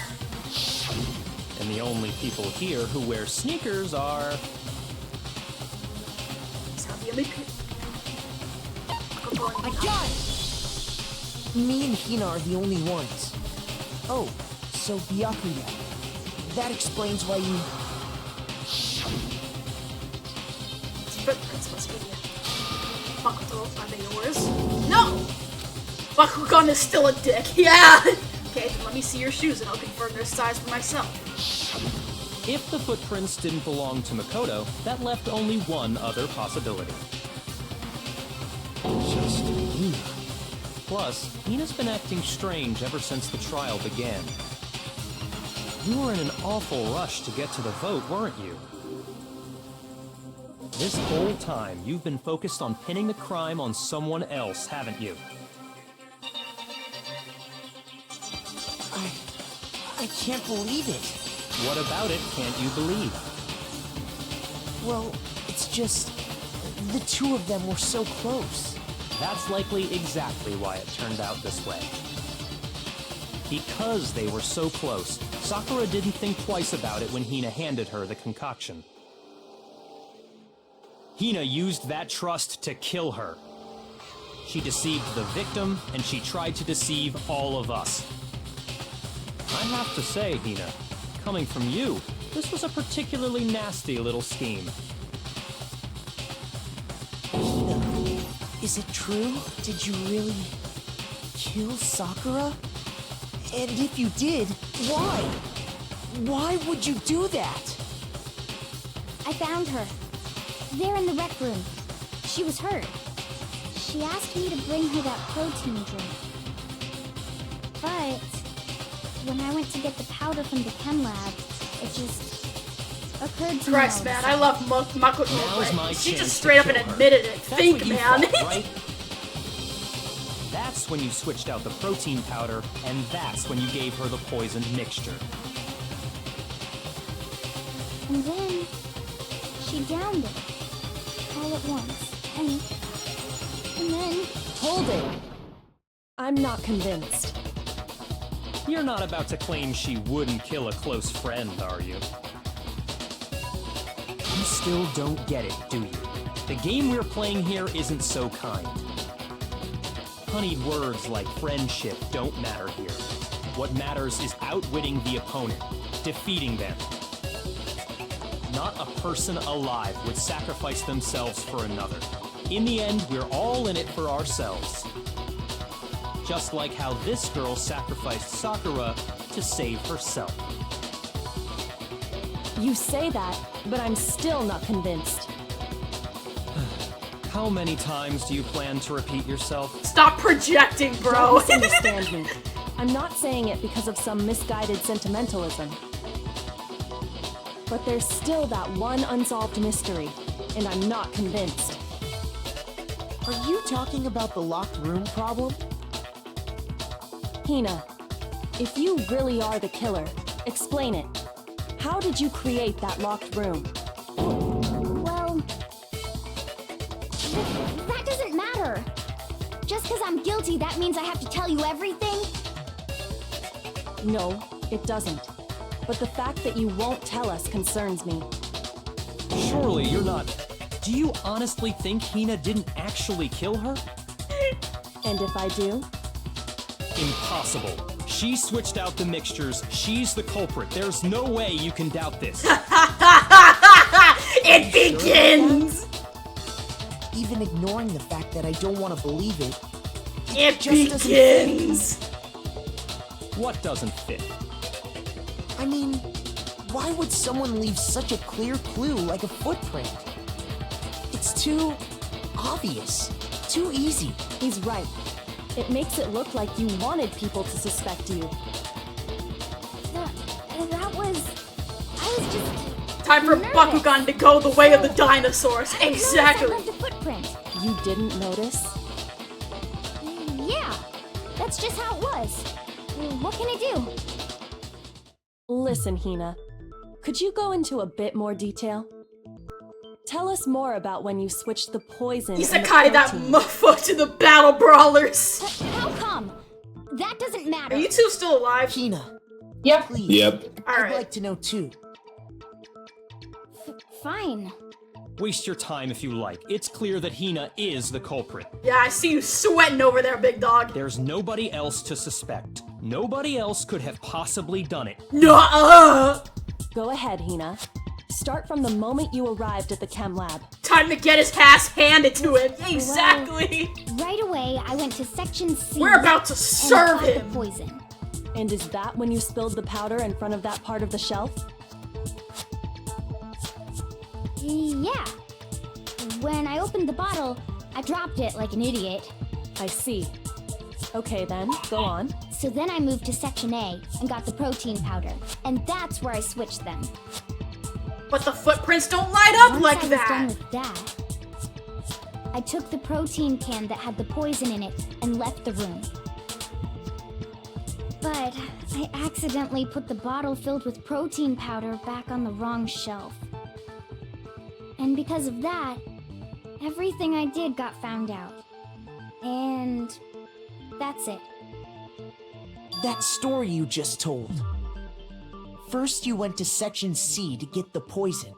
And the only people here who wear sneakers are... I got it! Me and Hina are the only ones. Oh, so Byakuya. That explains why you... Footprints must be Makoto, are they yours? No! Bakugan is still a dick, yeah! Okay, then let me see your shoes and I'll confirm their size for myself. If the footprints didn't belong to Makoto, that left only one other possibility. Just Hina. Plus, Hina's been acting strange ever since the trial began. You were in an awful rush to get to the vote, weren't you? This whole time, you've been focused on pinning the crime on someone else, haven't you? I can't believe it. What about it can't you believe? Well, it's just... the two of them were so close. That's likely exactly why it turned out this way. Because they were so close, Sakura didn't think twice about it when Hina handed her the concoction. Hina used that trust to kill her. She deceived the victim, and she tried to deceive all of us. I have to say, Hina, coming from you, this was a particularly nasty little scheme. Hina, is it true? Did you really kill Sakura? And if you did, why? Why would you do that? I found her. There in the rec room. She was hurt. She asked me to bring her that protein drink. But when I went to get the powder from the chem lab, it just occurred to me. Christ, man, I love Makoto, my but she chance just to straight up and kill her. admitted it. That's Think, what you man. thought, right? That's when you switched out the protein powder, and that's when you gave her the poisoned mixture. And then she downed it all at once. And then... Hold it! I'm not convinced. You're not about to claim she wouldn't kill a close friend, are you? You still don't get it, do you? The game we're playing here isn't so kind. Honeyed words like friendship don't matter here. What matters is outwitting the opponent, defeating them. Not a person alive would sacrifice themselves for another. In the end, we're all in it for ourselves. Just like how this girl sacrificed Sakura to save herself. You say that, but I'm still not convinced. How many times do you plan to repeat yourself? Stop projecting, bro! Don't misunderstand me. I'm not saying it because of some misguided sentimentalism. But there's still that one unsolved mystery, and I'm not convinced. Are you talking about the locked room problem? Hina, if you really are the killer, explain it. How did you create that locked room? Well... that doesn't matter. Just because I'm guilty, that means I have to tell you everything? No, it doesn't. But the fact that you won't tell us concerns me. Surely you're not... Do you honestly think Hina didn't actually kill her? And if I do? Impossible. She switched out the mixtures. She's the culprit. There's no way you can doubt this. It begins! Even ignoring the fact that I don't want to believe it, It just begins! What doesn't fit? I mean, why would someone leave such a clear clue like a footprint? It's too obvious, too easy. He's right. It makes it look like you wanted people to suspect you. That was... I was just... Time for nervous. Bakugan to go the way of the dinosaurs. I noticed Exactly. I left a footprint. You didn't notice? Yeah. That's just how it was. What can I do? Listen, Hina. Could you go into a bit more detail? Tell us more about when you switched the poison. Isekai that motherfucker to the battle brawlers. How come? That doesn't matter. Are you two still alive? Hina. Yep. Please. Yep. I'd like to know too. Fine. Waste your time if you like. It's clear that Hina is the culprit. Yeah, I see you sweating over there, big dog. There's nobody else to suspect. Nobody else could have possibly done it. Nuh-uh. Go ahead, Hina. Start from the moment you arrived at the chem lab. Time to get his ass handed to him. Exactly. Right away, I went to Section C. We're about to serve and got him. the poison. And is that when you spilled the powder in front of that part of the shelf? Yeah. When I opened the bottle, I dropped it like an idiot. I see. Okay then, go on. So then I moved to Section A and got the protein powder. And that's where I switched them. But the footprints don't light up like Once I was that. done with that, I took the protein can that had the poison in it and left the room. But I accidentally put the bottle filled with protein powder back on the wrong shelf. And because of that, everything I did got found out. And that's it. That story you just told. First you went to Section C to get the poison.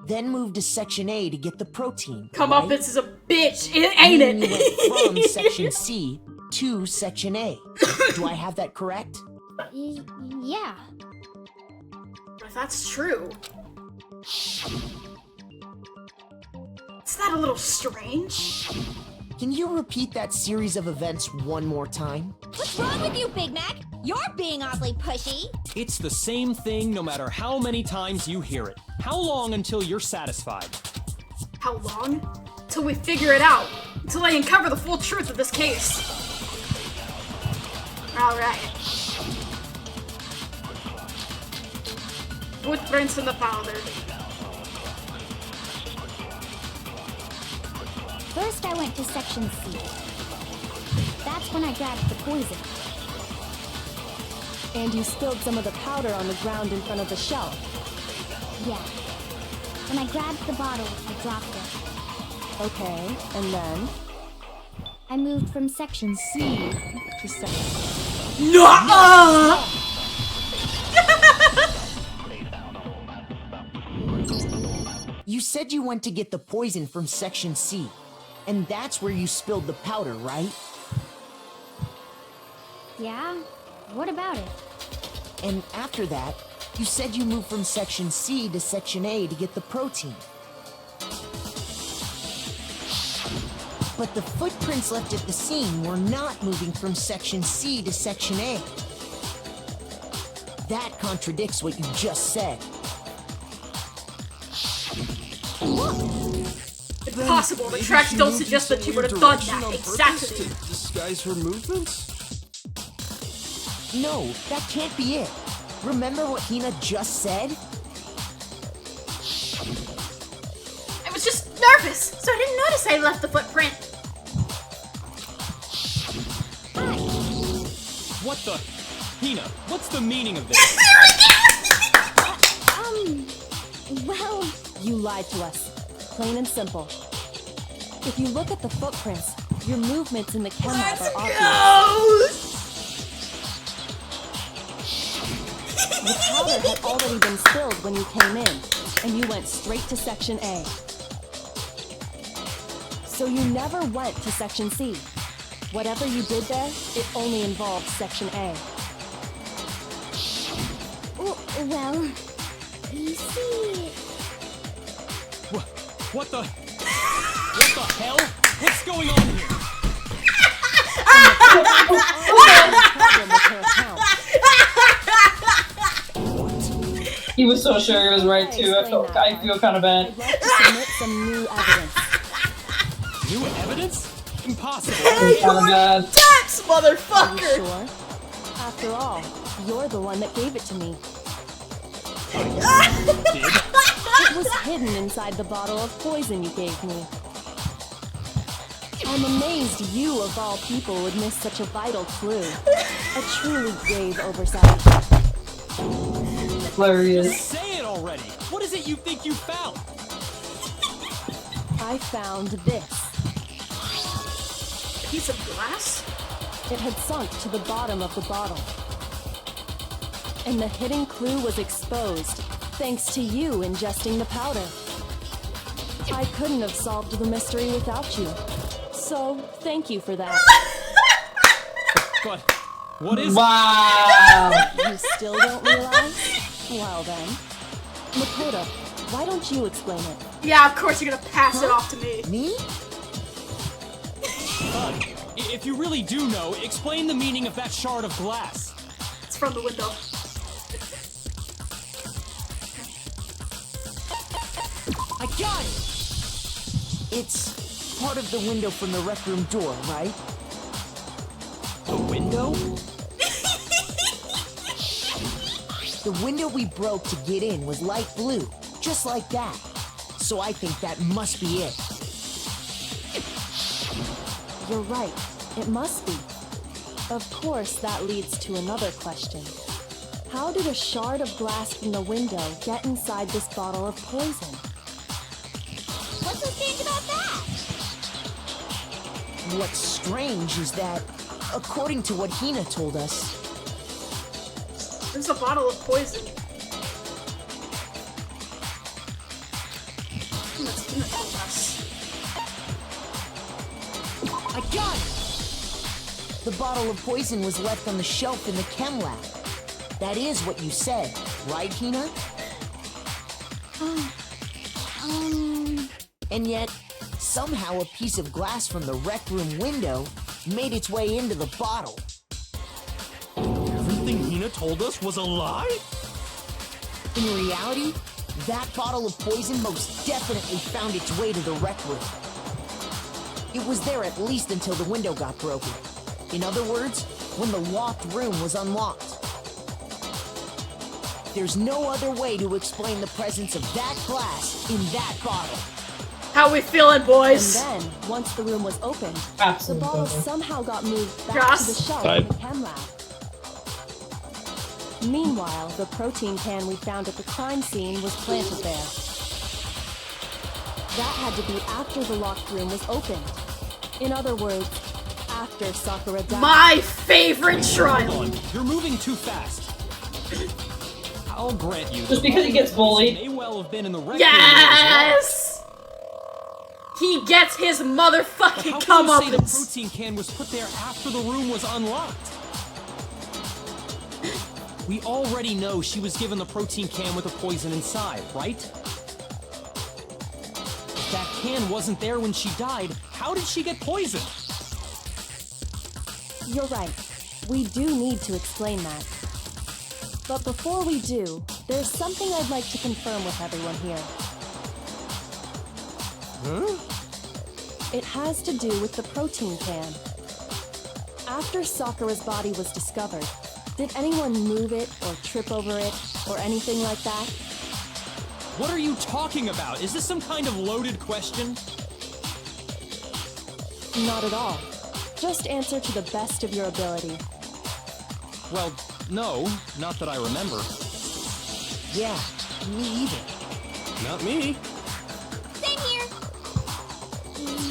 Then moved to Section A to get the protein. Come right? up, this is a bitch, ain't And then you it? went from Section C to Section A. Do I have that correct? Yeah. But if that's true, is that a little strange? Can you repeat that series of events one more time? What's wrong with you, Big Mac? You're being awfully pushy. It's the same thing no matter how many times you hear it. How long until you're satisfied? How long? Till we figure it out. Until I uncover the full truth of this case. Alright. Footprints in the powder. First, I went to Section C. That's when I grabbed the poison. And you spilled some of the powder on the ground in front of the shelf. Yeah. When I grabbed the bottle, I dropped it. Okay, and then? I moved from Section C to Section... Nuh-uh! You said you went to get the poison from Section C. And that's where you spilled the powder, right? Yeah? What about it? And after that, you said you moved from Section C to Section A to get the protein. But the footprints left at the scene were not moving from Section C to Section A. That contradicts what you just said. Impossible. The tracks don't suggest that she would have done that. Exactly. To disguise her movements? No, that can't be it. Remember what Hina just said? I was just nervous, so I didn't notice I left the footprint. What the? Hina, what's the meaning of this? Well... You lied to us. Plain and simple. If you look at the footprints, your movements in the chem lab are obvious. The powder had already been spilled when you came in, and you went straight to Section A. So you never went to Section C. Whatever you did there, it only involved Section A. Well... You see... What the? What the hell? What's going on here? He was so sure he was right too. I feel kind of bad. I'd like to submit some new evidence. New evidence? Impossible. Hey, Oh my God. Tax, Are you motherfucker! sure? After all, you're the one that gave it to me. It was hidden inside the bottle of poison you gave me. I'm amazed you, of all people, would miss such a vital clue. A truly grave oversight. Hilarious. Say it already! What is it you think you found? I found this. A piece of glass? It had sunk to the bottom of the bottle. And the hidden clue was exposed, thanks to you ingesting the powder. I couldn't have solved the mystery without you. So, thank you for that. But what is Wow. You still don't realize? Well then. Makoto, why don't you explain it? Yeah, of course you're gonna pass it off to me. Me? Bud, if you really do know, explain the meaning of that shard of glass. It's from the window. I got it! It's part of the window from the rec room door, right? The window? The window we broke to get in was light blue, just like that. So I think that must be it. You're right. It must be. Of course, that leads to another question. How did a shard of glass from the window get inside this bottle of poison? What's so strange about that? What's strange is that, according to what Hina told us, There's a bottle of poison. That's Hina told us. I got it! The bottle of poison was left on the shelf in the chem lab. That is what you said, right, Hina? And yet, somehow a piece of glass from the rec room window made its way into the bottle. Everything Hina told us was a lie? In reality, that bottle of poison most definitely found its way to the rec room. It was there at least until the window got broken. In other words, when the locked room was unlocked. There's no other way to explain the presence of that glass in that bottle. How we feeling, And boys? then, once the room was opened, Absolutely. the bottle somehow got moved back Joss? to the shelf Side. in the chem lab. Meanwhile, the protein can we found at the crime scene was planted there. That had to be after the locked room was opened. In other words, after Sakura died. My favorite trial. Hold on, you're moving too fast. I'll grant you. Just because he gets bullied. May well have been in the rec room. Yes! He gets his But motherfucking how can you say the comeuppance. protein can was put there after the room was unlocked? We already know she was given the protein can with the poison inside, right? If that can wasn't there when she died, how did she get poisoned? You're right. We do need to explain that. But before we do, there's something I'd like to confirm with everyone here. Huh? It has to do with the protein can. After Sakura's body was discovered, did anyone move it or trip over it or anything like that? What are you talking about? Is this some kind of loaded question? Not at all. Just answer to the best of your ability. Well, no, not that I remember. Yeah, me either. Not me. Same here.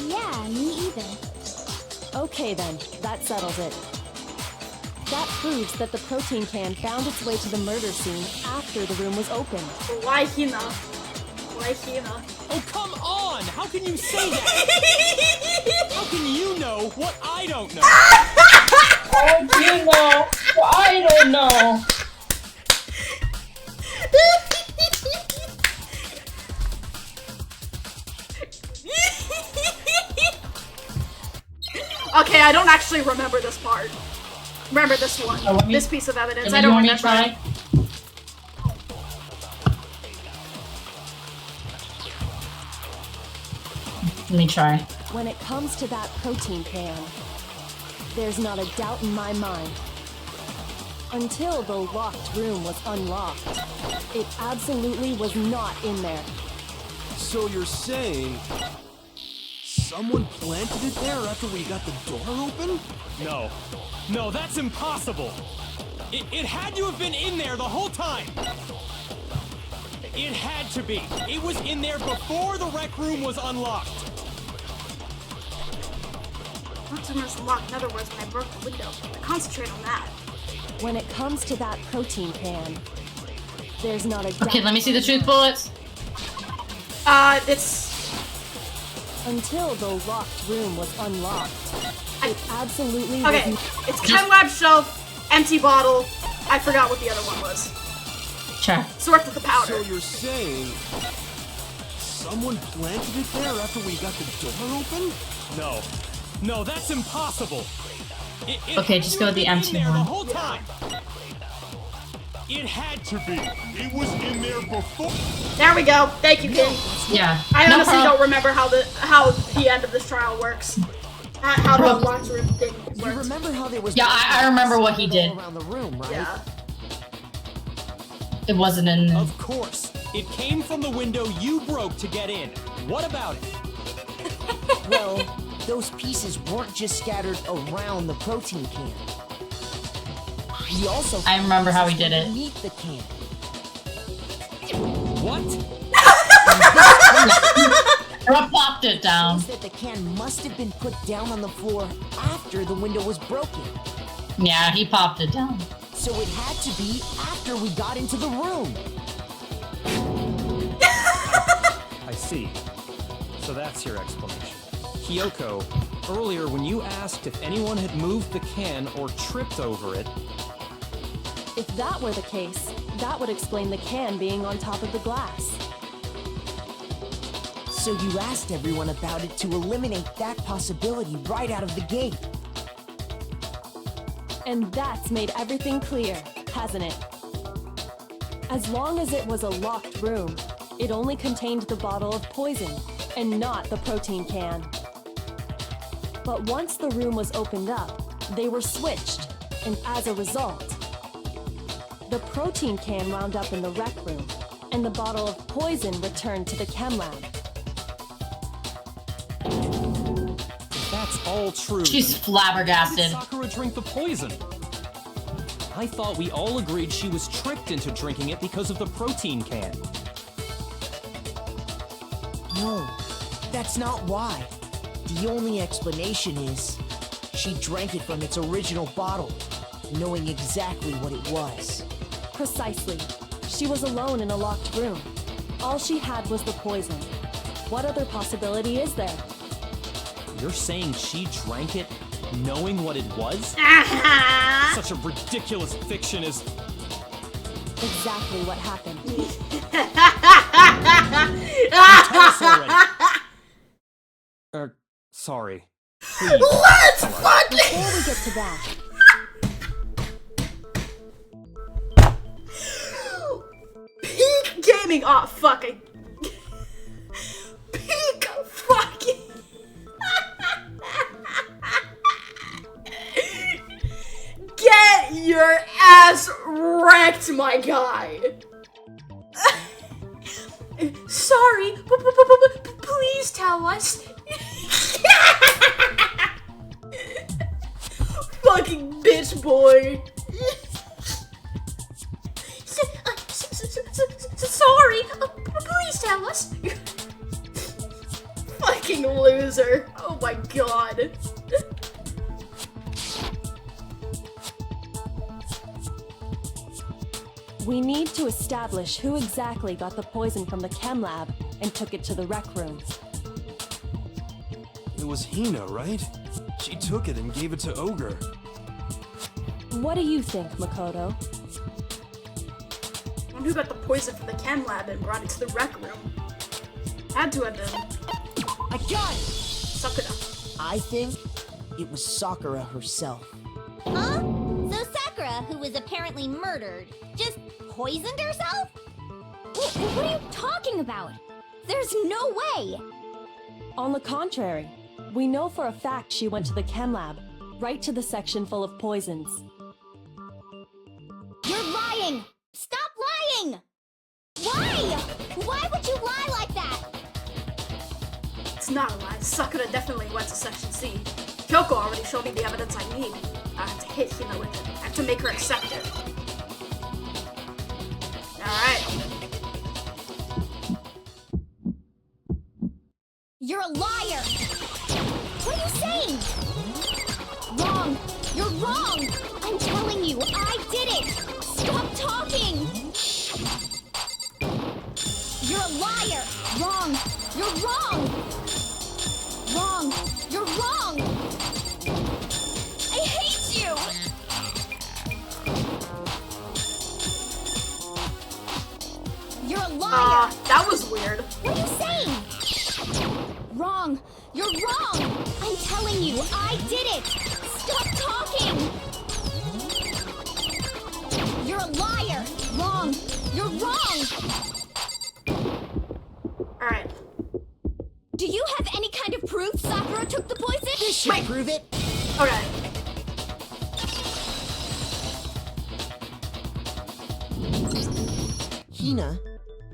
Yeah, me either. Okay then, that settles it. That proves that the protein can found its way to the murder scene after the room was opened. Why Hina? Why Hina? Oh, come on! How can you say that? How can you know what I don't know? Oh, you know. Well, I don't know. Okay, I don't actually remember this part. Remember this one. Oh, let me- This piece of evidence. And I then don't you want me to remember. try? Let me try. When it comes to that protein can, there's not a doubt in my mind. Until the locked room was unlocked, it absolutely was not in there. So you're saying Someone planted it there after we got the door open? No. No, that's impossible. It had to have been in there the whole time. It had to be. It was in there before the rec room was unlocked. Not so much locked, in other words, when I broke the window. I concentrate on that. When it comes to that protein can, there's not a Okay, let me see the truth bullets. It's... Until the locked room was unlocked, it absolutely Okay, wasn't. it's chem lab shelf, empty bottle. I forgot what the other one was. Sure. Sort of the powder. So you're saying someone planted it there after we got the door open? No. No, that's impossible. Okay, just go with the empty there one. the whole time. It had to be. It was in there before. There we go. Thank you, King. Yeah. I no honestly problem. don't remember how the end of this trial works. How the locked room thing You works. remember how there was Yeah, I remember what he did. around the room, right? Yeah. It wasn't in. Of course. It came from the window you broke to get in. What about it? Well, those pieces weren't just scattered around the protein can. He also I remember how he did it. beneath the can. What? Or plopped it down. Means that the can must have been put down on the floor after the window was broken. Yeah, he popped it down. So it had to be after we got into the room. I see. So that's your explanation. Kyoko, earlier when you asked if anyone had moved the can or tripped over it, If that were the case, that would explain the can being on top of the glass. So you asked everyone about it to eliminate that possibility right out of the gate. And that's made everything clear, hasn't it? As long as it was a locked room, it only contained the bottle of poison, and not the protein can. But once the room was opened up, they were switched, and as a result, the protein can wound up in the rec room, and the bottle of poison returned to the chem lab. if that's all true, She's then flabbergasted. why did Sakura drink the poison? I thought we all agreed she was tricked into drinking it because of the protein can. No, that's not why. The only explanation is she drank it from its original bottle, knowing exactly what it was. Precisely. She was alone in a locked room. All she had was the poison. What other possibility is there? You're saying she drank it knowing what it was? Such a ridiculous fiction as... Exactly what happened. Tell us already. Sorry. Please. Let's fucking... Before we get to that, Peak gaming. Oh, fuck. Peak fucking... Get your ass wrecked, my guy. Sorry, please tell us. Fucking bitch boy. Sorry, please tell us. Fucking loser. Oh my god. we need to establish who exactly got the poison from the chem lab and took it to the rec room. It was Hina, right? She took it and gave it to Ogre. What do you think, Makoto? One who got the poison from the chem lab and brought it to the rec room. Had to have been I got it! Sakura. I think it was Sakura herself. Huh? So Sakura, who was apparently murdered, just poisoned herself? What are you talking about? There's no way! On the contrary, we know for a fact she went to the chem lab, right to the section full of poisons. You're lying! Stop lying! Why? Why would you lie like that? That's not a lie. Sakura definitely went to Section C. Kyoko already showed me the evidence I need. I have to hit Hina with it. I have to make her accept it. Alright. You're a liar! What are you saying? Wrong! You're wrong! I'm telling you, I did it! Stop talking! You're a liar! Wrong! You're wrong! Wrong! You're wrong! I hate you! You're a liar! That was weird. What are you saying? Wrong! You're wrong! I'm telling you, I did it! Stop talking! You're a liar! Wrong! You're wrong! Alright. Do you have any kind of proof Sakura took the poison? This should prove it. Okay. Hina,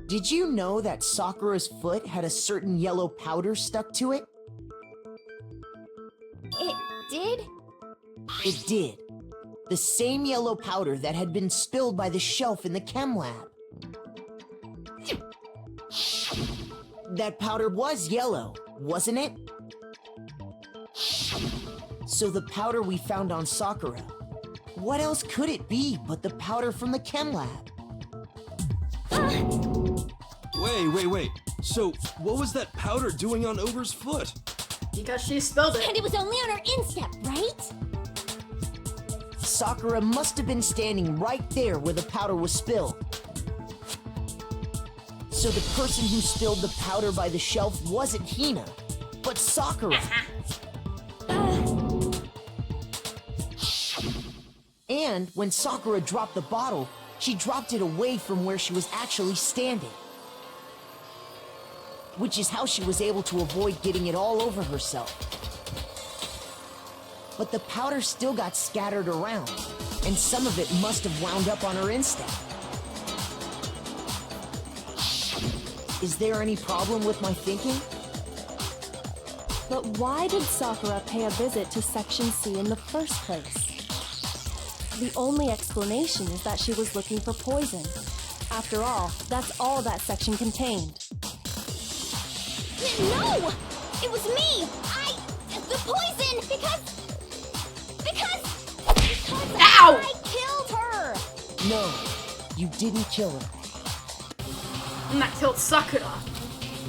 did you know that Sakura's foot had a certain yellow powder stuck to it? It did? It did. The same yellow powder that had been spilled by the shelf in the chem lab. That powder was yellow, wasn't it? So the powder we found on Sakura, what else could it be but the powder from the chem lab? Wait. So, what was that powder doing on Over's foot? Because she spilled it. And it was only on her instep, right? Sakura must have been standing right there where the powder was spilled. So the person who spilled the powder by the shelf wasn't Hina, but Sakura. And when Sakura dropped the bottle, she dropped it away from where she was actually standing. Which is how she was able to avoid getting it all over herself. But the powder still got scattered around, and some of it must have wound up on her instep. Is there any problem with my thinking? But why did Sakura pay a visit to Section C in the first place? The only explanation is that she was looking for poison. After all, that's all that section contained. No! It was me! The poison! Because Ow! I killed her! No, you didn't kill her. And that killed Sakura.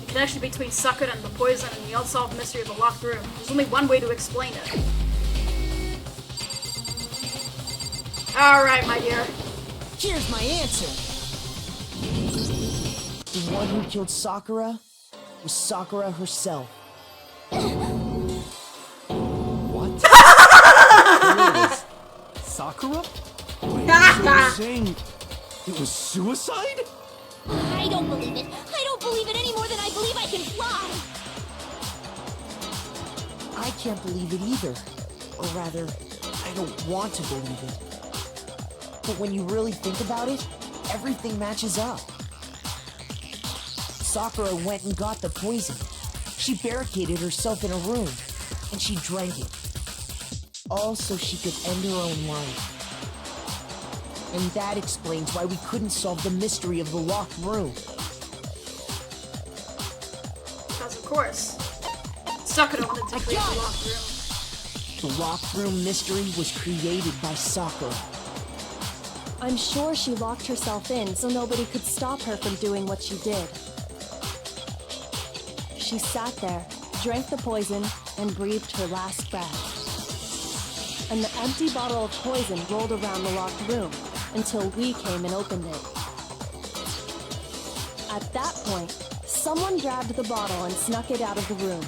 The connection between Sakura and the poison and the unsolved mystery of the locked room. There's only one way to explain it. Alright, my dear. Here's my answer. The one who killed Sakura was Sakura herself. What? Sakura? Wait, so you're saying it was suicide? I don't believe it. I don't believe it any more than I believe I can fly. I can't believe it either. Or rather, I don't want to believe it. But when you really think about it, everything matches up. Sakura went and got the poison. She barricaded herself in a room, and she drank it. All so she could end her own life. And that explains why we couldn't solve the mystery of the locked room. Because of course, Sakura wanted to create the locked room. The locked room mystery was created by Sakura. I'm sure she locked herself in so nobody could stop her from doing what she did. She sat there, drank the poison, and breathed her last breath. And the empty bottle of poison rolled around the locked room until we came and opened it. At that point, someone grabbed the bottle and snuck it out of the room.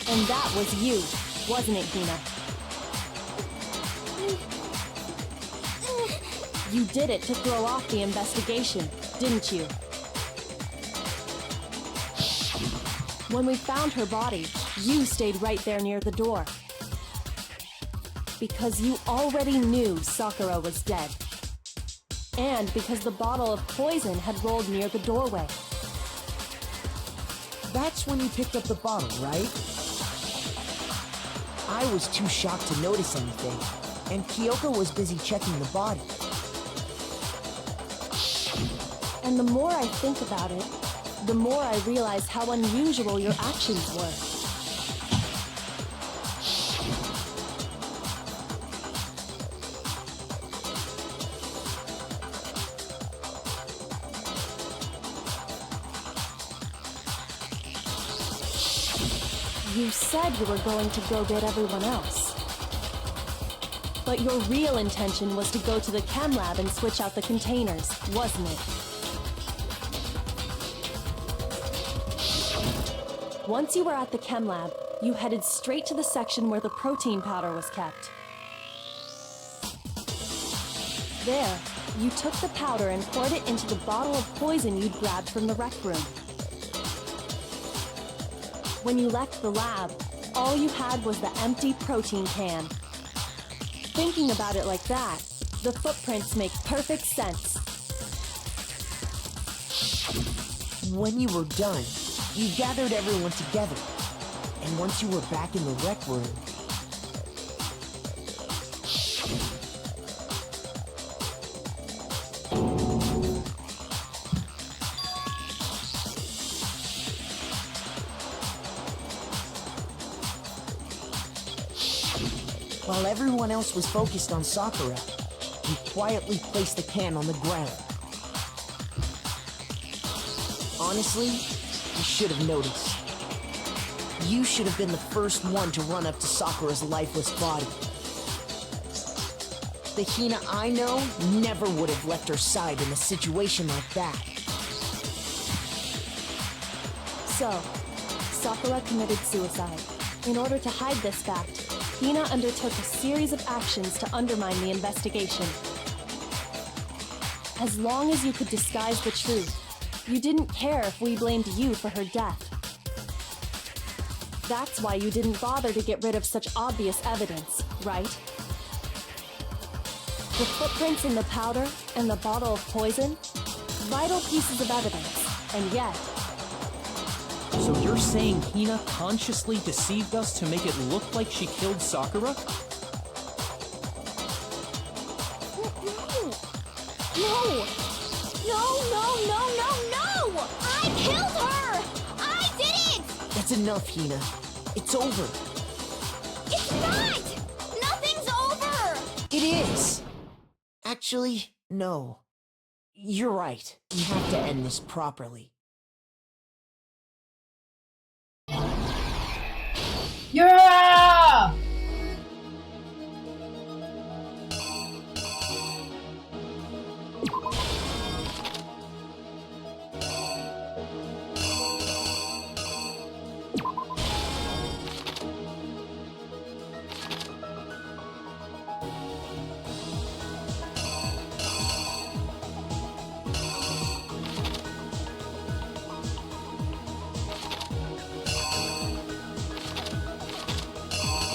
And that was you, wasn't it, Hina? You did it to throw off the investigation, didn't you? When we found her body, you stayed right there near the door. Because you already knew Sakura was dead. And because the bottle of poison had rolled near the doorway. That's when you picked up the bottle, right? I was too shocked to notice anything, and Kyoko was busy checking the body. And the more I think about it, the more I realize how unusual your actions were. You said you were going to go get everyone else. But your real intention was to go to the chem lab and switch out the containers, wasn't it? Once you were at the chem lab, you headed straight to the section where the protein powder was kept. There, you took the powder and poured it into the bottle of poison you'd grabbed from the rec room. When you left the lab, all you had was the empty protein can. Thinking about it like that, the footprints make perfect sense. When you were done, you gathered everyone together. And once you were back in the rec room, while everyone else was focused on Sakura, you quietly placed the can on the ground. Honestly, you should have noticed. You should have been the first one to run up to Sakura's lifeless body. The Hina I know never would have left her side in a situation like that. So, Sakura committed suicide. In order to hide this fact, Hina undertook a series of actions to undermine the investigation. As long as you could disguise the truth, you didn't care if we blamed you for her death. That's why you didn't bother to get rid of such obvious evidence, right? The footprints in the powder and the bottle of poison? Vital pieces of evidence, and yet... So you're saying Hina consciously deceived us to make it look like she killed Sakura? No! I killed her! I did it! That's enough, Hina. It's over. It's not! Nothing's over! It is! Actually, no. You're right. We have to end this properly. Yeah!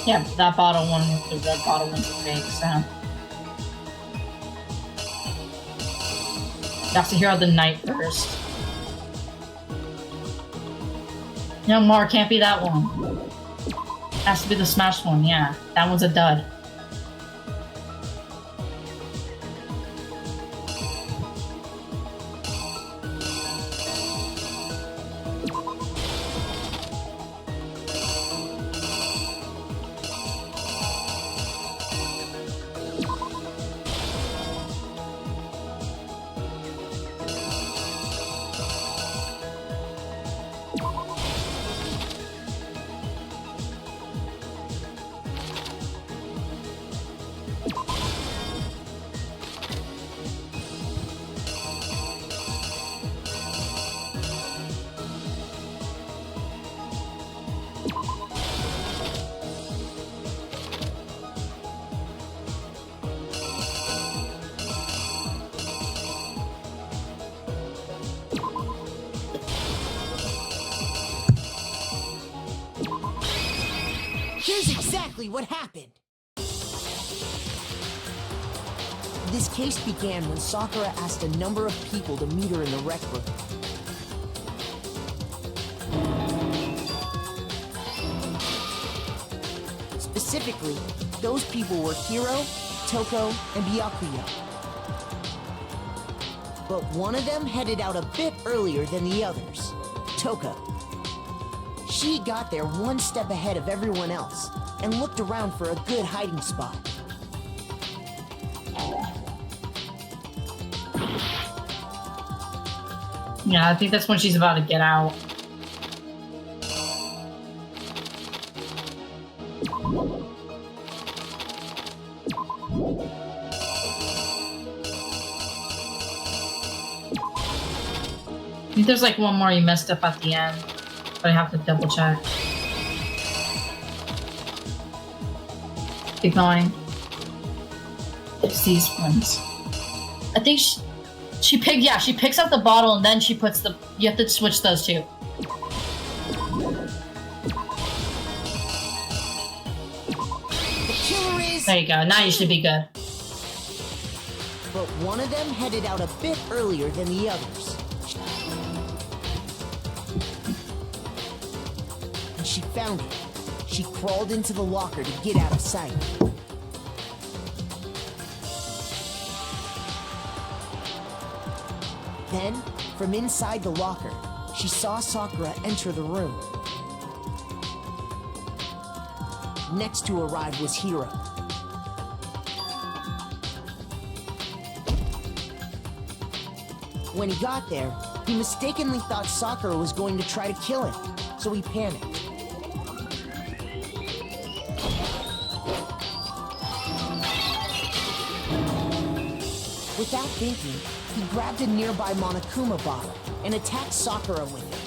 Yeah, that bottle one, the red bottle one's a fake, so. You have to hear out the night first. No, more can't be that one. Has to be the smash one, yeah. That one's a dud. Here's exactly what happened. This case began when Sakura asked a number of people to meet her in the rec room. Specifically, those people were Hiro, Toko, and Byakuya. But one of them headed out a bit earlier than the others, Toko. She got there one step ahead of everyone else and looked around for a good hiding spot. Yeah, I think that's when she's about to get out. I think there's like one more you messed up at the end, but I have to double check. Keep going. It's these ones. I think she picks up the bottle and then she puts the. You have to switch those two. The killer is. There you go. Now you should be good. But one of them headed out a bit earlier than the others. And she found it. She crawled into the locker to get out of sight. Then, from inside the locker, she saw Sakura enter the room. Next to arrive was Hiro. When he got there, he mistakenly thought Sakura was going to try to kill him, so he panicked. Without thinking, he grabbed a nearby Monokuma bottle and attacked Sakura with it.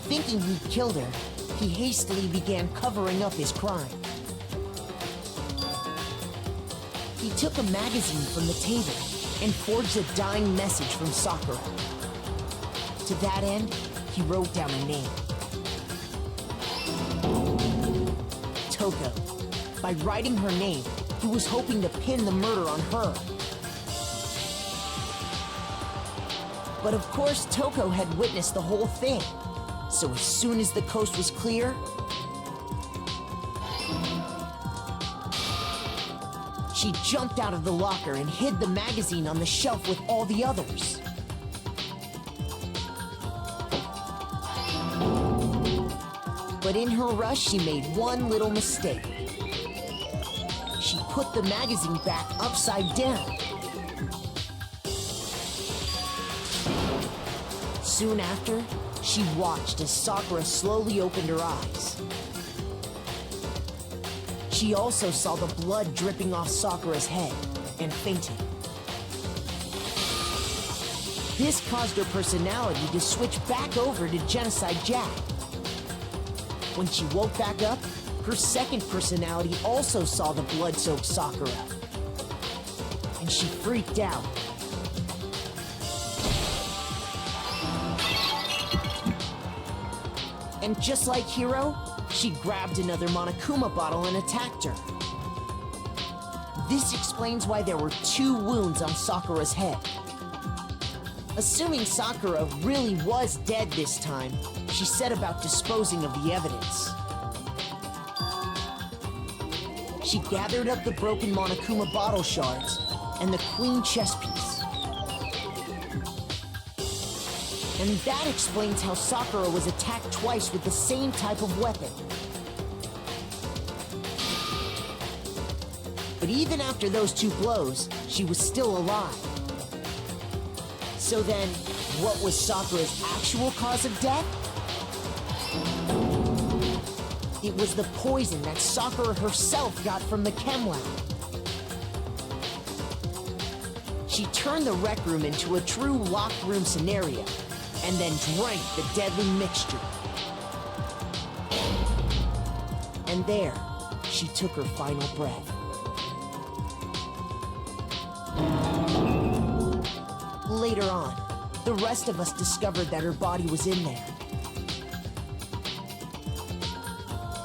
Thinking he'd killed her, he hastily began covering up his crime. He took a magazine from the table and forged a dying message from Sakura. To that end, he wrote down a name. Toko. By writing her name, he was hoping to pin the murder on her. But of course, Toko had witnessed the whole thing. So as soon as the coast was clear, she jumped out of the locker and hid the magazine on the shelf with all the others. But in her rush, she made one little mistake. She put the magazine back upside down. Soon after, she watched as Sakura slowly opened her eyes. She also saw the blood dripping off Sakura's head and fainted. This caused her personality to switch back over to Genocide Jack. When she woke back up, her second personality also saw the blood-soaked Sakura. And she freaked out. And just like Hiro, she grabbed another Monokuma bottle and attacked her. This explains why there were 2 wounds on Sakura's head. Assuming Sakura really was dead this time, she set about disposing of the evidence. She gathered up the broken Monokuma bottle shards and the queen chess piece. And that explains how Sakura was attacked twice with the same type of weapon. But even after those 2 blows, she was still alive. So then, what was Sakura's actual cause of death? It was the poison that Sakura herself got from the chem lab. She turned the rec room into a true locked room scenario, and then drank the deadly mixture. And there, she took her final breath. Later on, the rest of us discovered that her body was in there.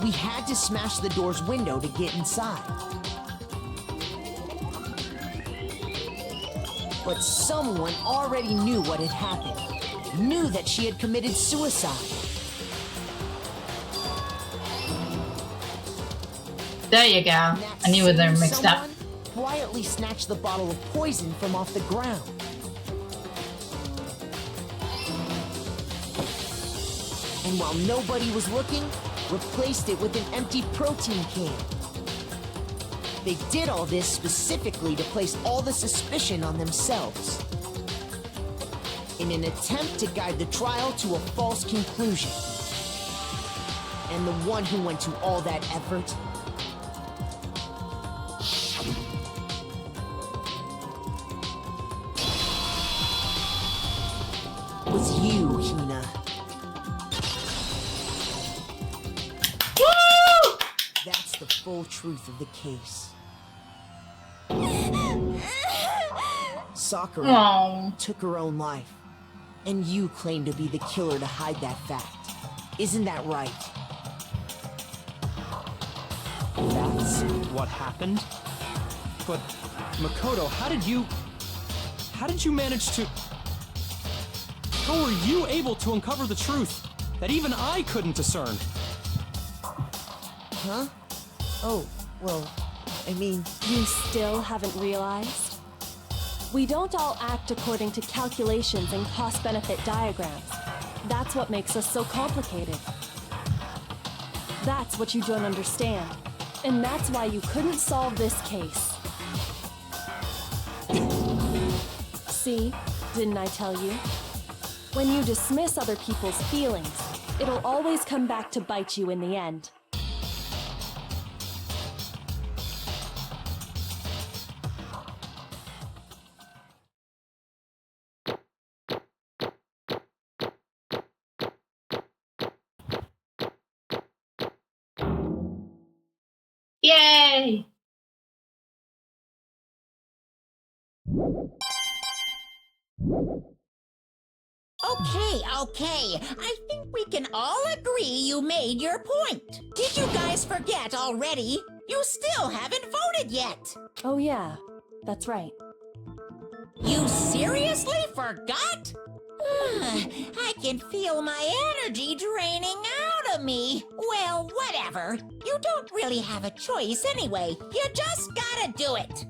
We had to smash the door's window to get inside. But someone already knew what had happened. Knew that she had committed suicide. There you go. I knew they were mixed up. Someone quietly snatched the bottle of poison from off the ground. And while nobody was looking, replaced it with an empty protein can. They did all this specifically to place all the suspicion on themselves, in an attempt to guide the trial to a false conclusion. And the one who went to all that effort was you, Hina. Woo! That's the full truth of the case. Sakura Aww. took her own life, and you claim to be the killer to hide that fact. Isn't that right? That's what happened? But, Makoto, how did you manage to... How were you able to uncover the truth that even I couldn't discern? Huh? Oh, well, I mean... You still haven't realized? We don't all act according to calculations and cost-benefit diagrams. That's what makes us so complicated. That's what you don't understand. And that's why you couldn't solve this case. See? Didn't I tell you? When you dismiss other people's feelings, it'll always come back to bite you in the end. Yay! Okay. I think we can all agree you made your point. Did you guys forget already? You still haven't voted yet. Oh yeah, that's right. You seriously forgot? I can feel my energy draining out of me. Well, whatever. You don't really have a choice anyway. You just gotta do it.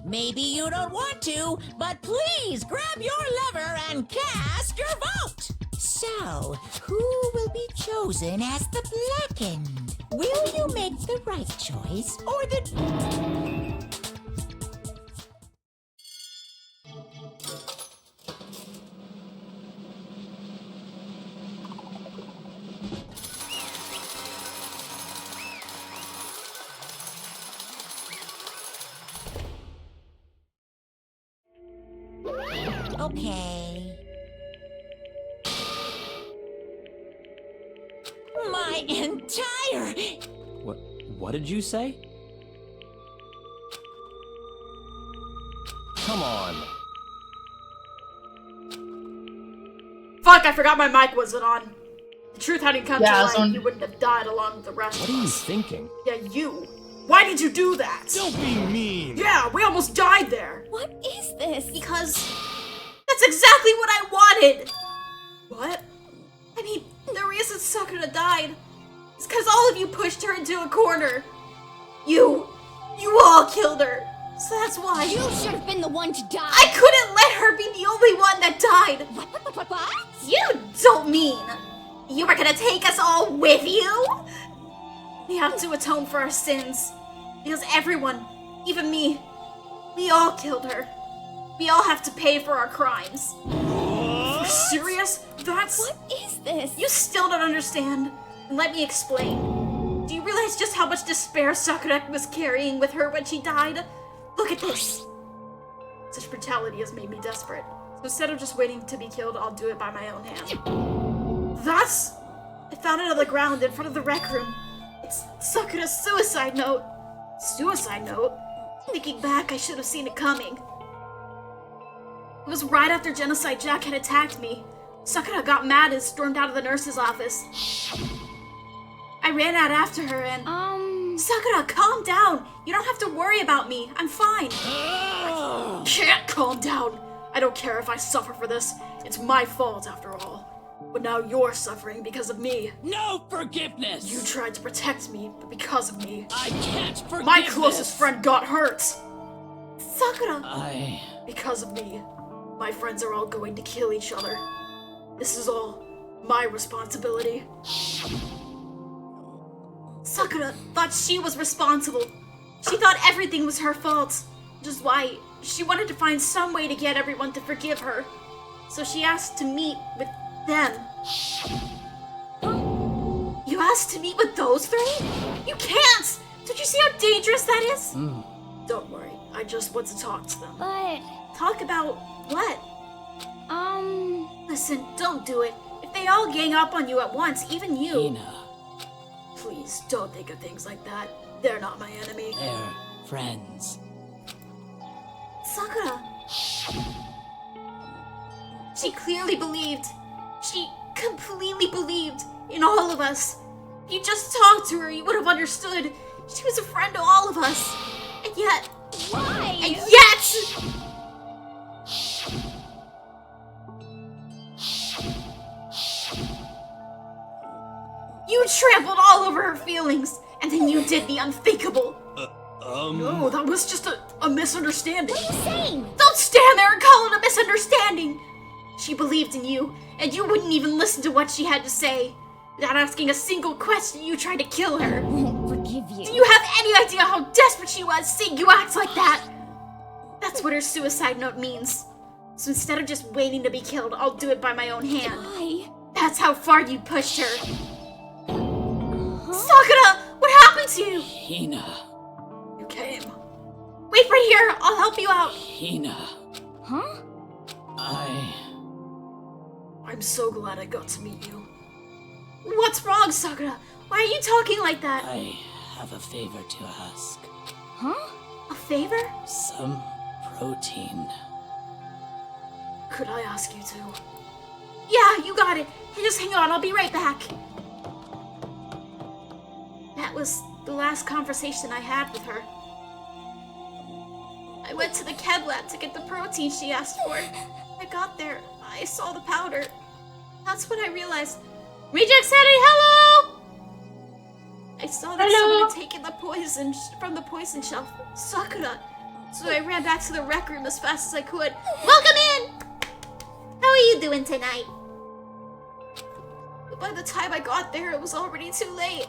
Maybe you don't want to, but please grab your lever and cast your vote. So, who will be chosen as the blackened? Will you make the right choice or the... Okay. My entire... What did you say? Come on. Fuck, I forgot my mic wasn't on. The truth hadn't come Yeah, to I was light, on- you wouldn't have died along with the rest What of are you us. thinking? Yeah, you. Why did you do that? Don't be mean! Yeah, we almost died there. What is this? Because that's exactly what I wanted. What? I mean, the reason Sakura died is because all of you pushed her into a corner. You all killed her. So that's why. You should have been the one to die. I couldn't let her be the only one that died. What? You don't mean you were gonna take us all with you? We have to atone for our sins. Because everyone, even me, we all killed her. We all have to pay for our crimes. You're serious? That's... What is this? You still don't understand. Let me explain. Do you realize just how much despair Sakura was carrying with her when she died? Look at this. Such brutality has made me desperate. So instead of just waiting to be killed, I'll do it by my own hand. Thus, I found it on the ground in front of the rec room. It's Sakura's suicide note. Suicide note? Thinking back, I should have seen it coming. It was right after Genocide Jack had attacked me. Sakura got mad and stormed out of the nurse's office. I ran out after her and... Sakura, calm down! You don't have to worry about me. I'm fine. I can't calm down. I don't care if I suffer for this. It's my fault, after all. But now you're suffering because of me. No forgiveness! You tried to protect me, but because of me, I can't forgive my closest this. friend got hurt. Sakura! Because of me, my friends are all going to kill each other. This is all my responsibility. Sakura thought she was responsible. She thought everything was her fault. Which is why she wanted to find some way to get everyone to forgive her. So she asked to meet with them. You asked to meet with those three? You can't! Don't you see how dangerous that is? Don't worry, I just want to talk to them. But... Talk about what? Listen, don't do it. If they all gang up on you at once, even you... Hina, Please, don't think of things like that. They're not my enemy. they're friends. Sakura. She clearly believed. She completely believed in all of us. If you just talked to her, you would have understood. She was a friend to all of us. And yet... Why? And yet... You trampled all over her feelings, and then you did the unthinkable. No, that was just a misunderstanding. What are you saying? Don't stand there and call it a misunderstanding. She believed in you, and you wouldn't even listen to what she had to say. Without asking a single question, you tried to kill her. I won't forgive you. Do you have any idea how desperate she was seeing you act like that? That's what her suicide note means. So instead of just waiting to be killed, I'll do it by my own hand. Why? That's how far you pushed her. Sakura, what happened to you? Hina, You came. Wait right here, I'll help you out. Hina, Huh? I'm so glad I got to meet you. What's wrong, Sakura? Why are you talking like that? I have a favor to ask. Huh? A favor? Some protein. Could I ask you to? Yeah, you got it. Hey, just hang on, I'll be right back. That was the last conversation I had with her. I went to the chem lab to get the protein she asked for. I got there, I saw the powder. That's when I realized... Reject Sanity, hello! I saw that someone had taken the poison from the poison shelf. Sakura. So I ran back to the rec room as fast as I could. Welcome in! How are you doing tonight? But by the time I got there, it was already too late.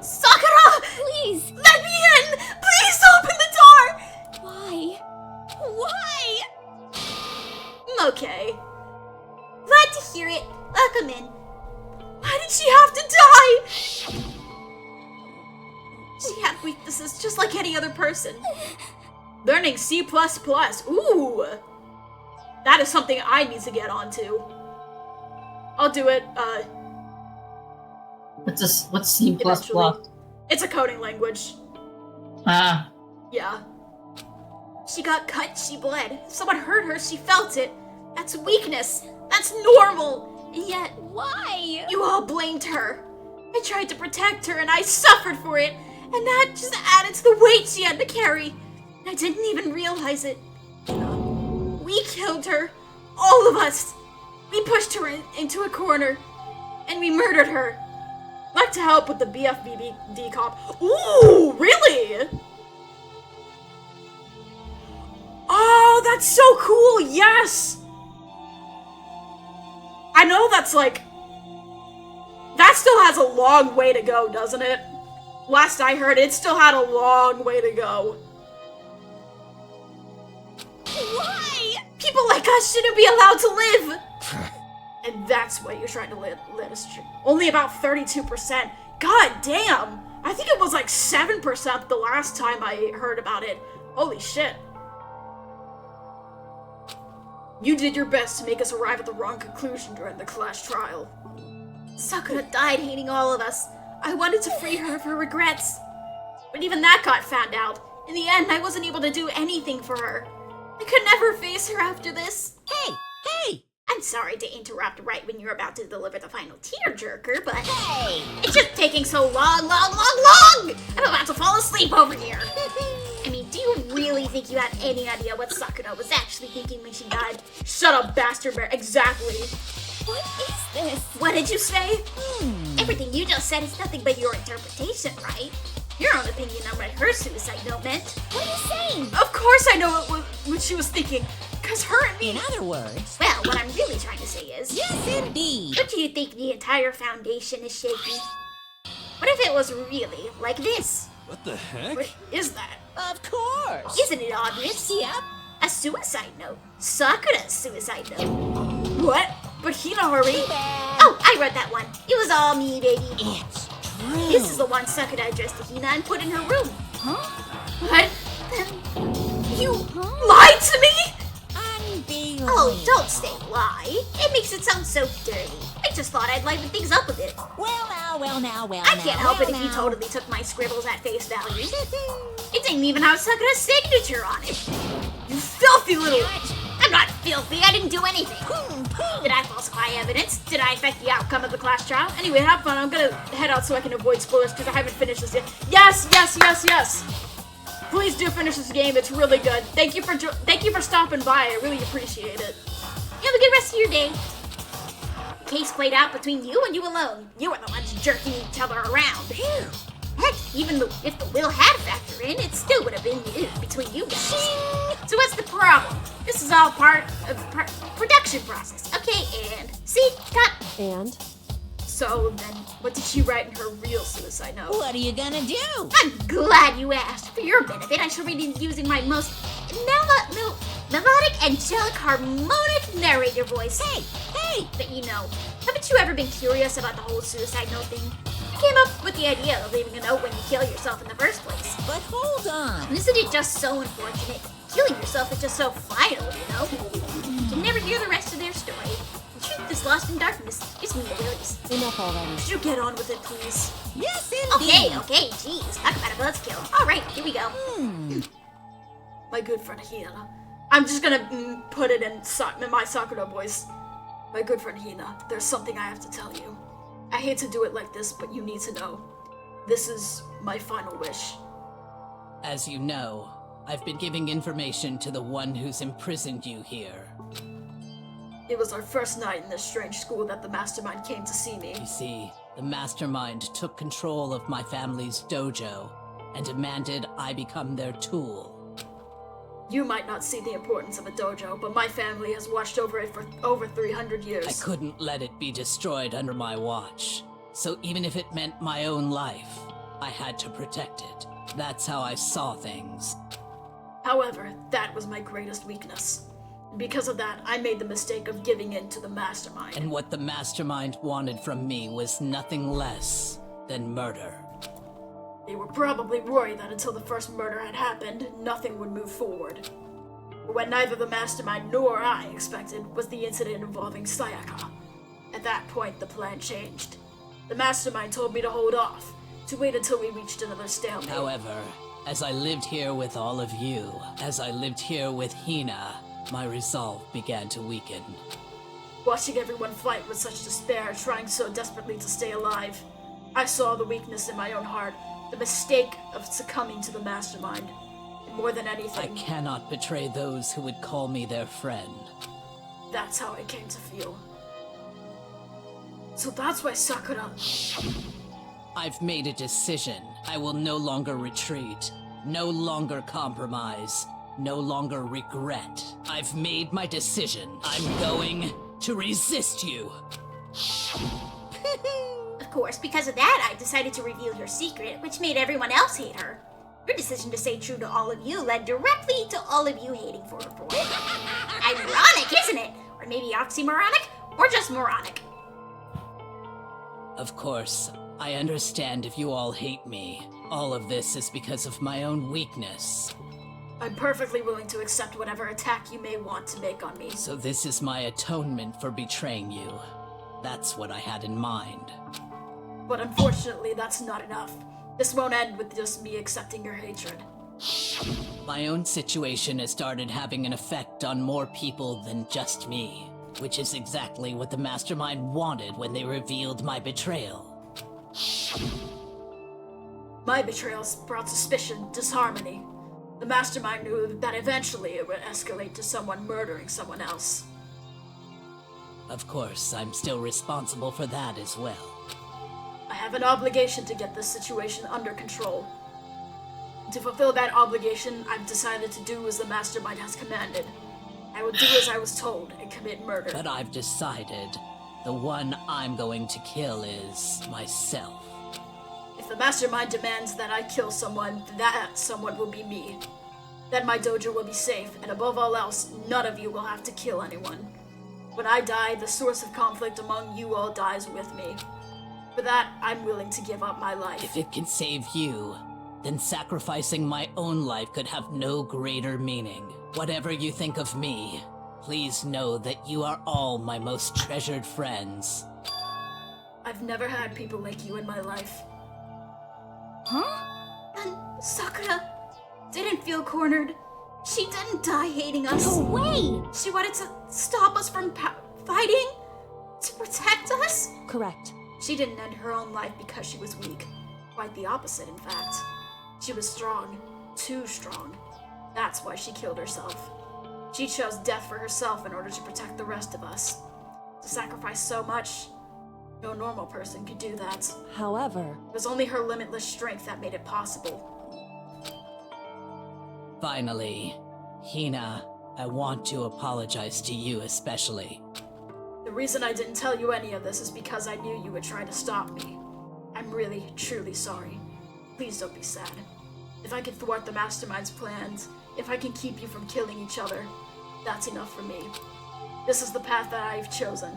Sakura! Please! Let me in! Please open the door! Why? Why? Okay. Glad to hear it. Welcome in. Why did she have to die? She had weaknesses just like any other person. Learning C++. Ooh! That is something I need to get onto. I'll do it, What's C++? eventually. It's a coding language. Ah. Yeah. She got cut, she bled. If someone hurt her, she felt it. That's weakness. That's normal. And yet, Why? you all blamed her. I tried to protect her and I suffered for it. And that just added to the weight she had to carry. And I didn't even realize it. We killed her. All of us. We pushed her into a corner. And we murdered her. Like to help with the BFBD comp. Ooh, really? Oh, that's so cool, yes! I know that's like... That still has a long way to go, doesn't it? Last I heard, it still had a long way to go. Why? People like us shouldn't be allowed to live. And that's what you're trying to let us... Only about 32%. God damn! I think it was like 7% the last time I heard about it. Holy shit. You did your best to make us arrive at the wrong conclusion during the class trial. Sakura died hating all of us. I wanted to free her of her regrets. But even that got found out. In the end, I wasn't able to do anything for her. I could never face her after this. Hey! I'm sorry to interrupt right when you're about to deliver the final tearjerker, but... Hey! It's just taking so long! I'm about to fall asleep over here. I mean, do you you really think you had any idea what Sakura was actually thinking when she died? Shut up, bastard bear. Exactly. What is this? What did you say? Everything you just said is nothing but your interpretation, right? Your own opinion on what her suicide note meant. What are you saying? Of course I know what she was thinking. Cause her and me. In other words, Well, what I'm really trying to say is... yes, indeed. Don't you think the entire foundation is shaky? What if it was really like this? What the heck? What is that? Of course. Isn't it obvious? Yep. A suicide note. Sakura's suicide note. What? But Hinahori. Oh, I wrote that one. It was all me, baby. It's true. This is the one Sakura addressed to Hina and put in her room. What? Then you Lied to me? Unbelievable. Oh, don't say lie. It makes it sound so dirty. I just thought I'd liven things up a bit. Well now. I can't help it if you totally took my scribbles at face value. It didn't even have Sakura's signature on it. You filthy little... I'm not filthy. I didn't do anything. Did I falsify evidence? Did I affect the outcome of the class trial? Anyway, have fun. I'm gonna head out so I can avoid spoilers because I haven't finished this yet. Yes. Please do finish this game. It's really good. Thank you for stopping by. I really appreciate it. You have a good rest of your day. The case played out between you and you alone. You were the ones jerking each other around. Heck, even if the will had a factor in, it still would have been between you guys. So what's the problem? This is all part of the production process. Okay, and see, cut. And? So then, what did she write in her real suicide note? What are you gonna do? I'm glad you asked. For your benefit, I shall read it using my most melodic, angelic, harmonic narrator voice. Hey! But you know, haven't you ever been curious about the whole suicide note thing? I came up with the idea of leaving a note when you kill yourself in the first place. But hold on. Isn't it just so unfortunate? Killing yourself is just so final, you know? You never hear the rest of their story. The truth is lost in darkness. It's me, Willis. Enough already. Could you get on with it, please? Yes, indeed. Okay, jeez. Talk about a buzzkill. Alright, here we go. My good friend Hina. I'm just gonna put it in my Sakura voice. My good friend Hina, there's something I have to tell you. I hate to do it like this, but you need to know. This is my final wish. As you know, I've been giving information to the one who's imprisoned you here. It was our first night in this strange school that the mastermind came to see me. You see, the mastermind took control of my family's dojo and demanded I become their tool. You might not see the importance of a dojo, but my family has watched over it for over 300 years. I couldn't let it be destroyed under my watch. So even if it meant my own life, I had to protect it. That's how I saw things. However, that was my greatest weakness. Because of that, I made the mistake of giving in to the mastermind. And what the mastermind wanted from me was nothing less than murder. They were probably worried that until the first murder had happened, nothing would move forward. But what neither the mastermind nor I expected was the incident involving Sayaka. At that point, the plan changed. The mastermind told me to hold off, to wait until we reached another stalemate. However, as I lived here with all of you, as I lived here with Hina, my resolve began to weaken. Watching everyone fight with such despair, trying so desperately to stay alive, I saw the weakness in my own heart, the mistake of succumbing to the mastermind. And more than anything, I cannot betray those who would call me their friend. That's how I came to feel. So that's why Sakura... I've made a decision. I will no longer retreat, no longer compromise, no longer regret. I've made my decision. I'm going to resist you. Of course, because of that, I decided to reveal your secret, which made everyone else hate her. Your decision to stay true to all of you led directly to all of you hating for her. Ironic, isn't it? Or maybe oxymoronic? Or just moronic? Of course, I understand if you all hate me. All of this is because of my own weakness. I'm perfectly willing to accept whatever attack you may want to make on me. So this is my atonement for betraying you. That's what I had in mind. But unfortunately, that's not enough. This won't end with just me accepting your hatred. My own situation has started having an effect on more people than just me, which is exactly what the mastermind wanted when they revealed my betrayal. My betrayals brought suspicion, disharmony. The mastermind knew that eventually it would escalate to someone murdering someone else. Of course, I'm still responsible for that as well. I have an obligation to get this situation under control. To fulfill that obligation, I've decided to do as the mastermind has commanded. I will do as I was told and commit murder. But I've decided the one I'm going to kill is myself. If the mastermind demands that I kill someone, that someone will be me. Then my dojo will be safe, and above all else, none of you will have to kill anyone. When I die, the source of conflict among you all dies with me. For that, I'm willing to give up my life. If it can save you, then sacrificing my own life could have no greater meaning. Whatever you think of me, please know that you are all my most treasured friends. I've never had people like you in my life. Huh? And Sakura didn't feel cornered. She didn't die hating us. No way! She wanted to stop us from fighting? To protect us? Correct. She didn't end her own life because she was weak. Quite the opposite, in fact. She was strong. Too strong. That's why she killed herself. She chose death for herself in order to protect the rest of us. To sacrifice so much, no normal person could do that. However, it was only her limitless strength that made it possible. Finally, Hina, I want to apologize to you especially. The reason I didn't tell you any of this is because I knew you would try to stop me. I'm really, truly sorry. Please don't be sad. If I can thwart the Mastermind's plans, if I can keep you from killing each other, that's enough for me. This is the path that I've chosen.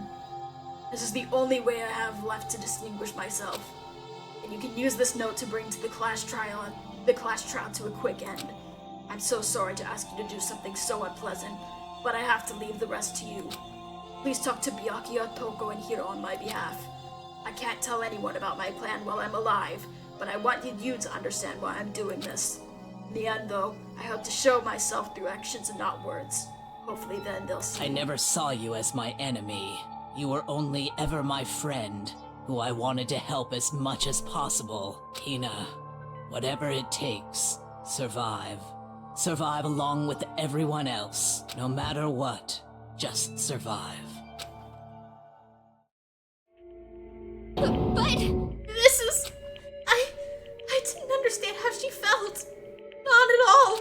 This is the only way I have left to distinguish myself. And you can use this note to bring to the class trial to a quick end. I'm so sorry to ask you to do something so unpleasant, but I have to leave the rest to you. Please talk to Byakuya, Toko, and Hiro on my behalf. I can't tell anyone about my plan while I'm alive, but I want you to understand why I'm doing this. In the end, though, I hope to show myself through actions and not words. Hopefully then they'll see. I never saw you as my enemy. You were only ever my friend, who I wanted to help as much as possible. Hina, whatever it takes, survive. Survive along with everyone else, no matter what. Just survive. But this is... I didn't understand how she felt. Not at all.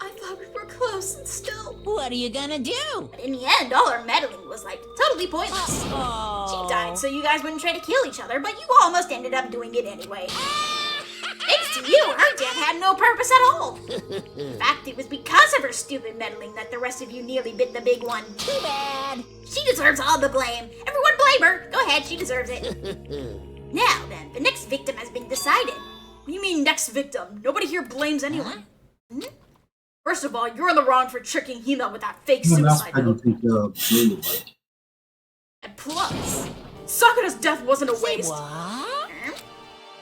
I thought we were close and still... What are you gonna do? But in the end, all our meddling was, totally pointless. Oh. She died so you guys wouldn't try to kill each other, but you almost ended up doing it anyway. Thanks to you, her death had no purpose at all. In fact, it was because of her stupid meddling that the rest of you nearly bit the big one. Too bad. She deserves all the blame. Everyone blame her. Go ahead, she deserves it. Now then, the next victim has been decided. What do you mean next victim? Nobody here blames anyone. Huh? First of all, you're in the wrong for tricking Hina with that fake suicide note. And plus, Sakura's death wasn't a waste. What?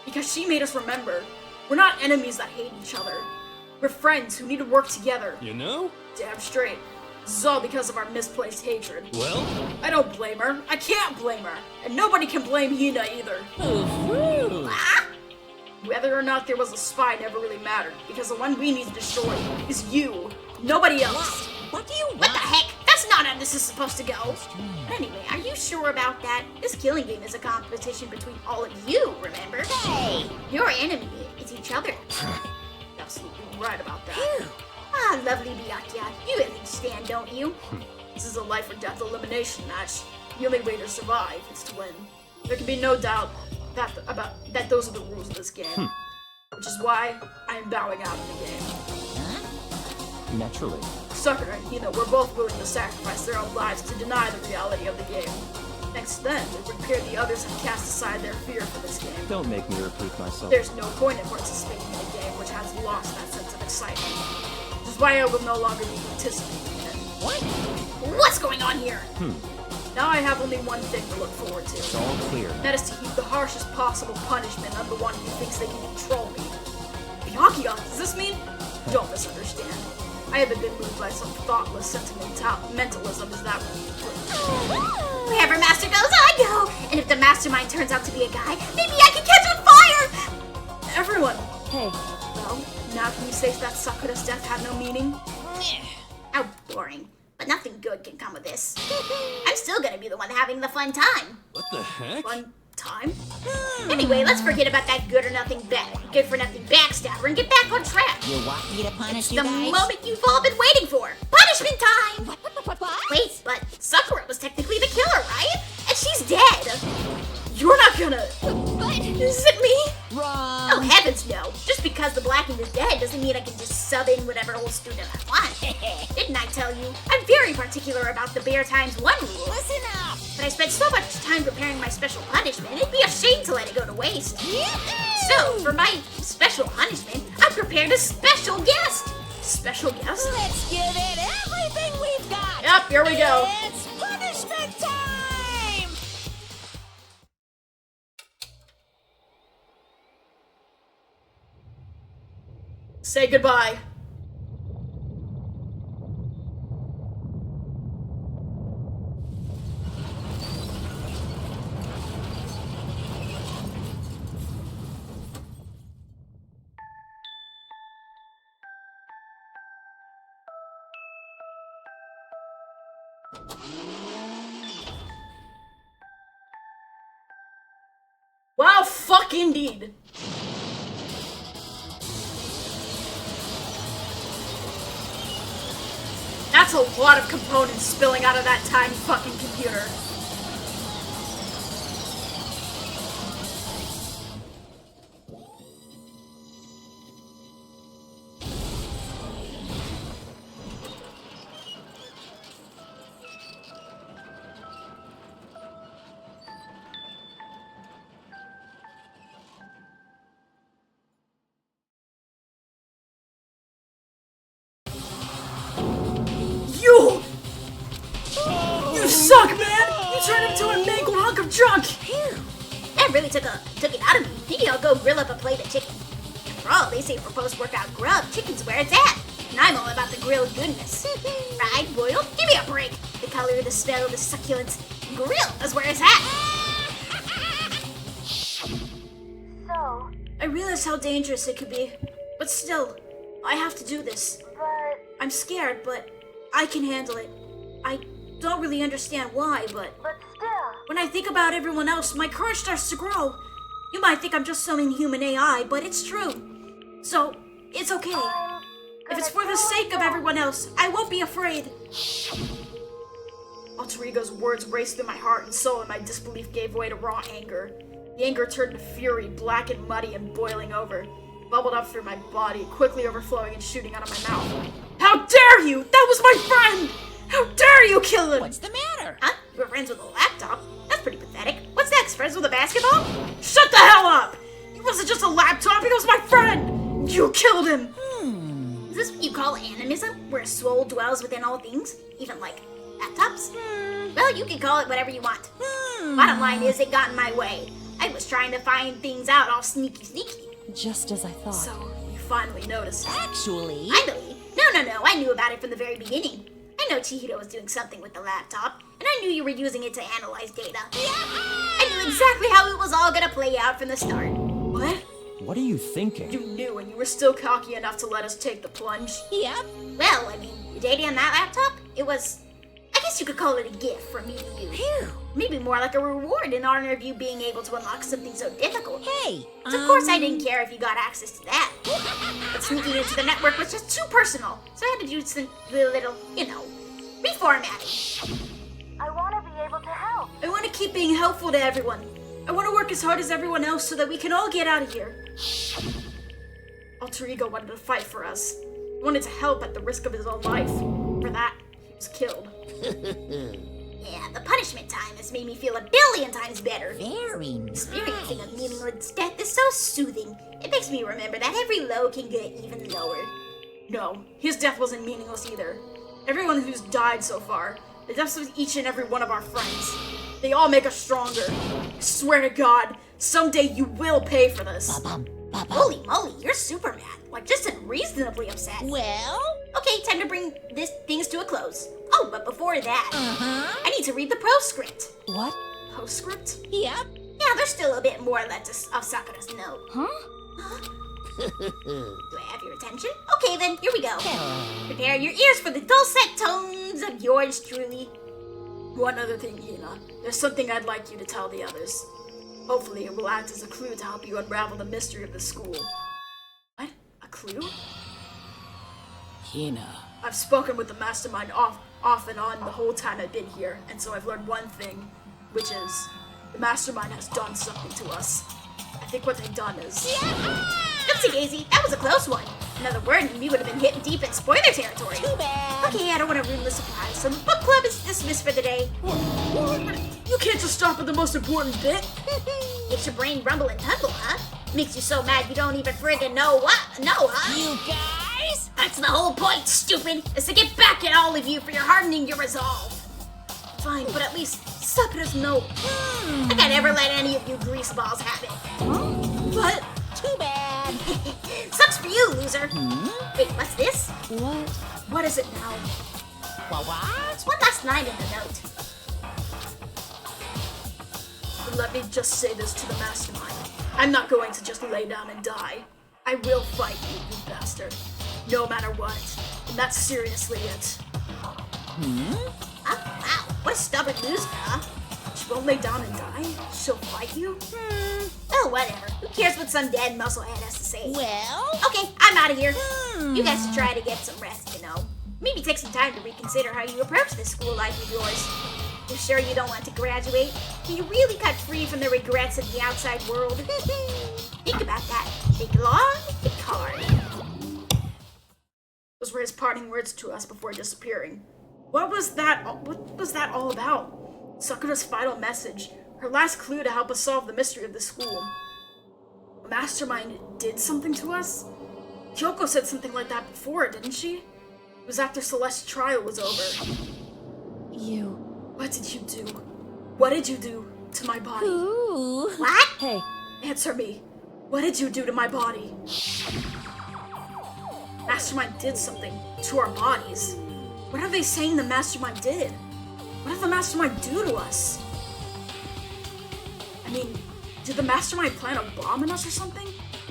Because she made us remember, we're not enemies that hate each other. We're friends who need to work together. You know? Damn straight. This is all because of our misplaced hatred. Well? I don't blame her. I can't blame her. And nobody can blame Hina either. Whether or not there was a spy never really mattered, because the one we need to destroy is you. Nobody else. What do you want? What the heck? That's not how this is supposed to go. Anyway, are you sure about that? This killing game is a competition between all of you, remember? Hey, your enemy is each other. Absolutely right about that. Phew. Ah, lovely Byakuya. You understand, don't you? This is a life or death elimination match. The only way to survive is to win. There can be no doubt that those are the rules of this game. Which is why I am bowing out of the game. Naturally. Sakura and Hina were both willing to sacrifice their own lives to deny the reality of the game. Thanks to them, it would appear the others have cast aside their fear for this game. Don't make me repeat myself. There's no point in participating in a game which has lost that sense of excitement. Which is why I will no longer be participating in it. What? What's going on here? Now I have only one thing to look forward to. It's all clear. That is to heap the harshest possible punishment on the one who thinks they can control me. Byakuya, does this mean? Don't misunderstand. I haven't been moved by some thoughtless sentimentalism as that one. Wherever Master goes, I go! And if the mastermind turns out to be a guy, maybe I can catch on fire! Everyone! Hey. Well, now can you sakes that Sakura's death had no meaning? How boring. But nothing good can come of this. I'm still gonna be the one having the fun time. What the heck? Fun time? Anyway, let's forget about that good for nothing backstabber and get back on track. You want me to punish It's you the guys? moment you've all been waiting for. Punishment time! What? Wait, but Sakura was technically the killer, right? And she's dead. You're not gonna... Is it me? Wrong. Oh, heavens no. Just because the Blackened is dead doesn't mean I can just sub in whatever old student I want. Didn't I tell you? I'm very particular about the Bear Times 1 rule. Listen up. But I spent so much time preparing my special punishment, it'd be a shame to let it go to waste. So, for my special punishment, I prepared a special guest. Special guest? Let's give it everything we've got. Yep, here we go. It's punishment time. Say goodbye. Wow, fuck indeed. That's a lot of components spilling out of that tiny fucking computer. You suck, man! You turned into a mangled hunk of junk! That really took it out of me. Maybe I'll go grill up a plate of chicken. After all, they say for post-workout grub, chicken's where it's at. And I'm all about the grilled goodness. Fried, boiled, give me a break. The color, the smell, the succulence. Grilled is where it's at. So, I realize how dangerous it could be. But still, I have to do this. I'm scared, but I can handle it. I don't really understand why, but still. When I think about everyone else, my courage starts to grow. You might think I'm just some inhuman AI, but it's true. So, it's okay. If it's for the sake of everyone else, I won't be afraid. Alter Ego's words raced through my heart and soul, and my disbelief gave way to raw anger. The anger turned to fury, black and muddy and boiling over. Bubbled up through my body, quickly overflowing and shooting out of my mouth. How dare you! That was my friend! How dare you kill him! What's the matter? Huh? We're friends with a laptop? That's pretty pathetic. What's next? Friends with a basketball? Shut the hell up! He wasn't just a laptop, he was my friend! You killed him! Is this what you call animism? Where a soul dwells within all things? Even like laptops? Well, you can call it whatever you want. Bottom line is, it got in my way. I was trying to find things out all sneaky. Just as I thought. So, you finally noticed. Actually? Finally? No. I knew about it from the very beginning. I know Chihiro was doing something with the laptop, and I knew you were using it to analyze data. I knew exactly how it was all gonna play out from the start. What? What are you thinking? You knew, and you were still cocky enough to let us take the plunge. Yep. Well, I mean, the data on that laptop, it was... I guess you could call it a gift from me to you. Maybe more like a reward in honor of you being able to unlock something so difficult. Hey, So of course I didn't care if you got access to that. But sneaking into the network was just too personal, so I had to do some little, reformatting. I want to be able to help. I want to keep being helpful to everyone. I want to work as hard as everyone else so that we can all get out of here. Alter Ego wanted to fight for us. He wanted to help at the risk of his own life. For that, he was killed. Yeah, the punishment time has made me feel 1,000,000,000 times better. Very nice. Experiencing a meaningless death is so soothing. It makes me remember that every low can get even lower. No, his death wasn't meaningless either. Everyone who's died so far, the deaths of each and every one of our friends, they all make us stronger. I swear to God, someday you will pay for this. Holy moly, you're super mad. Like, just unreasonably upset. Well? Okay, time to bring things to a close. Oh, but before that, I need to read the postscript. What? Postscript? Yep. Yeah, there's still a bit more left of Sakura's note. Huh? Do I have your attention? Okay then, here we go. Prepare your ears for the dulcet tones of yours truly. One other thing, Hina. There's something I'd like you to tell the others. Hopefully it will act as a clue to help you unravel the mystery of the school. What? A clue? Hina. I've spoken with the mastermind off and on the whole time I've been here, and so I've learned one thing, which is the mastermind has done something to us. I think what they've done is... Oopsie daisy, that was a close one. Another word and we would have been hitting deep in spoiler territory. Too bad. Okay, I don't want to ruin the surprise, so the book club is dismissed for the day. You can't just stop at the most important bit. Makes your brain rumble and tumble, huh? Makes you so mad you don't even friggin' know what? No, huh? You guys? That's the whole point, stupid, is to get back at all of you for your hardening your resolve. Fine, but at least stop it as no. Like I never let any of you greaseballs have it. What? Too bad. Sucks for you, loser. Wait, what's this? What? What is it now? What? It's one last line in the note. Let me just say this to the mastermind. I'm not going to just lay down and die. I will fight you, you bastard. No matter what. And that's seriously it. Oh, wow. What a stubborn loser, huh? She won't lay down and die? She'll fight you? Oh, whatever. Who cares what some dead musclehead has to say? Well? Okay, I'm out of here. You guys should try to get some rest, you know. Maybe take some time to reconsider how you approach this school life of yours. You sure you don't want to graduate? Can you really cut free from the regrets of the outside world? Think about that. Think long, think hard. Those were his parting words to us before disappearing. What was that all about? Sakura's final message. Her last clue to help us solve the mystery of the school. The mastermind did something to us? Kyoko said something like that before, didn't she? It was after Celeste's trial was over. You. What did you do? What did you do to my body? Ooh. What? Hey. Answer me. What did you do to my body? Mastermind did something to our bodies. What are they saying the mastermind did? What did the mastermind do to us? I mean, did the mastermind plant a bomb in us or something?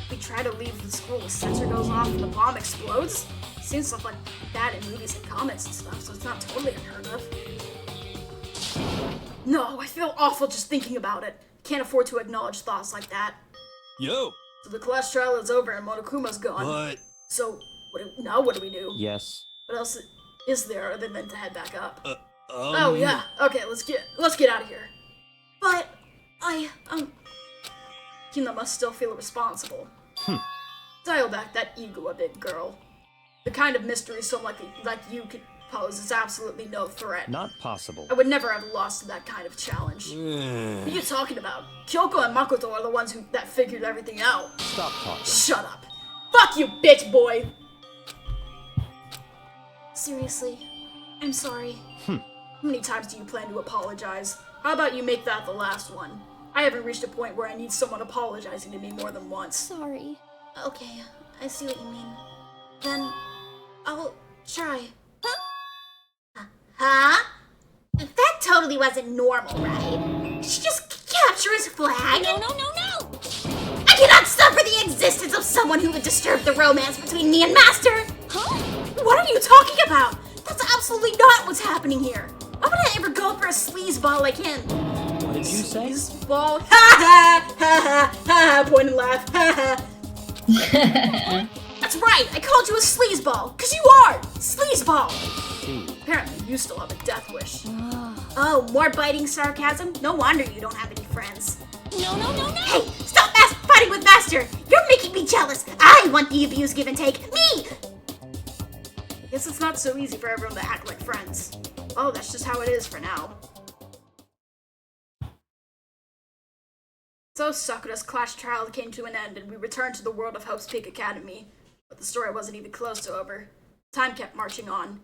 We try to leave the school, the sensor goes off and the bomb explodes? Seen stuff like that in movies and comics and stuff, so it's not totally unheard of. No, I feel awful just thinking about it. Can't afford to acknowledge thoughts like that. Yo! So the class trial is over and Monokuma's gone. But... So, now what do we do? Yes. What else is there other than to head back up? Oh yeah. Okay, let's get out of here. But Hina must still feel responsible. Dial back that ego a bit, girl. The kind of mystery someone like you could pose is absolutely no threat. Not possible. I would never have lost to that kind of challenge. What are you talking about? Kyoko and Makoto are the ones that figured everything out. Stop talking. Shut up. Fuck you, bitch boy! Seriously, I'm sorry. How many times do you plan to apologize? How about you make that the last one? I haven't reached a point where I need someone apologizing to me more than once. Sorry. Okay, I see what you mean. Then, I'll try. Huh? That totally wasn't normal, right? Did she just capture his flag? No! I cannot suffer the existence of someone who would disturb the romance between me and Master! Huh? What are you talking about? That's absolutely not what's happening here. Why would I ever go for a sleazeball like him? What did you say? Sleazeball? Ha ha ha ha! Point and laugh. Ha ha. That's right. I called you a sleazeball, cause you are sleazeball. Apparently, you still have a death wish. Oh, more biting sarcasm? No wonder you don't have any friends. No! Hey, stop fighting with Master! You're making me jealous! I want the abuse give and take! Me! Guess it's not so easy for everyone to act like friends. Oh, that's just how it is for now. So Sakura's clash trial came to an end and we returned to the world of Hope's Peak Academy. But the story wasn't even close to over. Time kept marching on.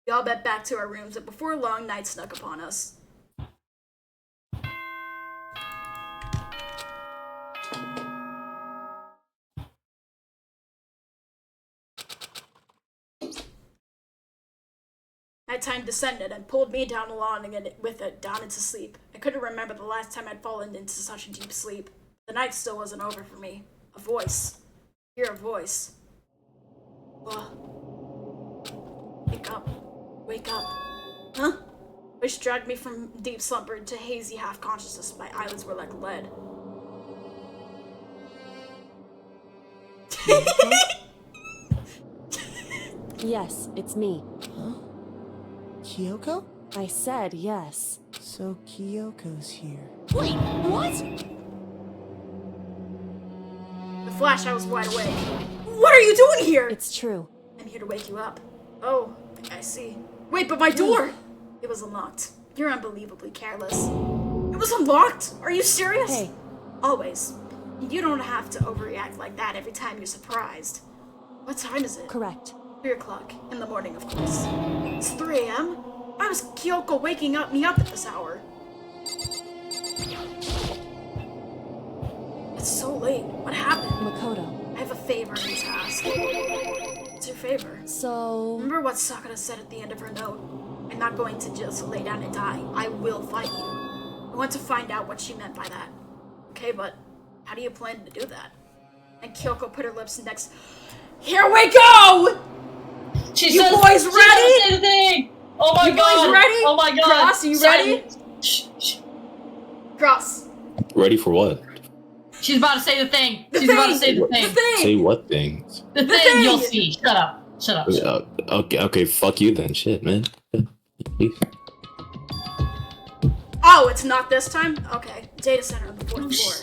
We all went back to our rooms, and before long, night snuck upon us. Nighttime descended and pulled me down along and with it down into sleep. I couldn't remember the last time I'd fallen into such a deep sleep. The night still wasn't over for me. A voice. hear a voice. Wake up. Wake up. Huh? Wish dragged me from deep slumber to hazy half-consciousness. My eyelids were like lead. Yes, it's me. Huh? Kyoko? I said yes. So Kyoko's here. Wait, what? The flash, I was wide awake. What are you doing here? It's true. I'm here to wake you up. Oh, I see. Wait, but my door! It was unlocked. You're unbelievably careless. It was unlocked? Are you serious? Hey. Always. You don't have to overreact like that every time you're surprised. What time is it? Correct. 3 o'clock in the morning, of course. It's 3 a.m.? Why was Kyoko waking me up at this hour? It's so late. What happened? Makoto. I have a favor to ask. What's your favor? So... Remember what Sakura said at the end of her note? I'm not going to just lay down and die. I will fight you. I want to find out what she meant by that. Okay, but how do you plan to do that? And Kyoko put her lips next... Here we go! You boys ready? The thing. Oh my you god! boys ready? Oh my god! Cross, are you ready? Cross. Ready for what? She's about to say the thing. The She's thing. about to say the thing. The thing. Say what things? The thing. You'll see. Shut up. Shut up. Shut up. Okay, fuck you then. Shit, man. Please. Oh, it's not this time? Okay. Data center on the 4th floor.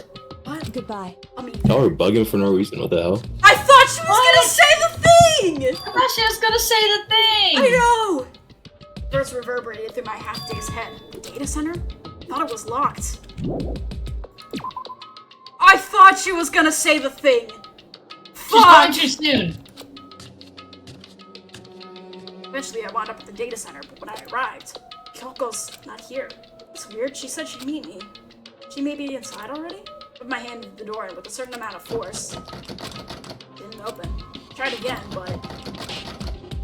What? Goodbye. Y'all were bugging for no reason. What the hell? I thought she was gonna say the thing! I thought she was gonna say the thing! I know! First reverberated through my half-dazed head. The data center? Thought it was locked. I thought she was gonna say the thing! She's going too soon. Eventually I wound up at the data center, but when I arrived, Kyoko's not here. It's weird, she said she'd meet me. She may be inside already? Put my hand to the door with a certain amount of force. Didn't open. Tried again, but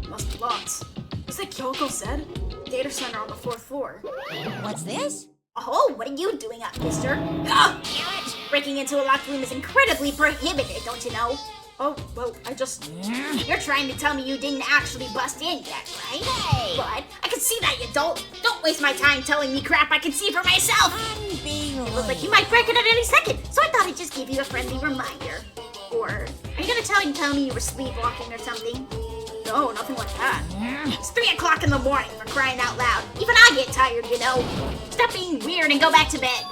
must be locked. What's that Kyoko said? Data center on the 4th floor. What's this? Oh, what are you doing up, mister? Ugh! Damn it! Breaking into a locked room is incredibly prohibited, don't you know? Oh, well, I just... You're trying to tell me you didn't actually bust in yet, right? Hey! But I can see that, you dolt! Don't waste my time telling me crap I can see for myself! It looked like you might break it at any second, so I thought I'd just give you a friendly reminder. Or, are you gonna tell me you were sleepwalking or something? No, nothing like that. It's 3 o'clock in the morning, for crying out loud. Even I get tired, you know. Stop being weird and go back to bed.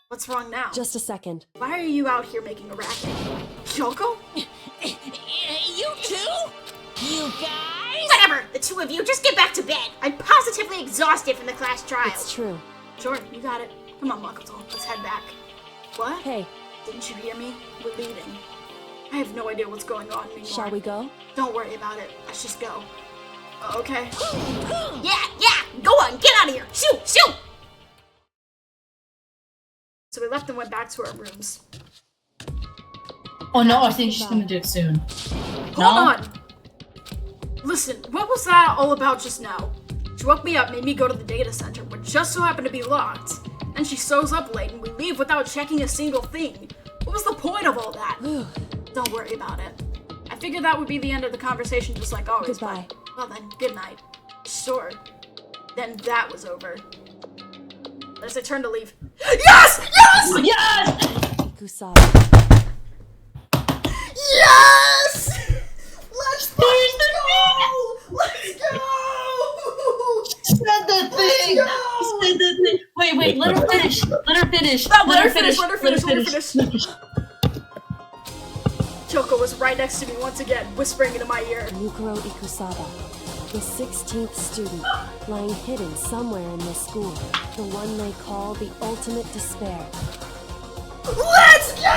What's wrong now? Just a second. Why are you out here making a racket? Kyoko? You too? You guys? Whatever, the two of you, just get back to bed. I'm positively exhausted from the class trial. It's true. Sure, you got it. Come on, Makoto, let's head back. What? Hey. Didn't you hear me? We're leaving. I have no idea what's going on anymore. Shall we go? Don't worry about it. Let's just go. Okay. Yeah, go on, get out of here. Shoot! So we left and went back to our rooms. Oh no, I think she's gonna do it soon. Hold on! Listen, what was that all about just now? She woke me up, made me go to the data center, which just so happened to be locked. Then she shows up late and we leave without checking a single thing. What was the point of all that? Don't worry about it. I figured that would be the end of the conversation just like always. Goodbye. But, well then, good night. Sure. Then that was over. As I turned to leave. Yes! Yes! Kusaba. Yes! Let's go! Let's go! Said the thing! Said the thing! Wait, let her finish! Let her finish! Let her finish! Kyoko was right next to me once again, whispering into my ear. Mukuro Ikusaba, the 16th student, lying hidden somewhere in this school. The one they call the ultimate despair. Let's go!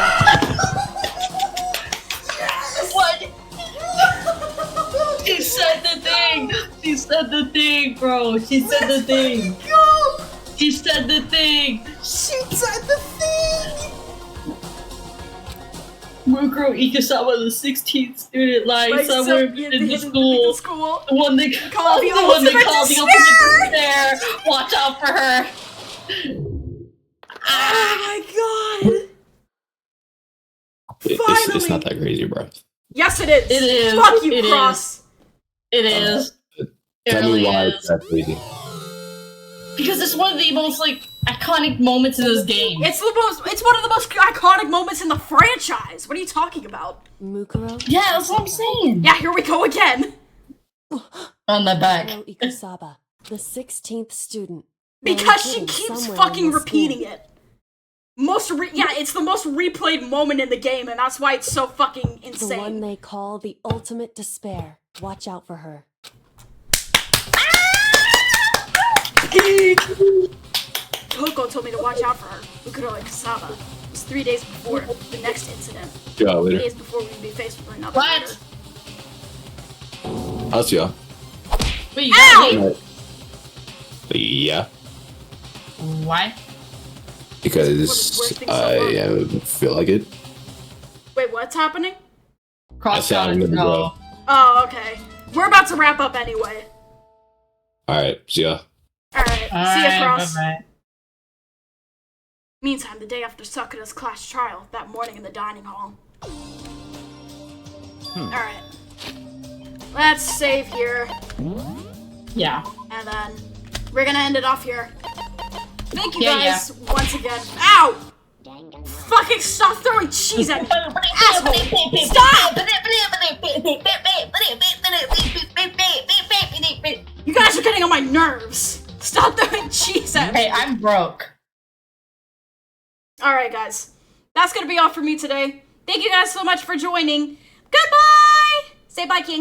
Yes! What? She said the thing! She said the thing, bro! She said the thing! Go! She said the thing! She said the thing! Mukuro Ikusaba, the 16th student, lying somewhere in the school. The one they call the ultimate despair! Watch out for her! Oh my god! It's not that crazy, bro. Yes, it is. It is. Fuck you, It Cross. It is. It Tell really me why is. it's that crazy. Because it's one of the most iconic moments in this game. It's one of the most iconic moments in the franchise. What are you talking about? Mukuro? Yeah, that's what I'm saying. Yeah, here we go again. On the back. Mukuro Ikusaba, the 16th student. Because she hidden keeps somewhere fucking in the repeating school. it. It's the most replayed moment in the game, and that's why it's so fucking The insane. one they call the ultimate despair. Watch out for her. Coco told me to watch out for her. Mukuro Ikusaba. It was 3 days before the next incident. Yeah, 3 later. days before we'd be faced with another What? murder. How's y'all? Wait, you got me? Yeah, Why? because I feel like it. Wait, what's happening? Cross That's how I'm gotta gonna go. go. Oh, okay. We're about to wrap up anyway. Alright, see ya. Alright, see ya, Cross. Bye-bye. Meantime, the day after Sakura's class trial, that morning in the dining hall. Alright. Let's save here, Yeah. and then we're gonna end it off here. Thank you Yeah, guys once again. Ow! Fucking stop throwing cheese at me! Asshole! Stop! You guys are getting on my nerves! Stop throwing cheese at me! Hey, I'm broke. Alright, guys. That's gonna be all for me today. Thank you guys so much for joining. Goodbye! Say bye, King.